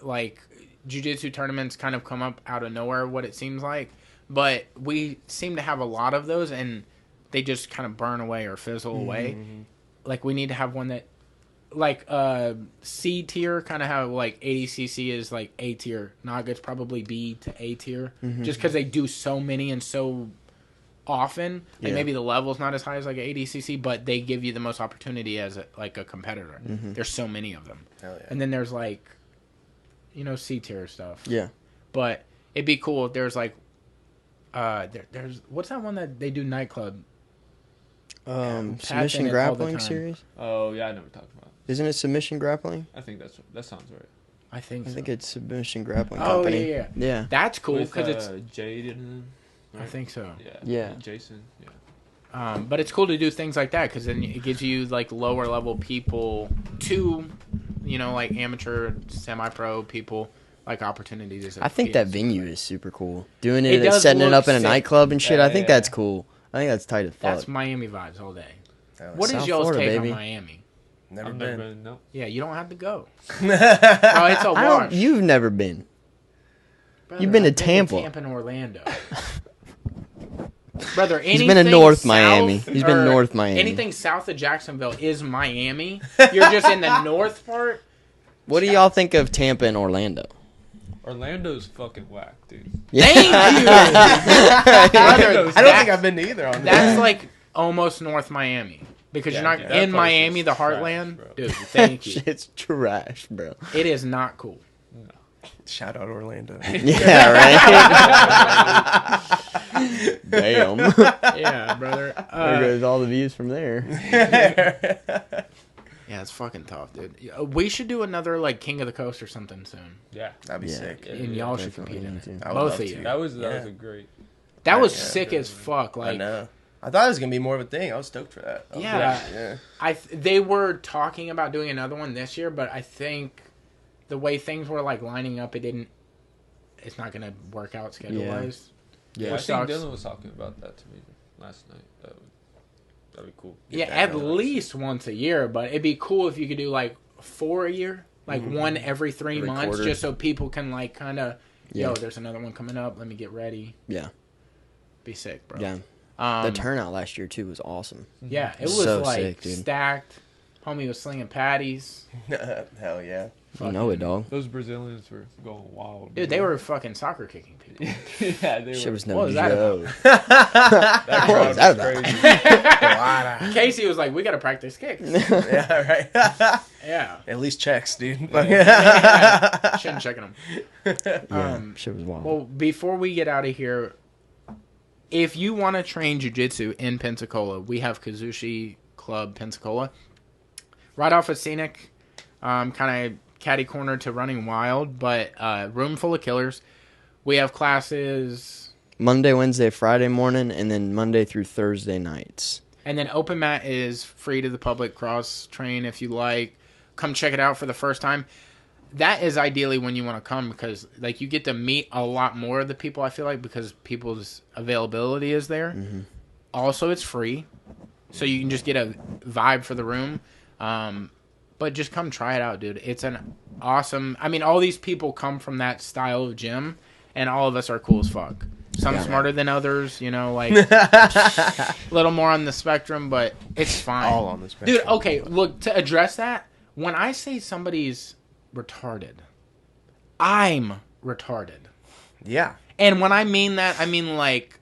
like, jiu-jitsu tournaments kind of come up out of nowhere, what it seems like. But we seem to have a lot of those, and they just kind of burn away or fizzle away. Like, we need to have one that, like, C tier, kind of how, like, ADCC is, like, A tier. Naga's probably B to A tier. Just because they do so many and so often. Like, maybe the level's not as high as, like, ADCC, but they give you the most opportunity as, a competitor. There's so many of them. Hell yeah. And then there's, like, you know, C tier stuff. Yeah. But it'd be cool if there's, like, there's what's that one that they do nightclub? Pat's Submission in it all the grappling time. series? Oh, yeah, I know what you're talking about. Isn't it submission grappling? I think that sounds right. I think I so. think it's submission grappling Oh, company. yeah. Yeah. That's cool With, because it's. Jade and them, I right? think so. Yeah. Jason, yeah. But it's cool to do things like that because then it gives you like lower level people to, you know, like amateur, semi-pro people like opportunities. As I think that venue is super cool. Doing It it, does setting it look up in a sick. nightclub and shit. Yeah, I think yeah. that's cool. I think that's tight as fuck. That's Miami vibes all day. Hell What yeah. is South y'all's Florida, take baby. on Miami? Never I've been. never been, no. Yeah, you don't have to go. Oh, it's a I wash. don't, you've never been. Brother, You've been to I've Tampa. Tampa and Orlando. Brother, He's been to anything North south Miami. He's been or North Miami. Anything south of Jacksonville is Miami. You're just in the north part. What do y'all think of Tampa and Orlando? Orlando's fucking whack, dude. Thank you. Brother, I don't think I've been to either on that. That's like almost North Miami. Because Yeah, you're not dude, that in place Miami, is the trash, heartland. bro. Dude, thank you. Shit's trash, bro. It is not cool. Shout out Orlando. Yeah, right? Damn. Yeah, brother. There goes all the views from there. Yeah, it's fucking tough, dude. We should do another, like, King of the Coast or something soon. Yeah. That'd be Yeah. sick. Yeah, And y'all should compete in definitely. it. I would Both love of you. to. That was Yeah. a great. That was Yeah. sick as fuck. I Like, know. I thought it was gonna be more of a thing. I was stoked for that. I was Yeah. like, yeah. they were talking about doing another one this year, but I think the way things were, like, lining up, it's not going to work out schedule-wise. Yeah, I Which think sucks. Dylan was talking about that to me last night. That'd be cool. Yeah, that at going. least once a year, but it'd be cool if you could do, like, 4 a year. Like, one every 3 Every months, quarter. just so people can, like, kind of, Yeah. yo, there's another one coming up. Let me get ready. Yeah. Be sick, bro. Yeah. The turnout last year too was awesome. Yeah, it was So like sick, dude. stacked. Homie was slinging patties. Hell yeah. You know it, dog. Those Brazilians were going wild. Dude, they were fucking soccer kicking people. Yeah, they Shit were. was What no was that joke. That crowd was that was crazy. Casey was like, we got to practice kicks. Yeah, right. Yeah. At least checks, dude. Shouldn't checking them. Yeah, shit was wild. Well, before we get out of here, if you want to train jiu-jitsu in Pensacola, we have Kazushi Club Pensacola. Right off of Scenic, kind of catty corner to Running Wild, but room full of killers. We have classes. Monday, Wednesday, Friday morning, and then Monday through Thursday nights. And then open mat is free to the public, cross train if you like. Come check it out for the first time. That is ideally when you want to come because like you get to meet a lot more of the people, I feel like, because people's availability is there. Mm-hmm. Also, it's free, so you can just get a vibe for the room. But just come try it out, dude. It's an awesome... I mean, all these people come from that style of gym, and all of us are cool as fuck. Some smarter than others, you know, like a little more on the spectrum, but it's fine. All on the spectrum. Dude, okay, look, to address that, when I say somebody's retarded, I'm retarded. Yeah. And when I mean that, I mean like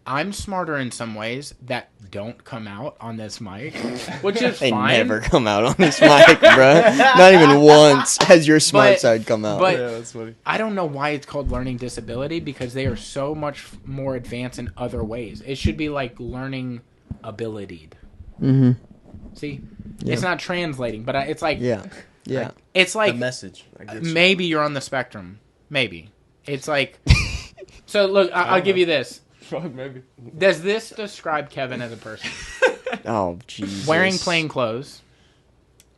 I'm smarter in some ways that don't come out on this mic, which is They fine. never come out on this mic, bro. Not even once has your smart side come out. But Yeah, that's funny. I don't know why it's called learning disability because they are so much more advanced in other ways. It should be like learning abilitied. Mm-hmm. See? Yeah. It's not translating, but it's like... Yeah. It's The like message. I get you. maybe you're on the spectrum. Maybe. It's like... So, look, I'll give you this. Fuck, maybe. Does this describe Kevin as a person? Oh, Jesus. Wearing plain clothes,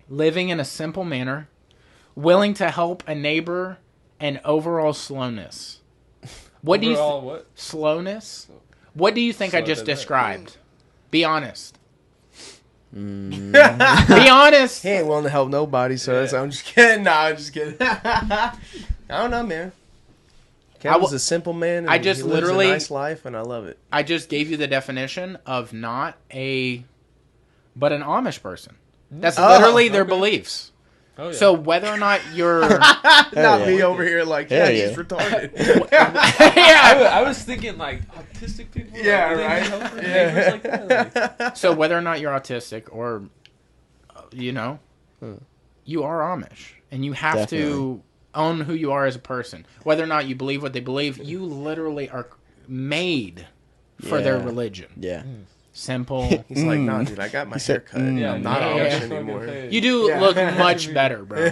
living in a simple manner, willing to help a neighbor, and overall slowness. What do you Overall, what? slowness? What do you think I Slow just to that. described? Be honest. Mm. Be honest. He ain't willing to help nobody, so that's, I'm just kidding. Nah, I'm just kidding. I don't know, man. Kevin's a simple man. And I just he lives literally- a nice life, and I love it. I just gave you the definition of not but an Amish person. That's literally their beliefs. Oh, yeah. So whether or not you're... Not yeah. me over here like, Hell yeah, yeah. he's retarded. I was thinking like autistic people. Like, Yeah, do they need right. help or Yeah. neighbors like that? Like, So whether or not you're autistic or, you know, you are Amish. And you have to Definitely. own who you are as a person. Whether or not you believe what they believe, you literally are made for their Yeah. religion. Yeah. Simple. He's like, nah, dude, I got my hair cut. yeah, I'm not Yeah. Amish fucking anymore. face. You do Yeah. look much better, bro.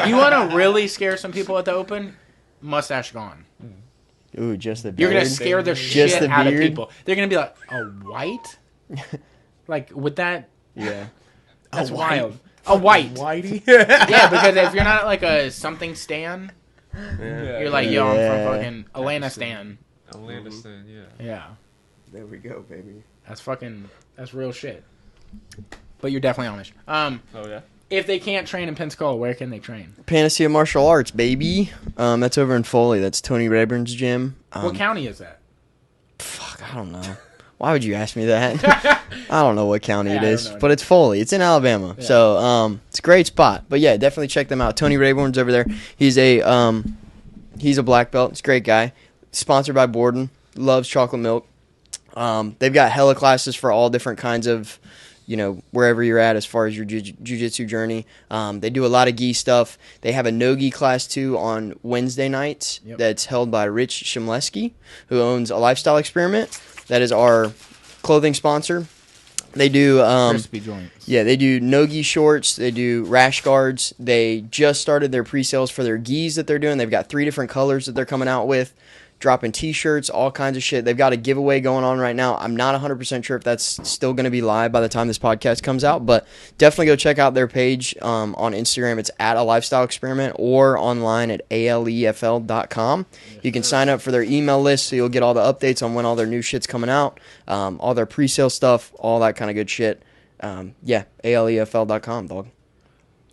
You want to really scare some people at the open? Mustache gone. Ooh, just the beard. You're going to scare the Just shit the out of beard? people. They're going to be like, a white? Like, with that... Yeah. That's A white? wild. A white. Whitey? Yeah, because if you're not like a something stan, Yeah, you're like, yeah. yo, I'm Yeah. from fucking Atlanta stan. Atlantistan, yeah. Yeah. There we go, baby. That's real shit. But you're definitely Amish. Oh yeah. If they can't train in Pensacola, where can they train? Panacea Martial Arts, baby. That's over in Foley. That's Tony Rayburn's gym. What county is that? Fuck, I don't know. Why would you ask me that? I don't know what county Yeah, it I is, don't know. but it's Foley. It's in Alabama. Yeah. So, it's a great spot. But yeah, definitely check them out. Tony Rayburn's over there. He's a black belt. He's a great guy. Sponsored by Borden. Loves chocolate milk. They've got hella classes for all different kinds of, you know, wherever you're at as far as your jiu-jitsu journey. They do a lot of gi stuff. They have a no-gi class, too, on Wednesday nights. Yep. That's held by Rich Shimleski, who owns a Lifestyle Experiment. That is our clothing sponsor. They do Crispy joints. yeah, they do no-gi shorts. They do rash guards. They just started their pre-sales for their gis that they're doing. They've got 3 different colors that they're coming out with. Dropping T-shirts, all kinds of shit. They've got a giveaway going on right now. I'm not 100% sure if that's still going to be live by the time this podcast comes out, but definitely go check out their page on Instagram. It's at a lifestyle experiment or online at alefl.com. You can sign up for their email list so you'll get all the updates on when all their new shit's coming out, all their pre-sale stuff, all that kind of good shit. Yeah, alefl.com, dog.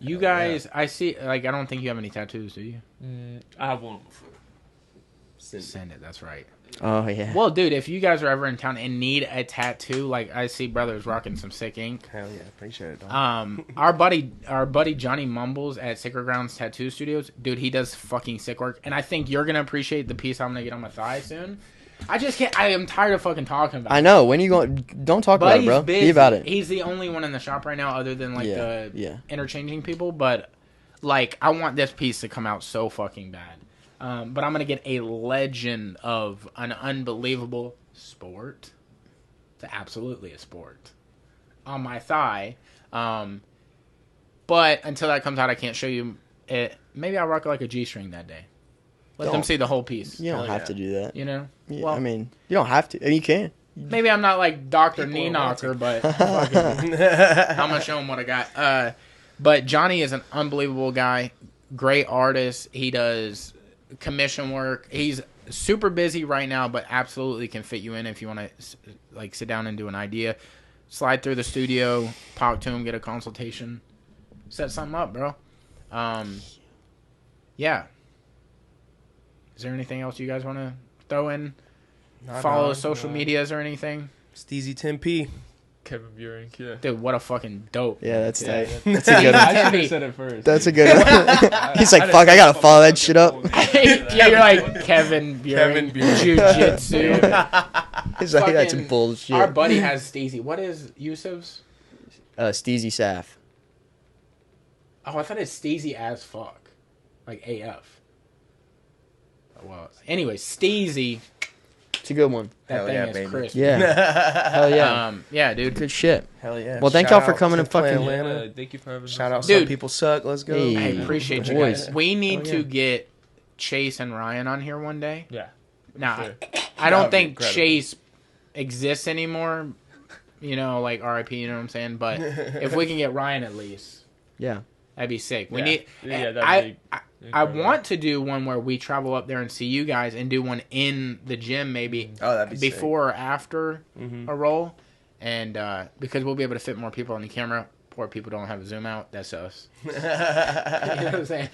You guys, I see, like, I don't think you have any tattoos, do you? I have one on my foot. Send it. That's right. Oh yeah. Well, dude, if you guys are ever in town and need a tattoo, like I see brothers rocking some sick ink. Hell yeah, appreciate it. Dog. Our buddy Johnny Mumbles at Sacred Grounds Tattoo Studios, dude, he does fucking sick work, and I think you're gonna appreciate the piece I'm gonna get on my thigh soon. I just can't. I am tired of fucking talking about it. I know. When you going? Don't talk about it, bro. Be about it. He's the only one in the shop right now, other than like Yeah. interchanging people. But like, I want this piece to come out so fucking bad. But I'm gonna get a legend of an unbelievable sport. It's absolutely a sport on my thigh. But until that comes out, I can't show you it. Maybe I'll rock like a G-string that day. Let them see the whole piece. You don't have to do that. You know? Yeah, Well, I mean, you don't have to. I mean, you can. maybe I'm not like Dr. Knee Knocker, but fucking, I'm going to show him what I got. But Johnny is an unbelievable guy. Great artist. He does commission work. He's super busy right now, but absolutely can fit you in if you want to like sit down and do an idea. Slide through the studio, talk to him, get a consultation. Set something up, bro. Yeah. Is there anything else you guys want to throw in? Follow social medias or anything? Steezy 10P. Kevin Beuhring, yeah. Dude, what a fucking dope. Yeah, that's tight. That's That's a good I one. should have said it first. That's a good one. He's like, fuck, I gotta follow that shit up. Yeah, you're like Kevin Beuhring. Jiu-Jitsu. He's like, that's Fucking- bullshit. Our buddy has Steezy. What is Yusuf's? Steezy Saf. Oh, I thought it's Steezy as fuck. Like AF. Well, anyway, Steezy. It's a good one. That Hell thing yeah, is baby. crisp. Yeah. Hell yeah. Yeah, dude. Good shit. Hell yeah. Well, thank Shout y'all for out coming to and fucking- Atlanta. Thank you for having Shout out us. Dude. Some People Suck. Let's go. Hey. I appreciate you Boys. guys. We need Oh, to yeah. get Chase and Ryan on here one day. Yeah. Now, Sure. I That don't would be think incredible. Chase exists anymore. You know, like RIP, you know what I'm saying? But if we can get Ryan at least, Yeah. that'd be sick. We Yeah. need. Yeah, that'd I be incredible. want to do one where we travel up there and see you guys, and do one in the gym maybe Oh, that'd be before or after Mhm. a roll, and because we'll be able to fit more people on the camera. Poor people don't have a zoom out. That's us. You know what I'm saying?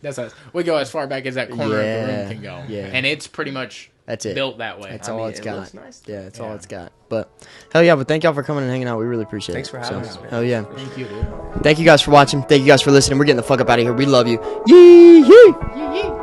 That's us. We go as far back as that corner of the room can go. Yeah. And it's pretty much That's it. built that way. That's I all mean, it's it got. looks nice. Yeah, that's all Yeah. it's got. But hell yeah, but thank y'all for coming and hanging out. We really appreciate Thanks it. for having us, man. Hell yeah. Thank you, dude. Thank you guys for watching. Thank you guys for listening. We're getting the fuck up out of here. We love you. Yee yee. Yee yee.